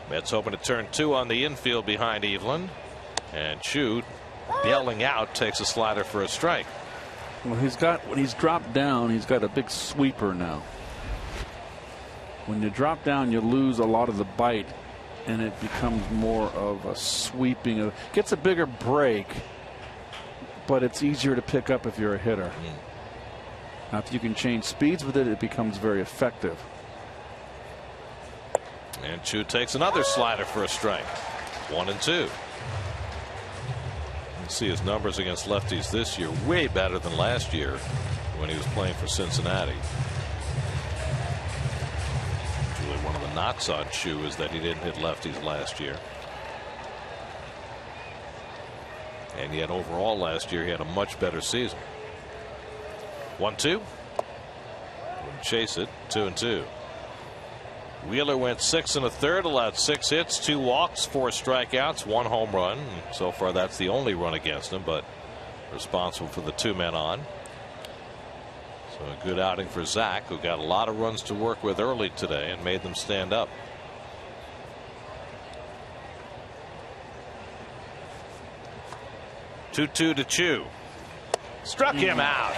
Mets hoping to turn 2 on the infield behind Evelyn. And Choo, yelling out, takes a slider for a strike. Well, when he's dropped down, he's got a big sweeper now. When you drop down, you lose a lot of the bite, and it becomes more of a sweeping. Gets a bigger break, but it's easier to pick up if you're a hitter. Now, if you can change speeds with it, it becomes very effective. And Choo takes another slider for a strike. 1-2. See his numbers against lefties this year way better than last year when he was playing for Cincinnati. Really, one of the knocks on Choo is that he didn't hit lefties last year. And yet overall last year he had a much better season. 1-2. Chase it. 2-2. Wheeler went 6 1/3, allowed 6 hits, 2 walks, 4 strikeouts, 1 home run. So far, that's the only run against him, but responsible for the 2 men on. So a good outing for Zach, who got a lot of runs to work with early today and made them stand up. Two to Choo. Struck him out.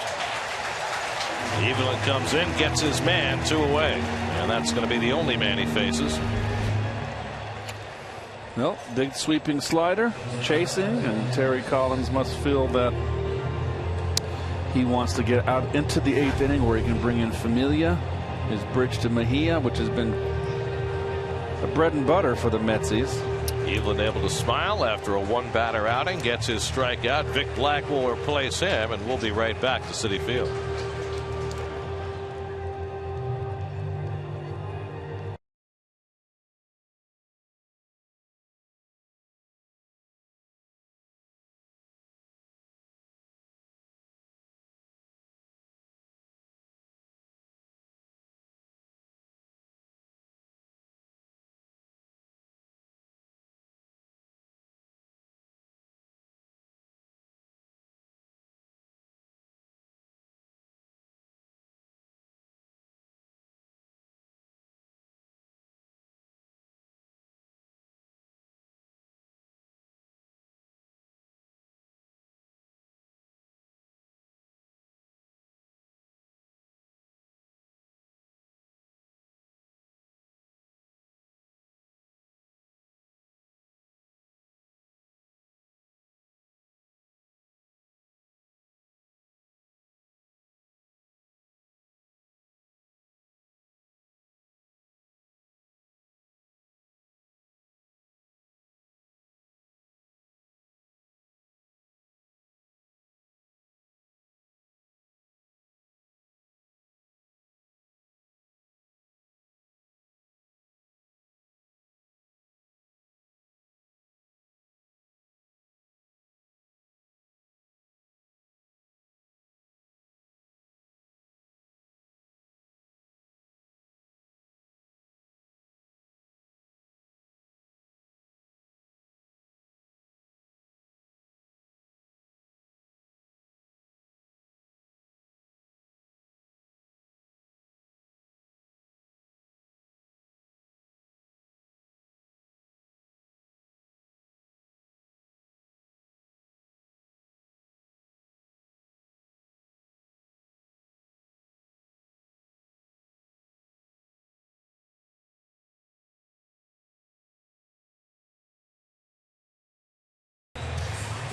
Evelyn comes in, gets his man, 2 away. And that's going to be the only man he faces. Well, big sweeping slider, chasing, and Terry Collins must feel that He wants to get out into the 8th inning where he can bring in Familia, his bridge to Mejia, which has been a bread and butter for the Metsies. Evelyn able to smile after a 1-batter outing, gets his strikeout. Vic Black will replace him, and we'll be right back to Citi Field.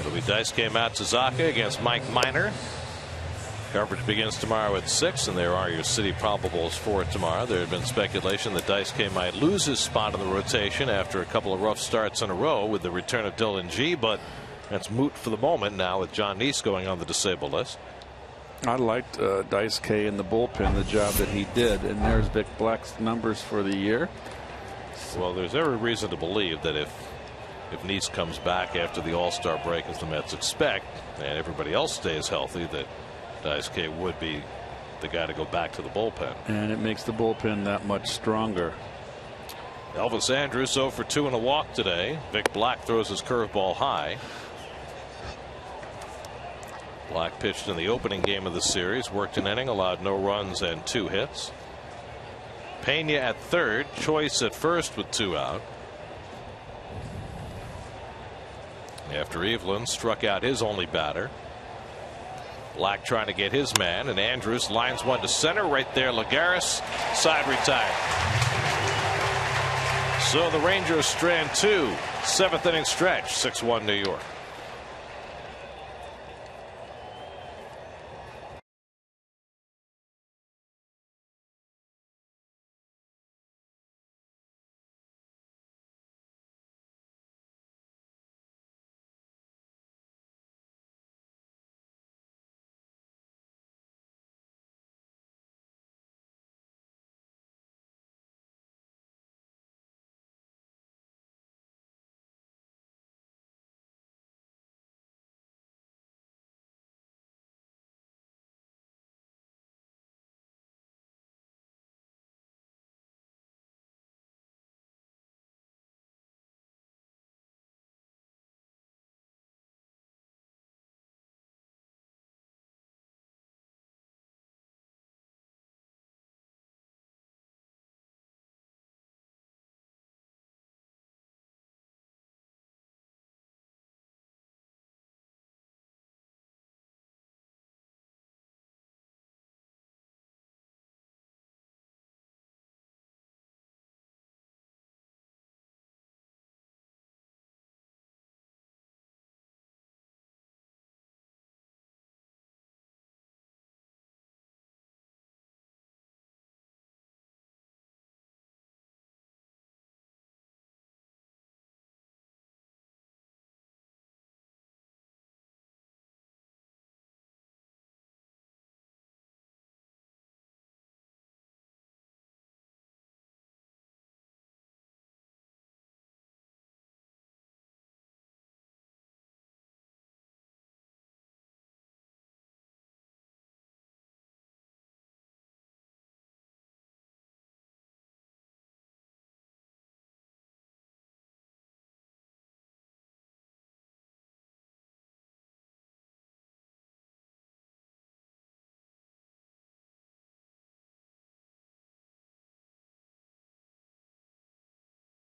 It'll be Dice K Matsuzaka against Mike Minor. Coverage begins tomorrow at 6, and there are your City probables for tomorrow. There had been speculation that Dice K might lose his spot in the rotation after a couple of rough starts in a row with the return of Dylan G, but that's moot for the moment now with John Neese going on the disabled list. I liked Dice K in the bullpen, the job that he did, and there's Vic Black's numbers for the year. Well, there's every reason to believe that if Neese comes back after the All-Star break, as the Mets expect, and everybody else stays healthy, that Dice K would be the guy to go back to the bullpen. And it makes the bullpen that much stronger. Elvis Andrus 0 for 2 and a walk today. Vic Black throws his curveball high. Black pitched in the opening game of the series, worked an inning, allowed no runs and 2 hits. Pena at third, Choice at first with 2 out. After Evelyn struck out his only batter. Black trying to get his man, and Andrus lines one to center. Right there, Lagares, side retired. So the Rangers strand 2, 7th inning stretch, 6-1 New York.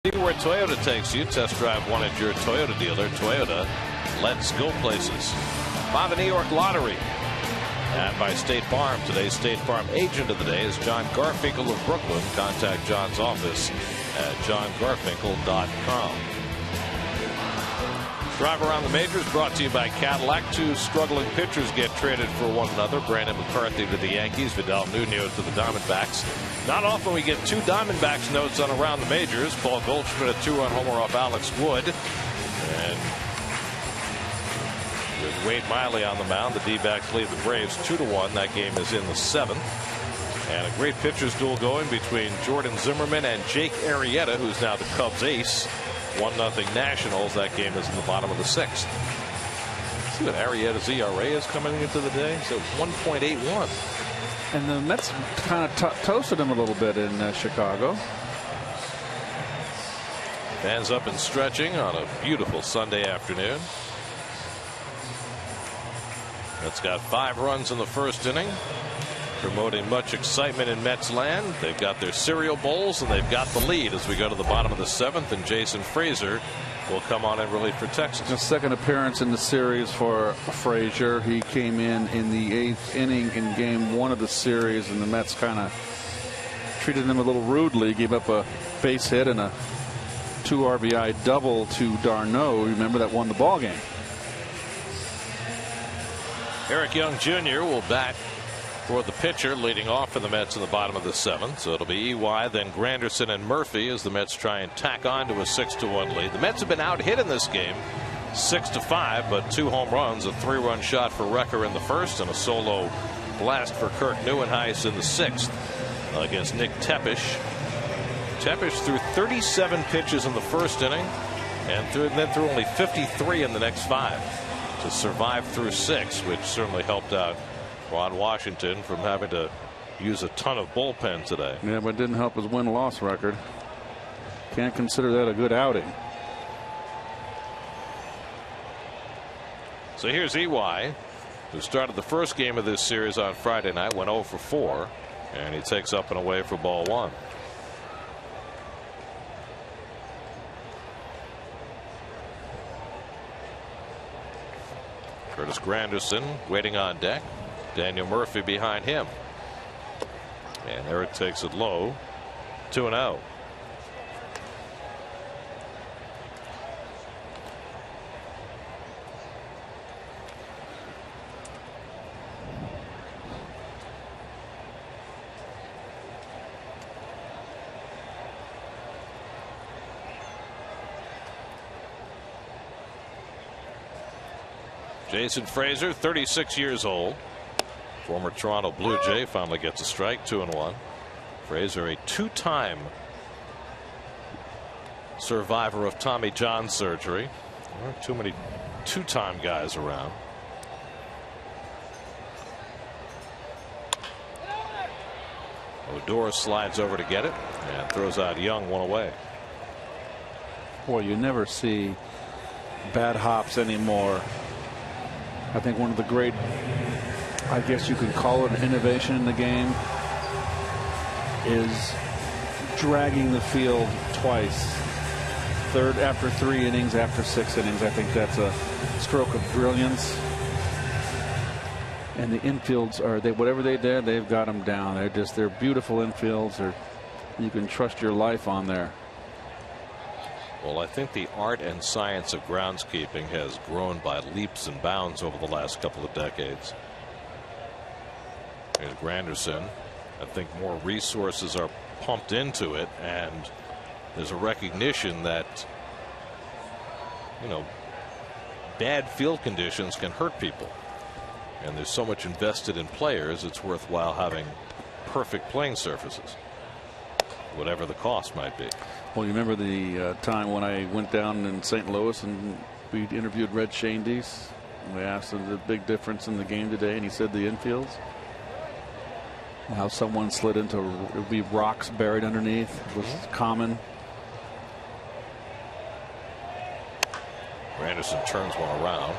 See where Toyota takes you. Test drive one at your Toyota dealer. Toyota, let's go places. By the New York Lottery and by State Farm. Today's State Farm agent of the day is John Garfinkel of Brooklyn. Contact John's office at johngarfinkel.com. Drive Around the Majors brought to you by Cadillac. Two struggling pitchers get traded for one another. Brandon McCarthy to the Yankees, Vidal Nuno to the Diamondbacks. Not often we get two Diamondbacks notes on Around the Majors. Paul Goldschmidt, a two-run homer off Alex Wood. And with Wade Miley on the mound, the D-backs lead the Braves 2-1. That game is in the 7th. And a great pitchers duel going between Jordan Zimmerman and Jake Arrieta, who's now the Cubs ace. 1-0 Nationals. That game is in the bottom of the 6th. See what Arrieta's ERA is coming into the day. So 1.81. And the Mets kind of toasted him a little bit in Chicago. Fans up and stretching on a beautiful Sunday afternoon. Mets got 5 runs in the first inning, promoting much excitement in Mets land. They've got their cereal bowls and they've got the lead as we go to the bottom of the 7th, and Jason Frazier will come on in relief for Texas. The second appearance in the series for Frazier. He came in the 8th inning in game 1 of the series, and the Mets kind of treated him a little rudely. Gave up a base hit and a 2 RBI double to D'Arnaud. Remember, that won the ball game. Eric Young Jr. will bat for the pitcher, leading off for the Mets in the bottom of the 7th. So it'll be EY, then Granderson and Murphy as the Mets try and tack on to a 6-1 lead. The Mets have been out hit in this game 6-5, but 2 home runs, a 3-run shot for Recker in the first, and a solo blast for Kirk Neuenhuis in the 6th against Nick Tepesch. Tepesch threw 37 pitches in the first inning and then threw only 53 in the next 5 to survive through 6, which certainly helped out Ron Washington from having to use a ton of bullpen today. Yeah, but it didn't help his win-loss record. Can't consider that a good outing. So here's EY, who started the first game of this series on Friday night, went 0 for 4, and he takes up and away for ball 1. Curtis Granderson waiting on deck. Daniel Murphy behind him. And Eric takes it low. 2-0. Jason Frazier, 36 years old. Former Toronto Blue Jay, finally gets a strike. 2-1. Frazier, a 2-time survivor of Tommy John surgery. There aren't too many 2-time guys around. Odor slides over to get it and throws out Young, 1 away. Boy, you never see bad hops anymore. I think one of the great, I guess you could call it an innovation in the game, is dragging the field twice. After 3 innings, after 6 innings. I think that's a stroke of brilliance. And the infields are, whatever they did, they've got them down. They're beautiful infields. You can trust your life on there. Well, I think the art and science of groundskeeping has grown by leaps and bounds over the last couple of decades. Here's Granderson. I think more resources are pumped into it, and there's a recognition that, bad field conditions can hurt people. And there's so much invested in players, it's worthwhile having perfect playing surfaces, whatever the cost might be. Well, you remember the time when I went down in St. Louis and we interviewed Red Schoendienst. We asked him the big difference in the game today, and he said the infields. How someone slid into, it would be rocks buried underneath was common. Granderson turns one around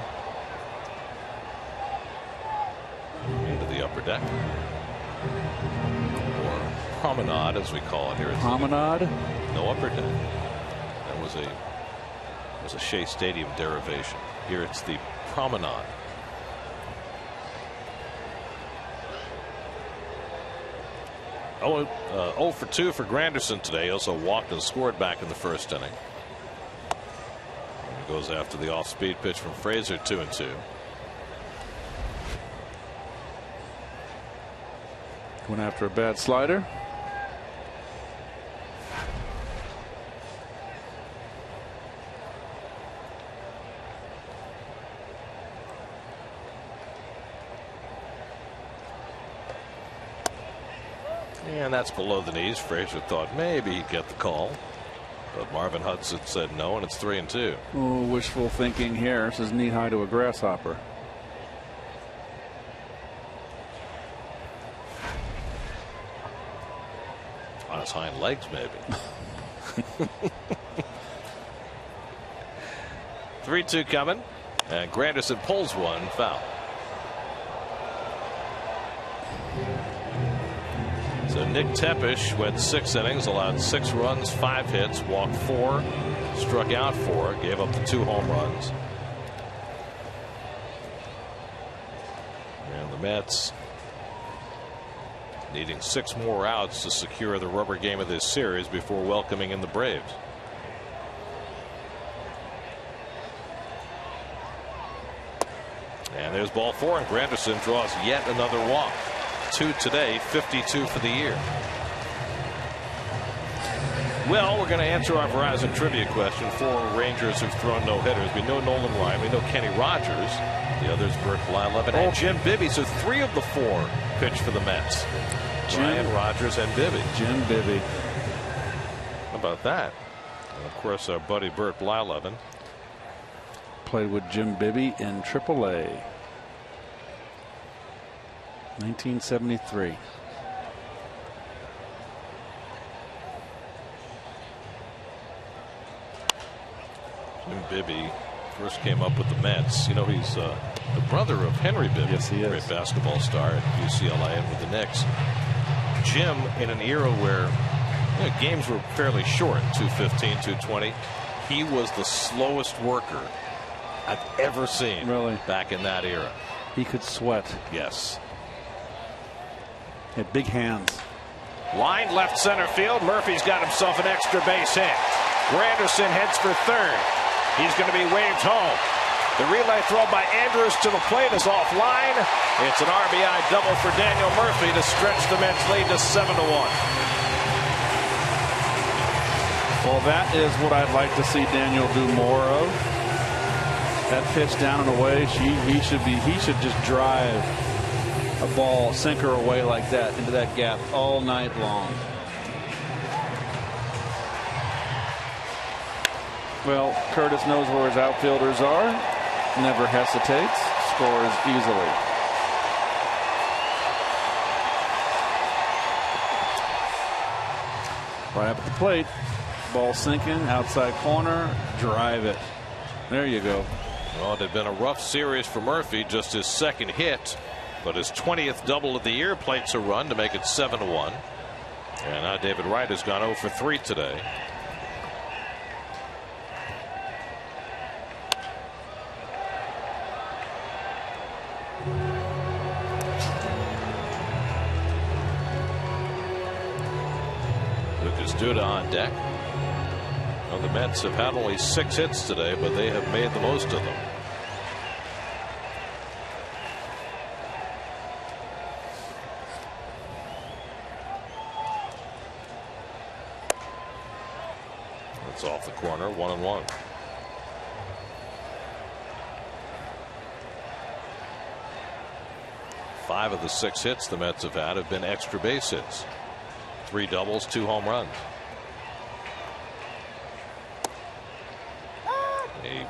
into the upper deck. Or promenade, as we call it here. Promenade? No upper deck. was a Shea Stadium derivation. Here it's the Promenade. Oh for 2 for Granderson today. He also walked and scored back in the first inning. He goes after the off-speed pitch from Frazier. 2-2. Went after a bad slider. And that's below the knees. Frazier thought maybe he'd get the call, but Marvin Hudson said no, and it's 3-2. Oh, wishful thinking here. This is knee high to a grasshopper. On his hind legs, maybe. 3-2 coming, and Granderson pulls one, foul. So Nick Tepesh went 6 innings, allowed 6 runs, 5 hits, walked 4, struck out 4, gave up the 2 home runs. And the Mets needing 6 more outs to secure the rubber game of this series before welcoming in the Braves. And there's ball 4, and Granderson draws yet another walk. 2 today, 52 for the year. Well, we're going to answer our Verizon trivia question. 4 Rangers who've thrown no hitters. We know Nolan Ryan. We know Kenny Rogers. The others, Bert Blyleven and Jim Bibby. So 3 of the 4 pitch for the Mets. Ryan, Rogers, and Bibby. Jim Bibby. How about that? And of course, our buddy Bert Blyleven. Played with Jim Bibby in AAA. 1973. Jim Bibby first came up with the Mets. You know, he's the brother of Henry Bibby. Yes, he is. Great basketball star at UCLA and with the Knicks. Jim, in an era where games were fairly short, 215, 220, he was the slowest worker I've ever seen. Really? Back in that era. He could sweat. Yes. Had big hands. Line left center field. Murphy's got himself an extra base hit. Granderson heads for third. He's going to be waved home. The relay throw by Andrews to the plate is offline. It's an RBI double for Daniel Murphy to stretch the Mets lead to 7-1. Well, that is what I'd like to see Daniel do more of. That pitch down and away. He should just drive a ball sinker away like that into that gap all night long. Well, Curtis knows where his outfielders are. Never hesitates. Scores easily. Right up at the plate. Ball sinking. Outside corner. Drive it. There you go. Well, it had been a rough series for Murphy. Just his second hit. But his 20th double of the year plates a run to make it 7-1. And now David Wright has gone 0 for 3 today. Lucas Duda on deck. Well, the Mets have had only 6 hits today, but they have made the most of them. It's off the corner, 1-1. Five of the 6 hits the Mets have had have been extra base hits. 3 doubles, 2 home runs. A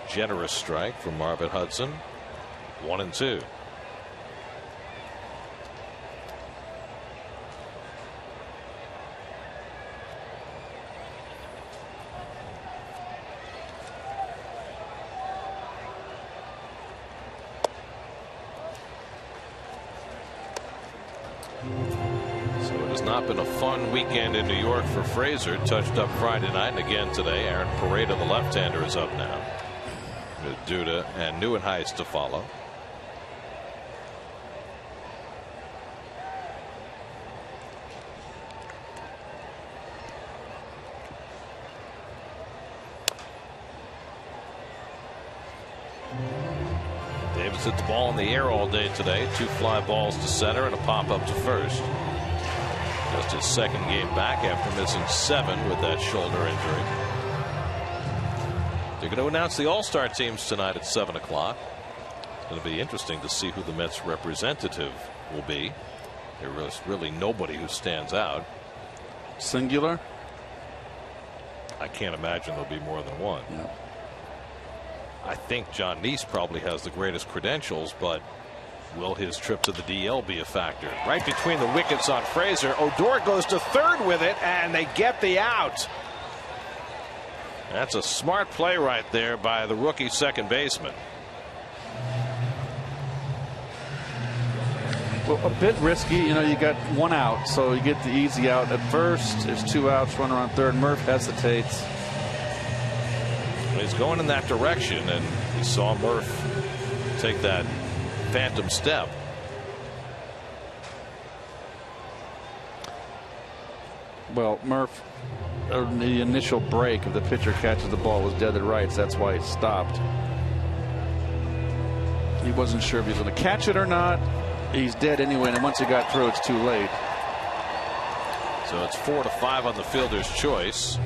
generous strike from Marvin Hudson. 1-2. not been a fun weekend in New York for Frazier. Touched up Friday night and again today. Aaron Pareda, the left-hander, is up now, with Duda and Nieuwenhuis to follow. Davis hit the ball in the air all day today. 2 fly balls to center and a pop up to first. Just his second game back after missing 7 with that shoulder injury. They're going to announce the All-Star teams tonight at 7 o'clock. It's going to be interesting to see who the Mets representative will be. There's really nobody who stands out. Singular? I can't imagine there'll be more than one. Yeah. I think John Neese probably has the greatest credentials, but will his trip to the DL be a factor? Right between the wickets on Frazier. Odor goes to third with it, and they get the out. That's a smart play right there by the rookie second baseman. Well, a bit risky. You know, you got 1 out, so you get the easy out at first. There's 2 outs, runner on third. Murph hesitates. He's going in that direction, and we saw Murph take that phantom step. Well, Murph, the initial break, if the pitcher catches the ball, was dead to rights. That's why he stopped. He wasn't sure if he was going to catch it or not. He's dead anyway, and once he got through, it's too late. So it's 4-5 on the fielder's choice.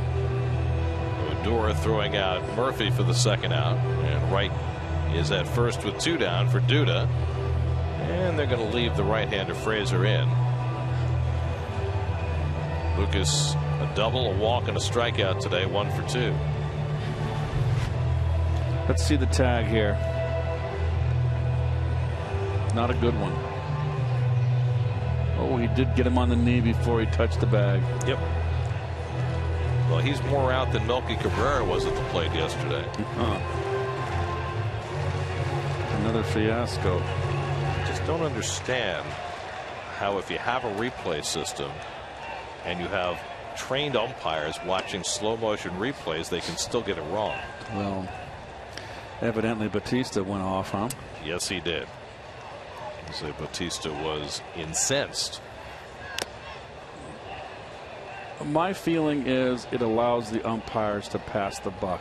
Odor throwing out Murphy for the second out, and Wright is at first with 2 down for Duda, and they're going to leave the right-hander Frazier in. Lucas, a double, a walk, and a strikeout today, 1 for 2. Let's see the tag here. Not a good one. Oh, he did get him on the knee before he touched the bag. Yep. Well, he's more out than Melky Cabrera was at the plate yesterday. Another fiasco. Just don't understand how, if you have a replay system and you have trained umpires watching slow motion replays, they can still get it wrong. Well, evidently Batista went off, huh? Yes, he did. So Batista was incensed. My feeling is it allows the umpires to pass the buck.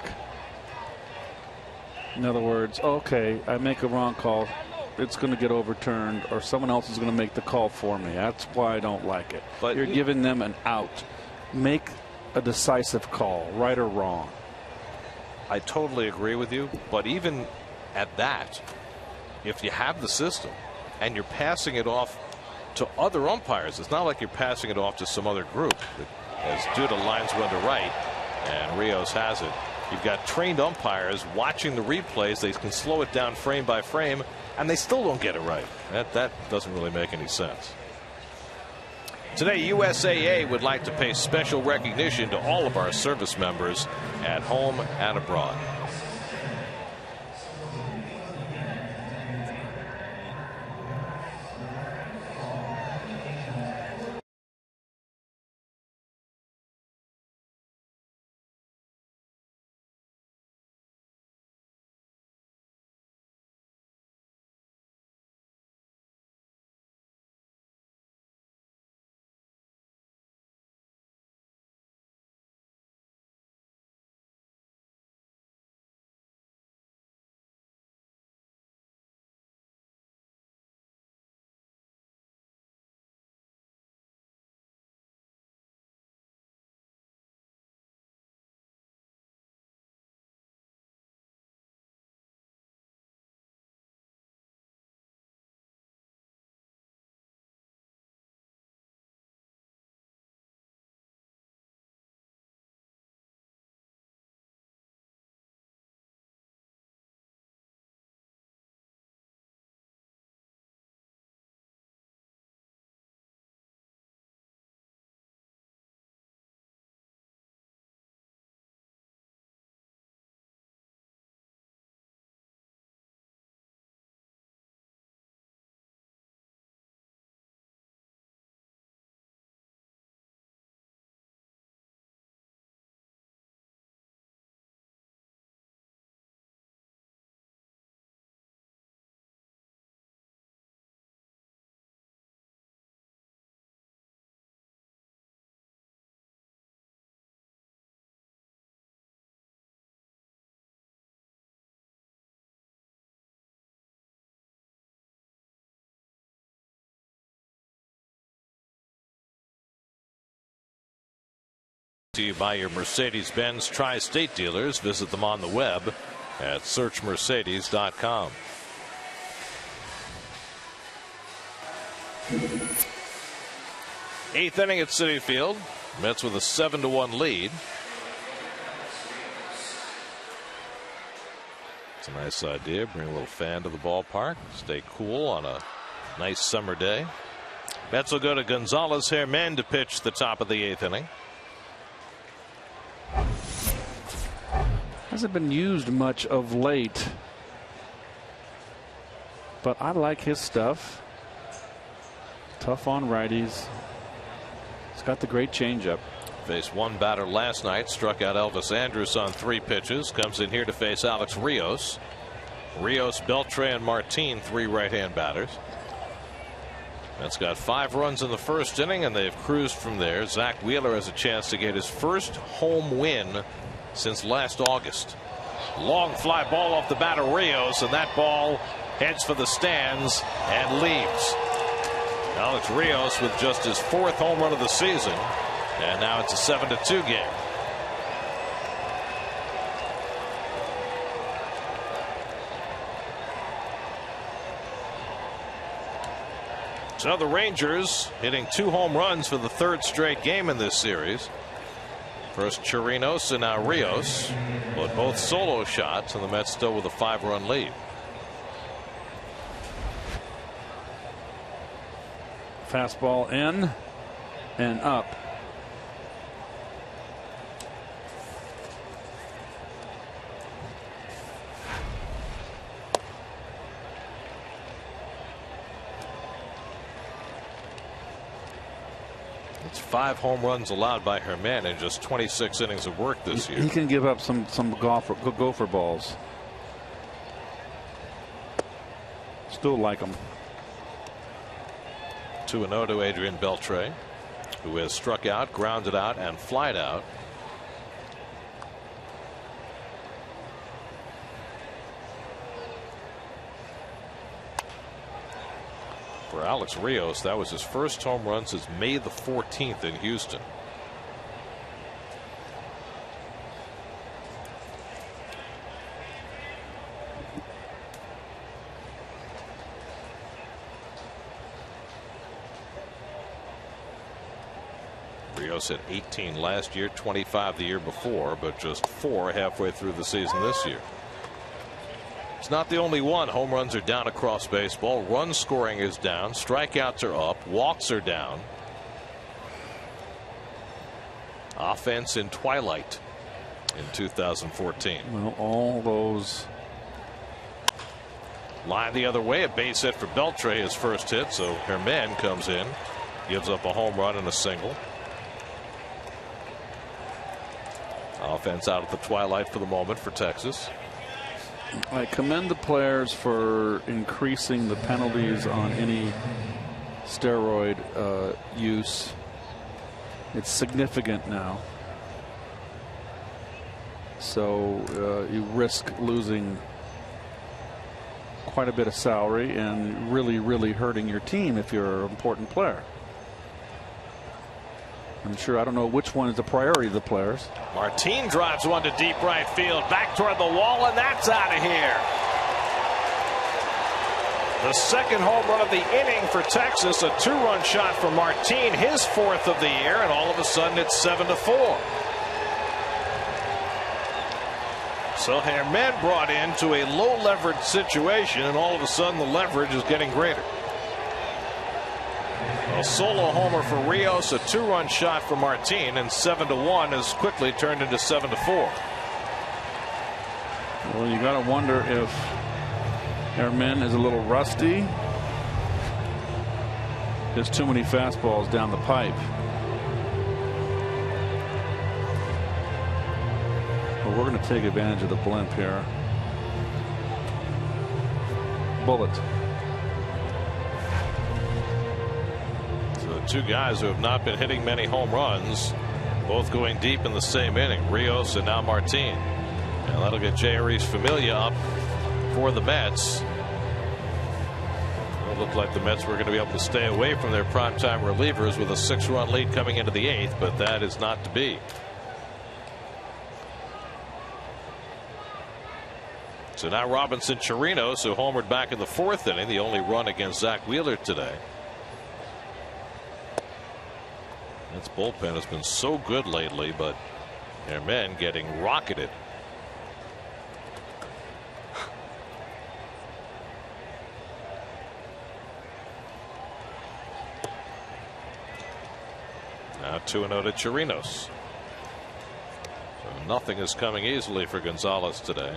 In other words, okay, I make a wrong call, it's going to get overturned, or someone else is going to make the call for me. That's why I don't like it. But you're giving them an out. Make a decisive call, right or wrong. I totally agree with you, but even at that, if you have the system and you're passing it off to other umpires, it's not like you're passing it off to some other group. As Duda lines one to right, and Rios has it. You've got trained umpires watching the replays. They can slow it down frame by frame, and they still don't get it right. That doesn't really make any sense. Today, USAA would like to pay special recognition to all of our service members at home and abroad. To you by your Mercedes-Benz Tri-State dealers. Visit them on the web at searchmercedes.com. Eighth inning at Citi Field. Mets with a 7-1 lead. It's a nice idea. Bring a little fan to the ballpark. Stay cool on a nice summer day. Mets will go to Gonzalez Herman to pitch the top of the eighth inning. Hasn't been used much of late, but I like his stuff. Tough on righties. He's got the great changeup. Faced one batter last night, struck out Elvis Andrus on 3 pitches. Comes in here to face Alex Rios. Rios, Beltre, and Martin, 3 right-hand batters. That's got 5 runs in the first inning, and they've cruised from there. Zach Wheeler has a chance to get his first home win since last August. Long fly ball off the bat of Rios, and that ball heads for the stands and leaves. Alex Rios with just his 4th home run of the season, and now it's a 7-2 game. So the Rangers hitting 2 home runs for the 3rd straight game in this series. First Chirinos and now Rios, but both solo shots, and the Mets still with a 5-run lead. Fastball in and up. It's 5 home runs allowed by Herman in just 26 innings of work this year. He can give up some gopher balls. Still like him. 2-0 to Adrian Beltre, who has struck out, grounded out, and flied out. For Alex Rios, that was his first home run since May the 14th in Houston. Rios hit 18 last year, 25 the year before, but just 4 halfway through the season this year. It's not the only one. Home runs are down across baseball. Run scoring is down. Strikeouts are up. Walks are down. Offense in twilight in 2014. Well, all those. Line the other way. A base hit for Beltre, his first hit. So Herman comes in, gives up a home run and a single. Offense out at the twilight for the moment for Texas. I commend the players for increasing the penalties on any steroid use. It's significant now. So you risk losing quite a bit of salary and really hurting your team if you're an important player. I'm sure I don't know which one is the priority of the players. Martin drives one to deep right field, back toward the wall, and that's out of here. The second home run of the inning for Texas, a 2-run shot for Martin, his 4th of the year, and all of a sudden it's 7-4. So Herman brought into a low leverage situation, and all of a sudden the leverage is getting greater. A solo homer for Rios, a 2-run shot for Martin, and 7-1 has quickly turned into 7-4. Well, you got to wonder if Herman is a little rusty. There's too many fastballs down the pipe. Well, we're going to take advantage of the blimp here. Bullet. Two guys who have not been hitting many home runs, both going deep in the same inning. Rios and now Martin. And that'll get Jeurys Familia up for the Mets. It looked like the Mets were going to be able to stay away from their primetime relievers with a 6-run lead coming into the 8th, but that is not to be. So now Robinson Chirinos, who homered back in the 4th inning, the only run against Zach Wheeler today. This bullpen has been so good lately, but their men getting rocketed. Now 2-0 to Chirinos. So nothing is coming easily for Gonzalez today.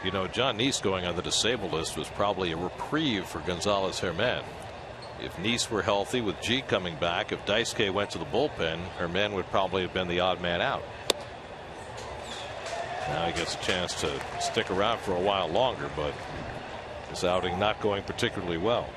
You know, John Neese going on the disabled list was probably a reprieve for Gonzalez Herman. If Neese were healthy with G coming back, if Daisuke went to the bullpen, Herman would probably have been the odd man out. Now he gets a chance to stick around for a while longer, but his outing not going particularly well.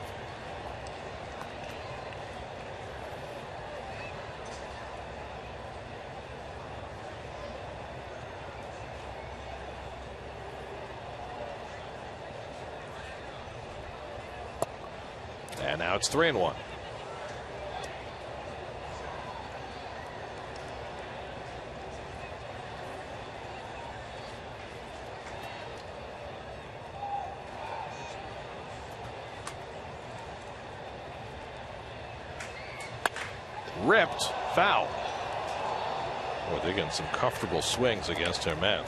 And now it's 3-1. Ripped, foul. Boy, they're getting some comfortable swings against Herman.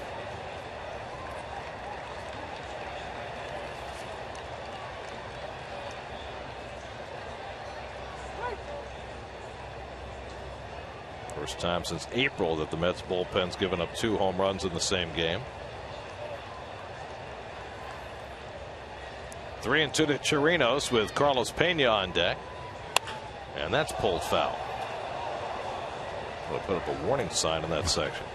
First time since April that the Mets bullpen's given up 2 home runs in the same game. 3-2 to Chirinos with Carlos Pena on deck. And that's pulled foul. We'll put up a warning sign in that section.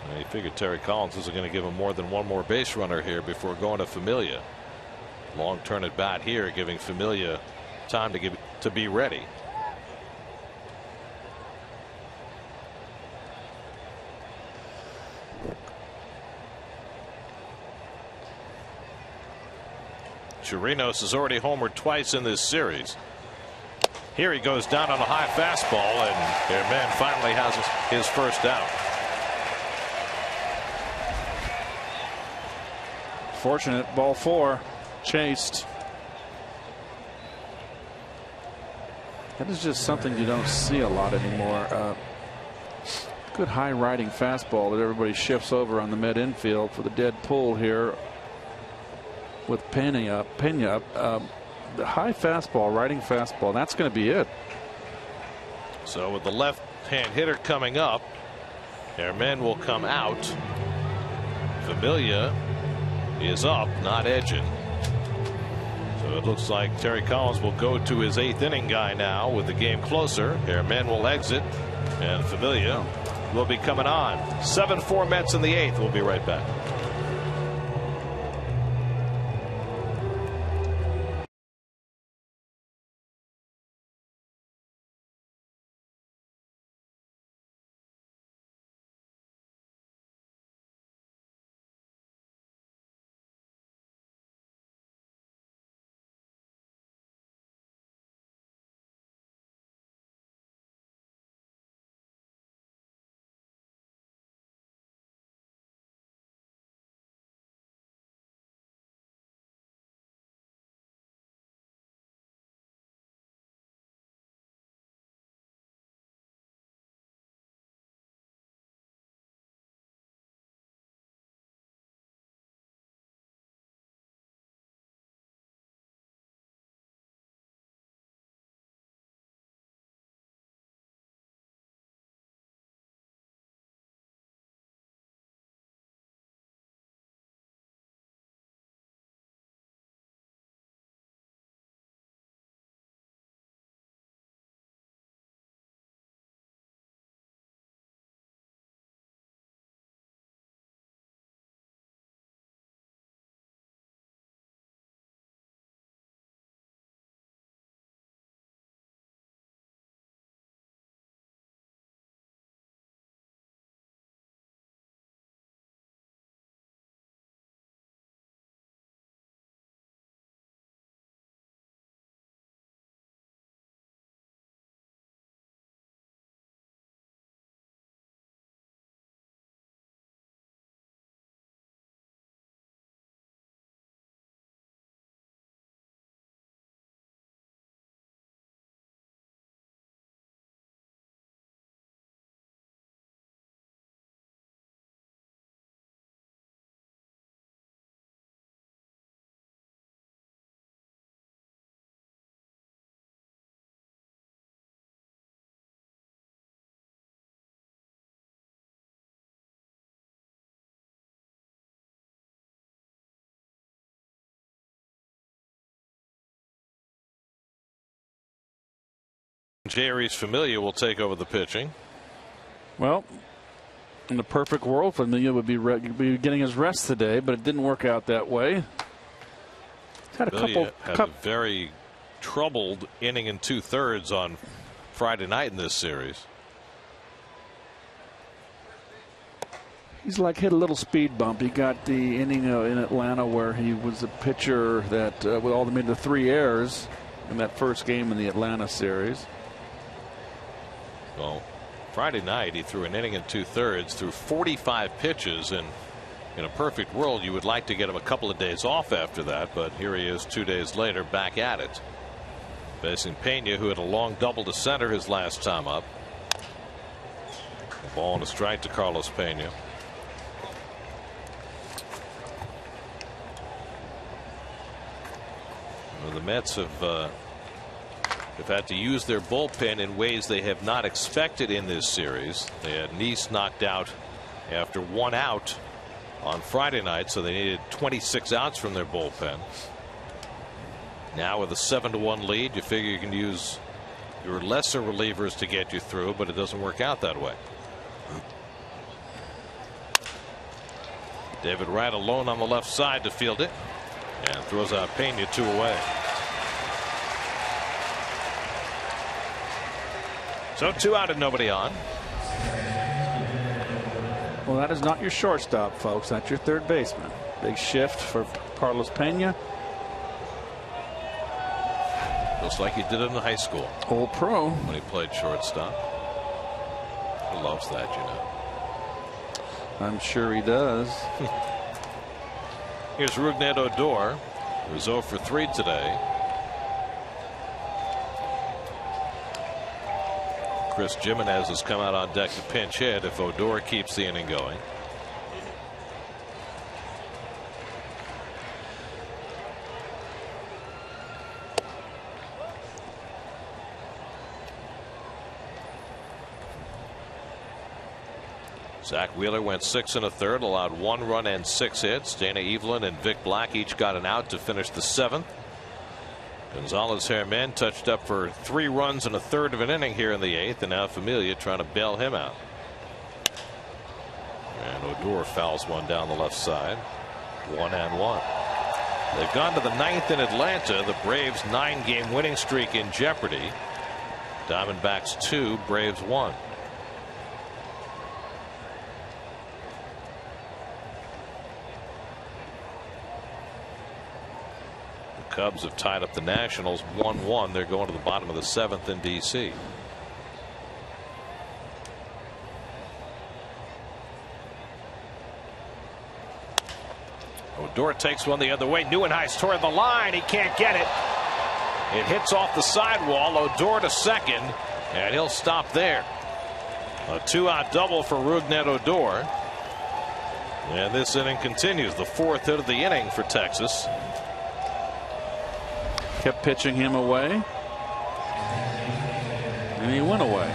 And you figure Terry Collins isn't going to give him more than one more base runner here before going to Familia. Long turn at bat here, giving Familia time to be ready. Chirinos has already homered twice in this series. Here he goes down on a high fastball, and Herman finally has his first out. Fortunate, ball 4. Chased. That is just something you don't see a lot anymore. Good high riding fastball that everybody shifts over on the mid infield for the dead pull here with Pena up. The high fastball, riding fastball, that's going to be it. So with the left hand hitter coming up, Herman will come out. Familia is up, not edging. So it looks like Terry Collins will go to his 8th inning guy now with the game closer. Herman will exit, and Familia will be coming on. 7-4 Mets in the 8th. We'll be right back. Jeurys Familia will take over the pitching. Well, in the perfect world, Familia would be getting his rest today, but it didn't work out that way. Had a very troubled inning and 2/3 on Friday night in this series. He's like hit a little speed bump. He got the inning in Atlanta where he was a pitcher that with all the 3 errors in that first game in the Atlanta series. Well, Friday night he threw an inning and 2/3 through 45 pitches, and in a perfect world you would like to get him a couple of days off after that, but here he is 2 days later back at it, facing Pena, who had a long double to center his last time up. A ball and a strike to Carlos Pena. Well, the Mets have had to use their bullpen in ways they have not expected in this series. They had Nice knocked out after 1 out on Friday night, so they needed 26 outs from their bullpen. Now with a 7-1 lead, you figure you can use your lesser relievers to get you through, but it doesn't work out that way. David Wright alone on the left side to field it, and throws out Pena 2 away. So 2 out and nobody on. Well, that is not your shortstop, folks. That's your third baseman. Big shift for Carlos Pena. Looks like he did it in high school. Old pro. When he played shortstop. He loves that, you know. I'm sure he does. Here's Rougned Odor, who's 0 for 3 today. Chris Jimenez has come out on deck to pinch hit if Odor keeps the inning going. Zach Wheeler went 6 1/3, allowed 1 run and 6 hits. Dana Evelyn and Vic Black each got an out to finish the 7th. Gonzalez Herman touched up for 3 runs and 1/3 of an inning here in the 8th, and now Familia trying to bail him out. And Odor fouls one down the left side. 1-1. They've gone to the 9th in Atlanta. The Braves' 9-game winning streak in jeopardy. Diamondbacks 2, Braves 1. Cubs have tied up the Nationals 1-1. They're going to the bottom of the 7th in D.C. Odor takes one the other way. Neuenhuis toward the line. He can't get it. It hits off the sidewall. Odor to second, and he'll stop there. A 2-out double for Rougned Odor. And this inning continues. The 4th hit of the inning for Texas. Kept pitching him away, and he went away.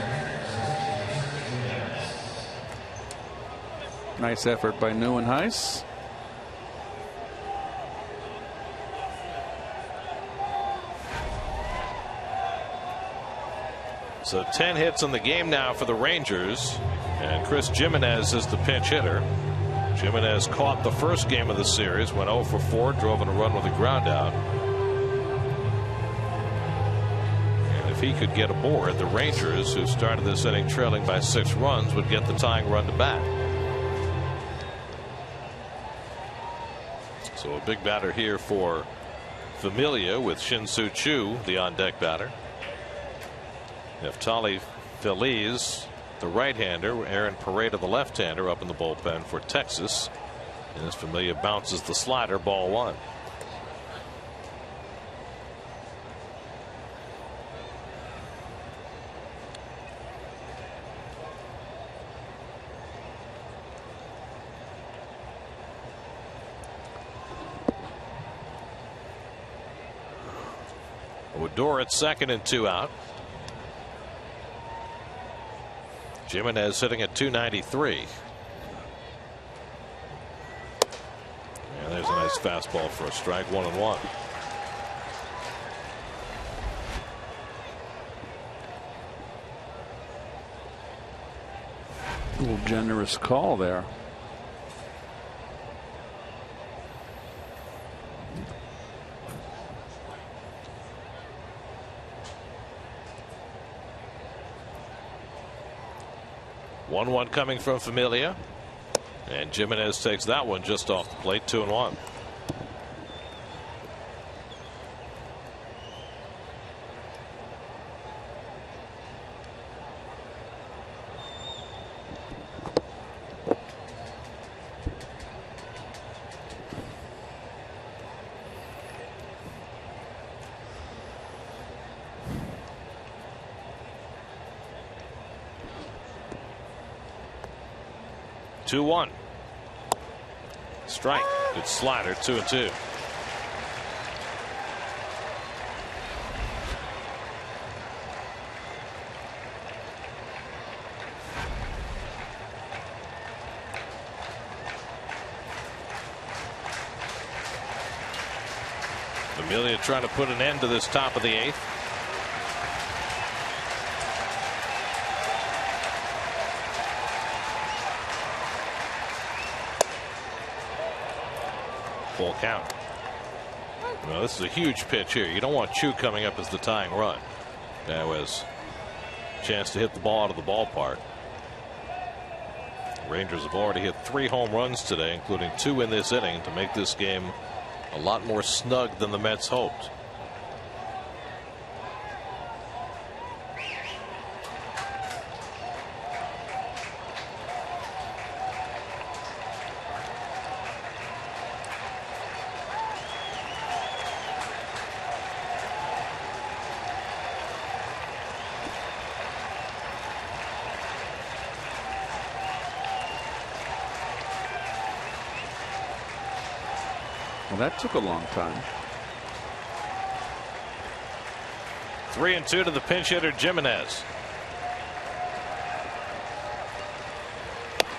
Nice effort by Neuenhuis. So 10 hits in the game now for the Rangers, and Chris Jimenez is the pinch hitter. Jimenez caught the first game of the series, went 0 for 4, drove in a run with a ground out. If he could get aboard, the Rangers, who started this inning trailing by 6 runs, would get the tying run to bat. So a big batter here for Familia with Shin-Soo Choo, the on-deck batter. Neftali Feliz, the right-hander. Aaron Pareda, the left-hander, up in the bullpen for Texas. And as Familia bounces the slider, ball 1. Odor at second and 2 out. Jimenez sitting at 293. And there's a nice fastball for a strike. 1-1. A little generous call there. One coming from Familia, and Jimenez takes that one just off the plate. 2-1. Strike. Good slider. 2-2. Familia trying to put an end to this top of the 8th. Full count. Well, this is a huge pitch here. You don't want Chu coming up as the tying run. That was a chance to hit the ball out of the ballpark. Rangers have already hit 3 home runs today, including 2 in this inning, to make this game a lot more snug than the Mets hoped. Well, that took a long time. 3-2 to the pinch hitter Jimenez.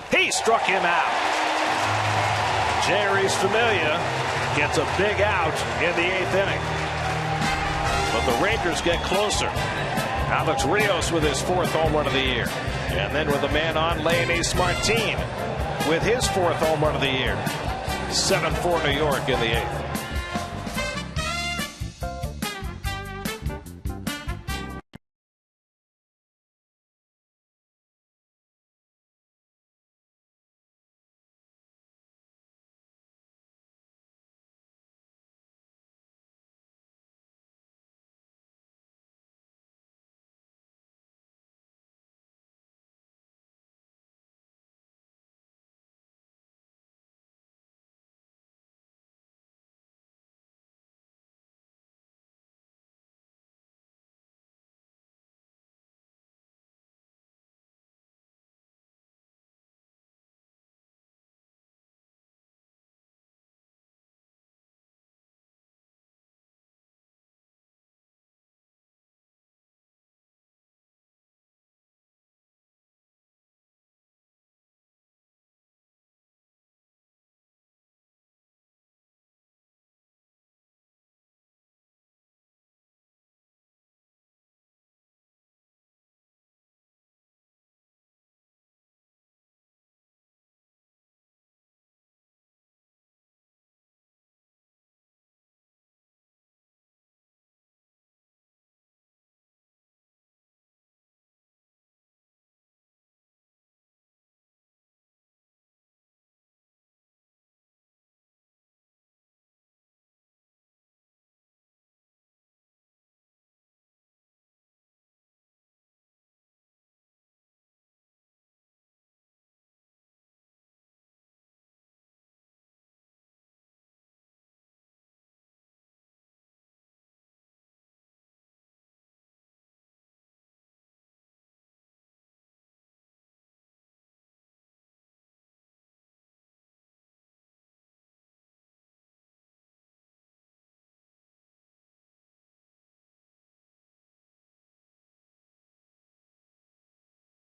He struck him out. Jerry's Familia gets a big out in the 8th inning. But the Rangers get closer. Alex Rios with his 4th home run of the year. And then with a man on, Leonys Martin with his 4th home run of the year. 7-4 New York in the 8th.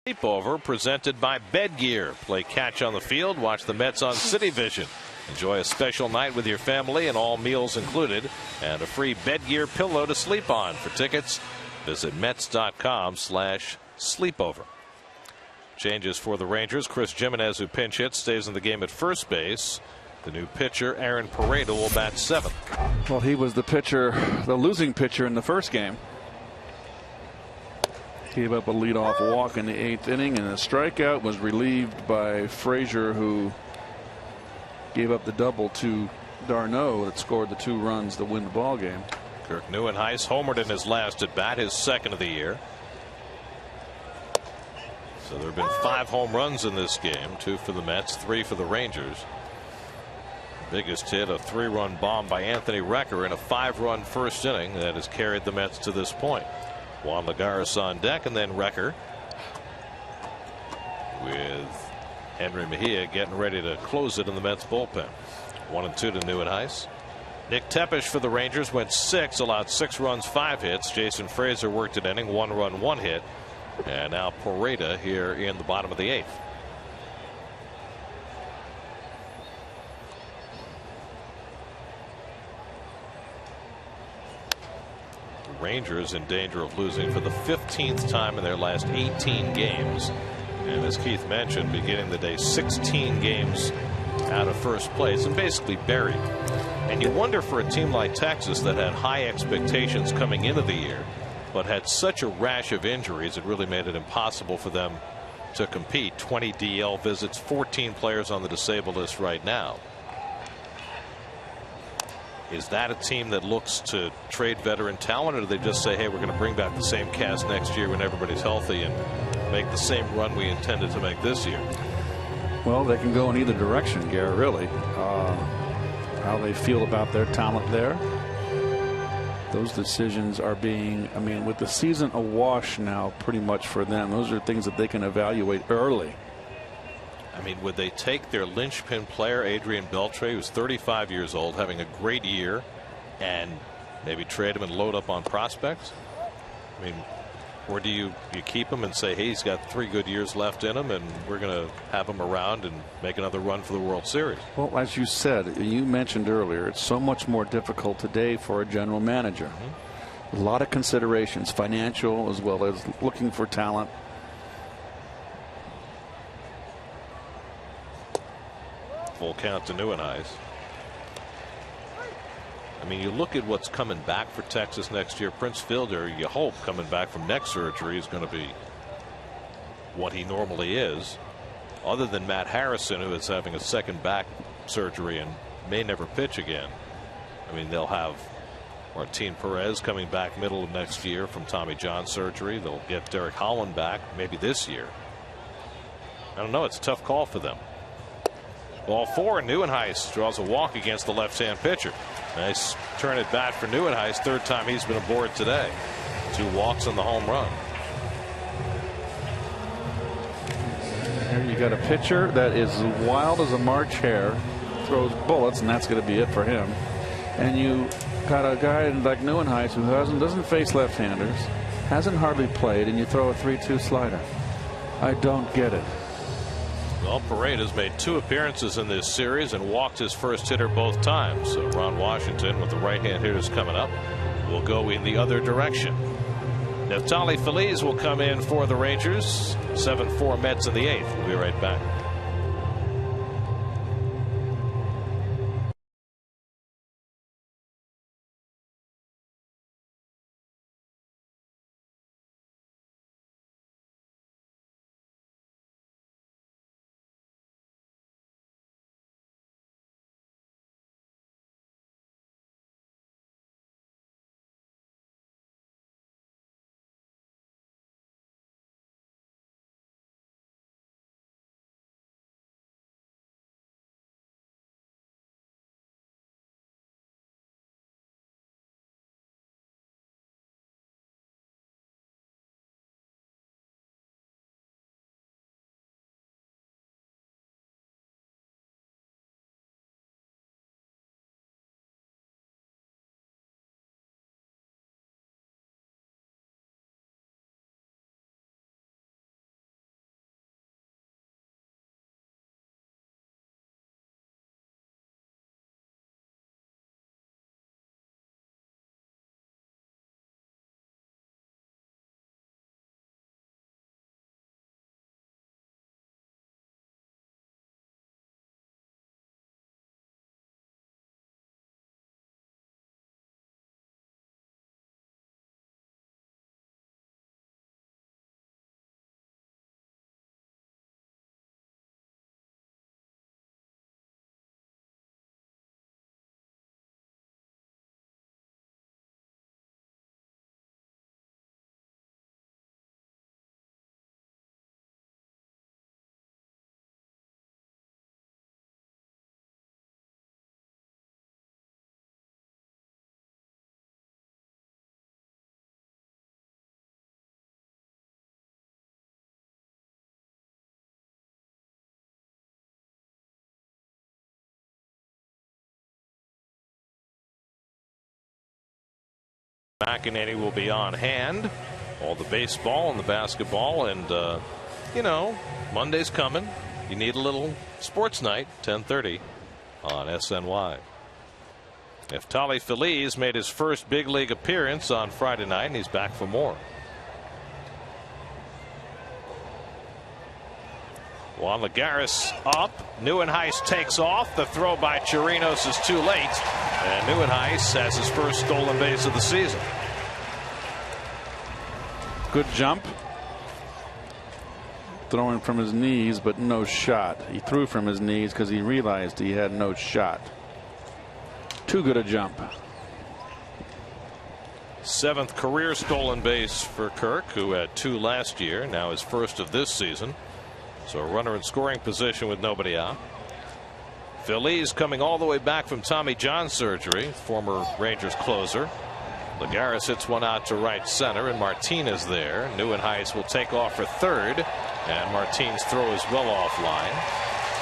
Sleepover presented by Bed Gear. Play catch on the field. Watch the Mets on City Vision. Enjoy a special night with your family and all meals included, and a free Bed Gear pillow to sleep on. For tickets, visit Mets.com/sleepover. Changes for the Rangers. Chris Jimenez, who pinch hits, stays in the game at first base. The new pitcher, Aaron Pareda, will bat seventh. Well, he was the pitcher, the losing pitcher in the first game. Gave up a leadoff walk in the 8th inning, and a strikeout was relieved by Frazier, who gave up the double to Darno that scored the 2 runs to win the ball game. Kirk Neuenhuis homered in his last at bat, his second of the year. So there have been 5 home runs in this game, 2 for the Mets, 3 for the Rangers. Biggest hit, a 3-run bomb by Anthony Recker in a 5-run first inning that has carried the Mets to this point. Juan Lagares on deck, and then Recker with Henry Mejia getting ready to close it in the Mets bullpen. 1-2 to Neuenhuis. Nick Tepesch for the Rangers went 6, allowed 6 runs, 5 hits. Jason Frazier worked an inning, 1 run, 1 hit. And now Pareda here in the bottom of the 8th. The Rangers in danger of losing for the 15th time in their last 18 games. And as Keith mentioned, beginning the day 16 games out of first place and basically buried. And you wonder, for a team like Texas that had high expectations coming into the year, but had such a rash of injuries, it really made it impossible for them to compete. 20 DL visits, 14 players on the disabled list right now. Is that a team that looks to trade veteran talent, or do they just say, hey, we're going to bring back the same cast next year when everybody's healthy and make the same run we intended to make this year? Well, they can go in either direction, Garrett, really. How they feel about their talent there. Those decisions are being, I mean, with the season awash now pretty much for them, those are things that they can evaluate early. I mean, would they take their linchpin player, Adrian Beltre, who's 35 years old, having a great year, and maybe trade him and load up on prospects? I mean, or do you keep him and say, hey, he's got 3 good years left in him, and we're going to have him around and make another run for the World Series? Well, as you said, you mentioned earlier, it's so much more difficult today for a general manager. A lot of considerations, financial as well as looking for talent. Full count to Neuenhuis. I mean, you look at what's coming back for Texas next year. Prince Fielder, you hope, coming back from neck surgery, is going to be what he normally is. Other than Matt Harrison, who is having a second back surgery and may never pitch again. I mean, they'll have Martin Perez coming back middle of next year from Tommy John surgery. They'll get Derek Holland back maybe this year. I don't know. It's a tough call for them. Ball 4, Neuenhuis draws a walk against the left-hand pitcher. Nice turn at bat for Neuenhuis. 3rd time he's been aboard today. 2 walks and the home run. Here you got a pitcher that is wild as a March hare, throws bullets, and that's going to be it for him. And you got a guy like Neuenhuis who doesn't face left-handers, hasn't hardly played, and you throw a 3-2 slider. I don't get it. Well, Paredes made 2 appearances in this series and walked his first hitter both times. So Ron Washington, with the right-hand hitters coming up, will go in the other direction. Neftali Feliz will come in for the Rangers. 7-4 Mets in the 8th. We'll be right back. McEnany will be on hand. All the baseball and the basketball, and you know, Monday's coming. You need a little sports night. 10:30 on SNY. Neftali Phillies made his first big league appearance on Friday night, and he's back for more. Juan Lagares up. Nieuwenhuis takes off. The throw by Chirinos is too late, and Nieuwenhuis has his first stolen base of the season. Good jump. Throwing from his knees, but no shot. He threw from his knees because he realized he had no shot. Too good a jump. 7th career stolen base for Kirk, who had 2 last year. Now his first of this season. So a runner in scoring position with nobody out. Phillies coming all the way back from Tommy John surgery. Former Rangers closer. Lagares hits one out to right center, and Martinez there. Nieuwenhuis will take off for third, and Martinez' throw is well offline.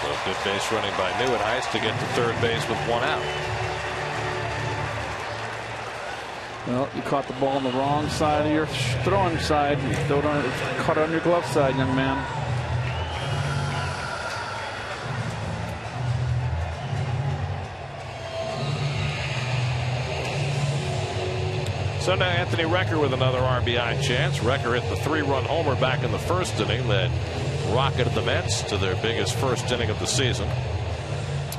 So good base running by Nieuwenhuis to get to third base with 1 out. Well, you caught the ball on the wrong side of your throwing side. You caught it on your glove side, young man. So now Anthony Recker with another RBI chance. Recker hit the 3-run homer back in the first inning that rocketed the Mets to their biggest first inning of the season.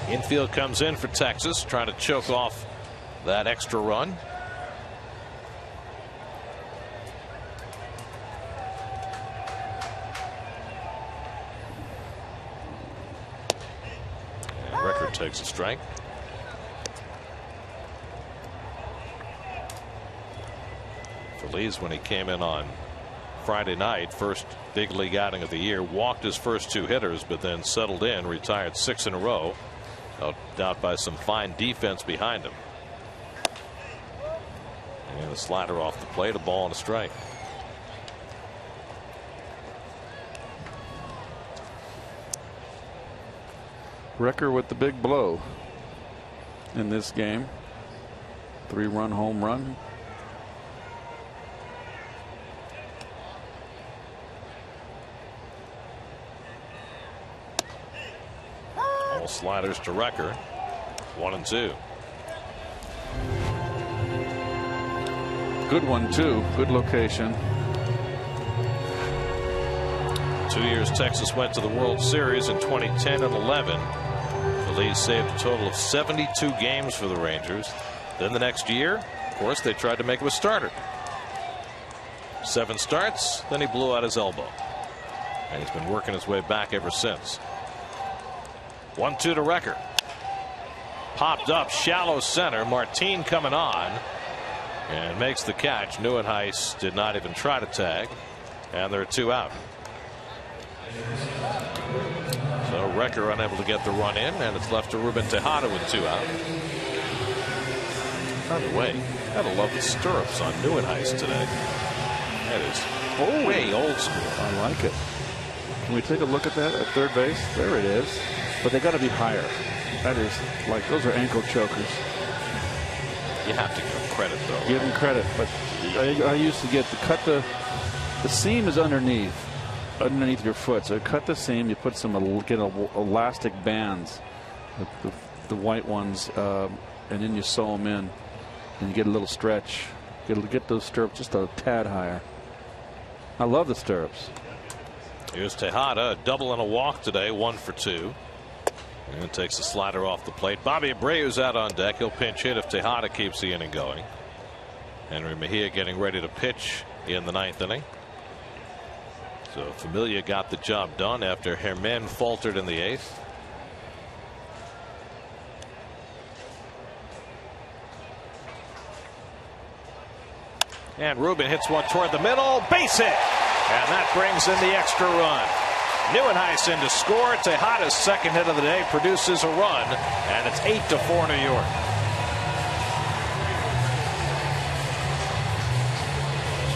Infield comes in for Texas, trying to choke off that extra run. And Recker takes a strike. Phillies, when he came in on Friday night, first big league outing of the year, walked his first 2 hitters, but then settled in, retired 6 in a row, helped out by some fine defense behind him. And a slider off the plate, a ball and a strike. Recker with the big blow in this game. 3-run home run. Sliders to Recker. 1-2. Good one too. Good location. 2 years Texas went to the World Series in 2010 and 11. Phillies saved a total of 72 games for the Rangers. Then the next year, of course, they tried to make him a starter. 7 starts, then he blew out his elbow, and he's been working his way back ever since. 1-2 to Recker. Popped up shallow center. Martin coming on and makes the catch. Nieuwenhuis did not even try to tag, and there are 2 out. So Recker unable to get the run in, and it's left to Ruben Tejada with 2 out. By the way, gotta love the stirrups on Nieuwenhuis today. That is way old school. I like it. Can we take a look at that at third base? There it is. But they got to be higher. That is like, those are ankle chokers. You have to give them credit, though. Give them credit, but I used to get to cut the seam is underneath your foot. So cut the seam. You put some elastic bands, the white ones, and then you sew them in, and you get a little stretch. Get those stirrups just a tad higher. I love the stirrups. Here's Tejada, a double and a walk today, 1 for 2. And takes the slider off the plate. Bobby Abreu's out on deck. He'll pinch hit if Tejada keeps the inning going. Henry Mejia getting ready to pitch in the 9th inning. So Familia got the job done after Herman faltered in the 8th. And Ruben hits one toward the middle. Base hit. And that brings in the extra run. Nieuwenhuis in to score. Tejada's second hit of the day produces a run, and it's 8-4 New York.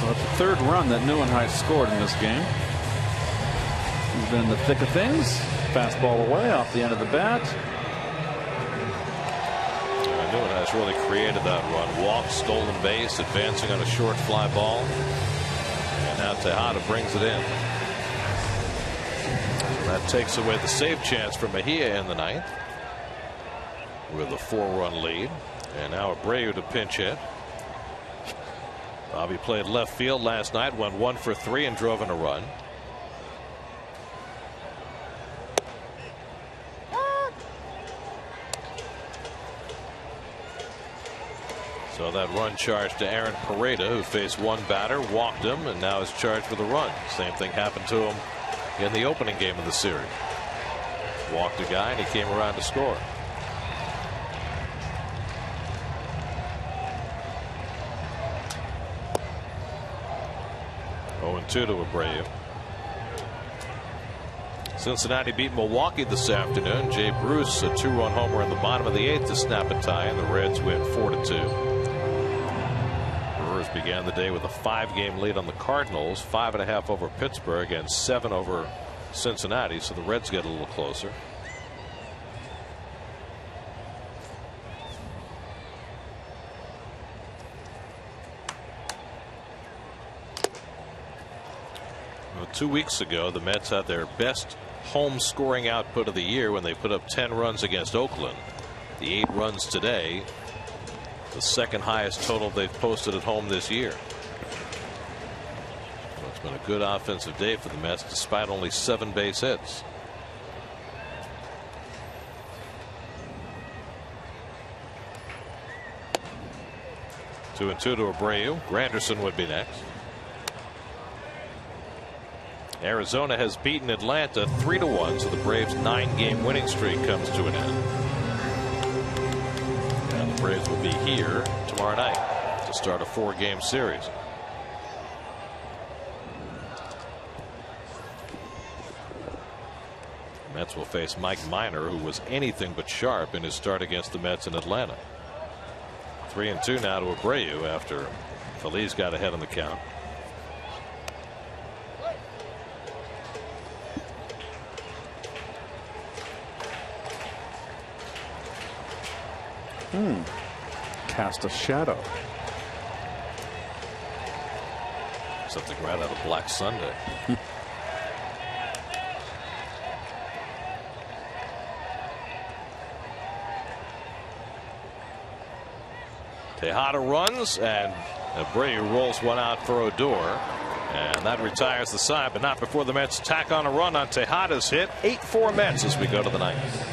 So it's the 3rd run that Nieuwenhuis scored in this game. He's been in the thick of things. Fastball away off the end of the bat. Nieuwenhuis Orioles really created that run. Walk, stolen base, advancing on a short fly ball. And now Tejada brings it in. That takes away the save chance for Mejia in the ninth with a 4-run lead. And now Abreu to pinch hit. Bobby played left field last night, went 1 for 3 and drove in a run. So that run charged to Aaron Pareda, who faced one batter, walked him, and now is charged with a run. Same thing happened to him in the opening game of the series. Walked a guy and he came around to score. Oh, 2 to Abreu. Cincinnati beat Milwaukee this afternoon. Jay Bruce, a 2-run homer in the bottom of the 8th to snap a tie, and the Reds win 4-2. Brewers began the day with a 5-game lead on the Cardinals, 5.5 over Pittsburgh and 7 over Cincinnati, so the Reds get a little closer. Well, 2 weeks ago, the Mets had their best home scoring output of the year when they put up 10 runs against Oakland. The 8 runs today, the second highest total they've posted at home this year. Well, it's been a good offensive day for the Mets despite only 7 base hits. Two and 2 to Abreu. Granderson would be next. Arizona has beaten Atlanta 3-1, so the Braves' 9-game winning streak comes to an end. And the Braves will be here tomorrow night to start a 4-game series. The Mets will face Mike Minor, who was anything but sharp in his start against the Mets in Atlanta. 3-2 now to Abreu after Phillies got ahead on the count. Cast a shadow. Something right out of Black Sunday. Tejada runs and Abreu rolls one out for Odor, and that retires the side, but not before the Mets tack on a run on Tejada's hit. 8-4 Mets as we go to the ninth.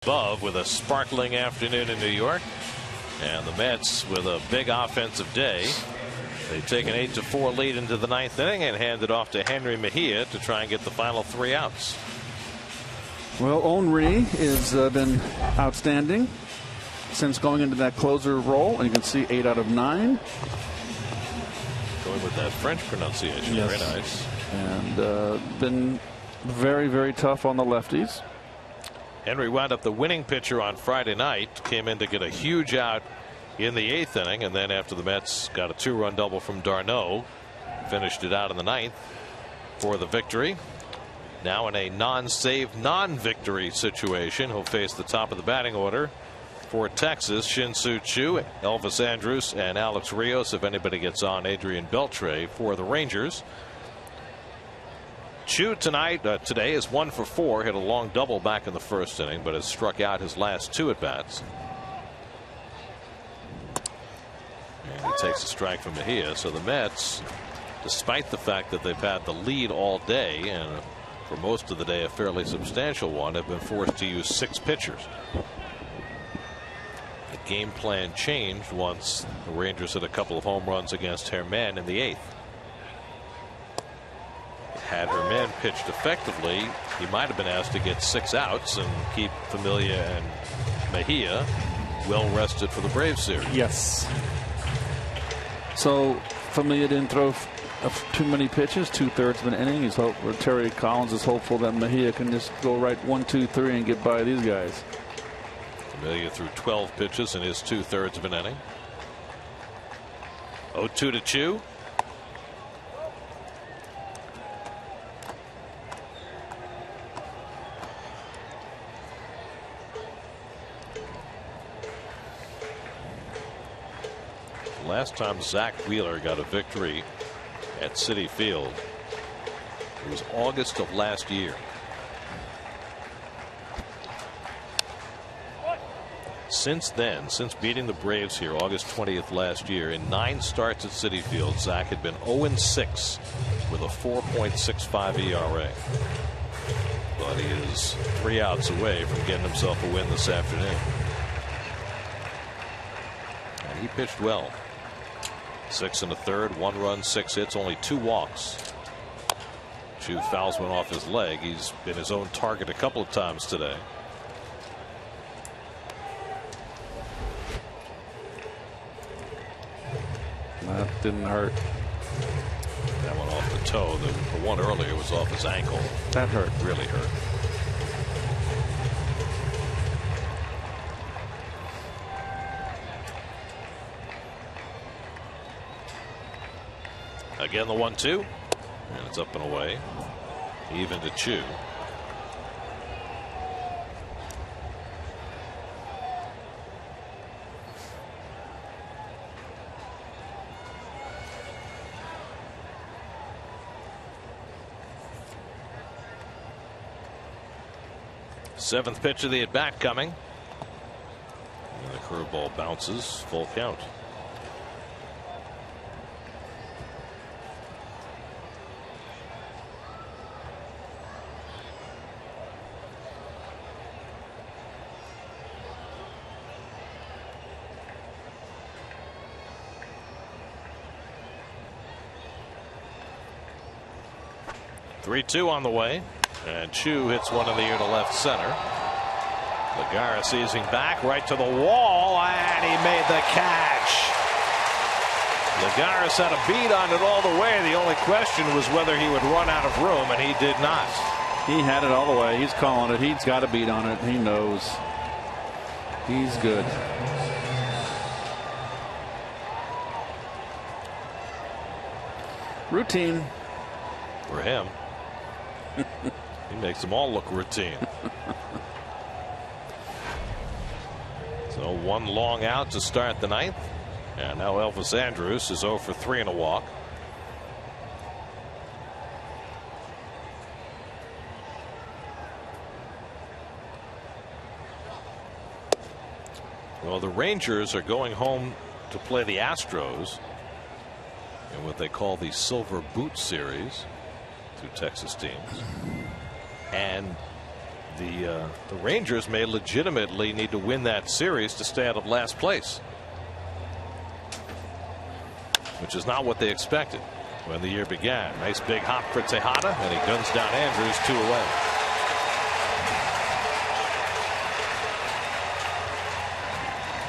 Above with a sparkling afternoon in New York, and the Mets with a big offensive day. They take an 8-4 lead into the ninth inning and hand it off to Henry Mejia to try and get the final 3 outs. Well, Henry has been outstanding since going into that closer role, and you can see 8 out of 9. Going with that French pronunciation. Yes. Very nice. And been very, very tough on the lefties. Henry wound up the winning pitcher on Friday night, came in to get a huge out in the 8th inning, and then after the Mets got a 2-run double from d'Arnaud, finished it out in the 9th for the victory. Now in a non-save, non-victory situation, he'll face the top of the batting order for Texas, Shin-Soo Choo, Elvis Andrus, and Alex Rios. If anybody gets on, Adrian Beltre for the Rangers. Choo today is 1 for 4, hit a long double back in the 1st inning, but has struck out his last 2 at bats. And he takes a strike from Mejia. So the Mets, despite the fact that they've had the lead all day, and for most of the day a fairly substantial one, have been forced to use 6 pitchers. The game plan changed once the Rangers hit a couple of home runs against Herman in the 8th. Had Herman pitched effectively, he might have been asked to get 6 outs and keep Familia and Mejia well rested for the Braves series. Yes. So Familia didn't throw too many pitches, 2/3 of an inning. Terry Collins is hopeful that Mejia can just go right 1, 2, 3 and get by these guys. Familia threw 12 pitches in his 2/3 of an inning. 0-2 to Choo. Last time Zach Wheeler got a victory at Citi Field, it was August of last year. Since then, since beating the Braves here August 20th last year, in 9 starts at Citi Field, Zach had been 0-6 with a 4.65 ERA. But he is 3 outs away from getting himself a win this afternoon. And he pitched well. 6 1/3, 1 run, 6 hits, only 2 walks. Choo fouls one off his leg. He's been his own target a couple of times today. That didn't hurt. That one off the toe. The one earlier was off his ankle. That hurt. Really hurt. Again, the 1-2, and it's up and away. Even to Choo. Seventh pitch of the at bat coming. And the curveball bounces, full count. Three-2 on the way, and Choo hits one in the air to left center. Legara seizing back right to the wall, and he made the catch. Legara had a beat on it all the way. The only question was whether he would run out of room, and he did not. He had it all the way. He's calling it. He's got a beat on it. He knows. He's good. Routine. For him. He makes them all look routine. So 1 long out to start the 9th. And now Elvis Andrus is 0 for 3 and a walk. Well, the Rangers are going home to play the Astros in what they call the Silver Boot Series. 2 Texas teams, and the Rangers may legitimately need to win that series to stay out of last place, which is not what they expected when the year began. Nice big hop for Tejada, and he guns down Andrews 2 away.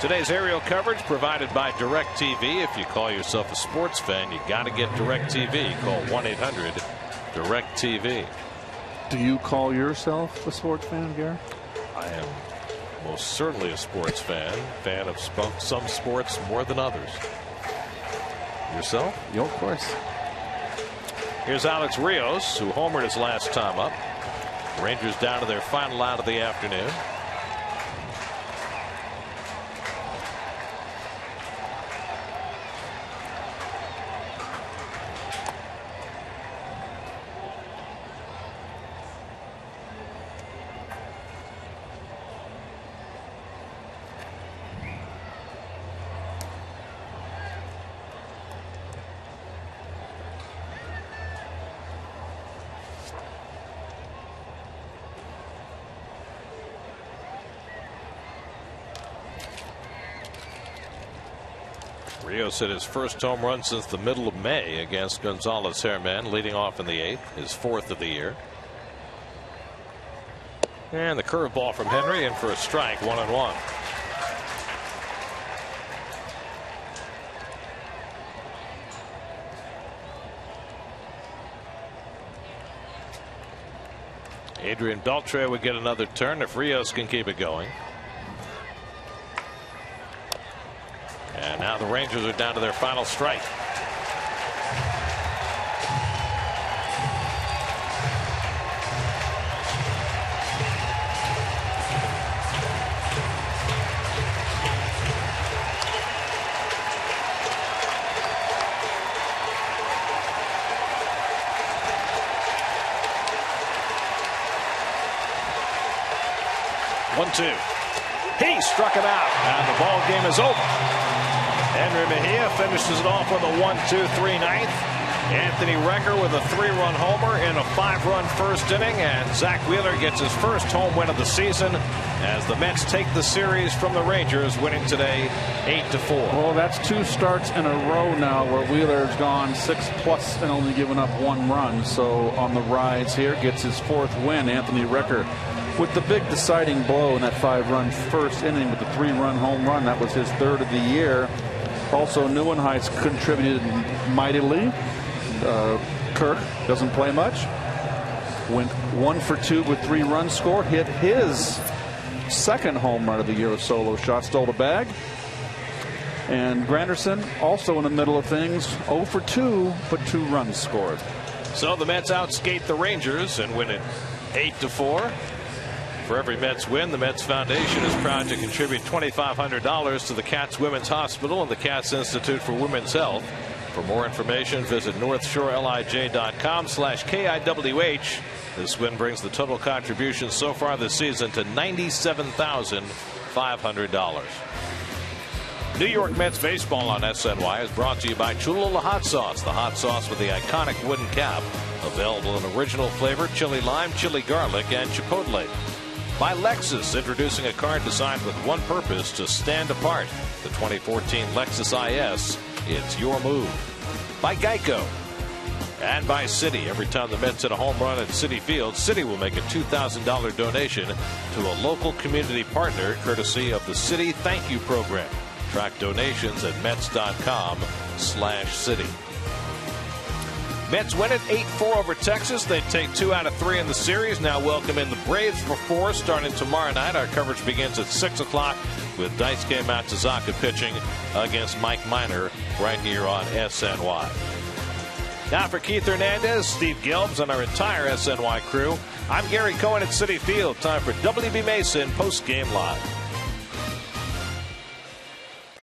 Today's aerial coverage provided by DirecTV. If you call yourself a sports fan, you got to get DirecTV. Call 1-800-DirecTV. Do you call yourself a sports fan, Gary? I am most certainly a sports fan of some sports more than others. Yourself? Yeah, of course. Here's Alex Rios, who homered his last time up. Rangers down to their final out of the afternoon. Rios hit his first home run since the middle of May against Gonzalez Herman, leading off in the 8th, his 4th of the year. And the curveball from Henry in for a strike, 1-1. Adrian Beltre would get another turn if Rios can keep it going. And now the Rangers are down to their final strike. One, two. He struck it out, and the ball game is over. Henry Mejia finishes it off with a 1-2-3 ninth. Anthony Recker with a 3-run homer in a 5-run first inning, and Zach Wheeler gets his first home win of the season as the Mets take the series from the Rangers, winning today 8-4. Well, that's 2 starts in a row now where Wheeler's gone 6+ and only given up 1 run. So on the rise here, gets his 4th win. Anthony Recker with the big deciding blow in that 5-run first inning with the 3-run home run. That was his 3rd of the year. Also, Neuenhuis contributed mightily. Kirk doesn't play much. Went 1 for 2 with 3 runs scored. Hit his 2nd home run of the year with solo shot. Stole the bag. And Granderson also in the middle of things. 0 for 2, but 2 runs scored. So the Mets outskate the Rangers and win it 8-4. For every Mets win, the Mets Foundation is proud to contribute $2,500 to the Cats Women's Hospital and the Cats Institute for Women's Health. For more information, visit northshorelij.com/KIWH. This win brings the total contribution so far this season to $97,500. New York Mets baseball on SNY is brought to you by Cholula Hot Sauce, the hot sauce with the iconic wooden cap. Available in original flavor, chili lime, chili garlic, and chipotle. By Lexus, introducing a car designed with one purpose: to stand apart. The 2014 Lexus IS. It's your move. By Geico. And by Citi. Every time the Mets hit a home run at Citi Field, Citi will make a $2,000 donation to a local community partner, courtesy of the Citi Thank You Program. Track donations at Mets.com/Citi. Mets win it 8-4 over Texas. They take 2 out of 3 in the series. Now welcome in the Braves for 4 starting tomorrow night. Our coverage begins at 6 o'clock with Daisuke Matsuzaka pitching against Mike Minor right here on SNY. Now for Keith Hernandez, Steve Gelbs, and our entire SNY crew, I'm Gary Cohen at Citi Field. Time for WB Mason Post Game Live.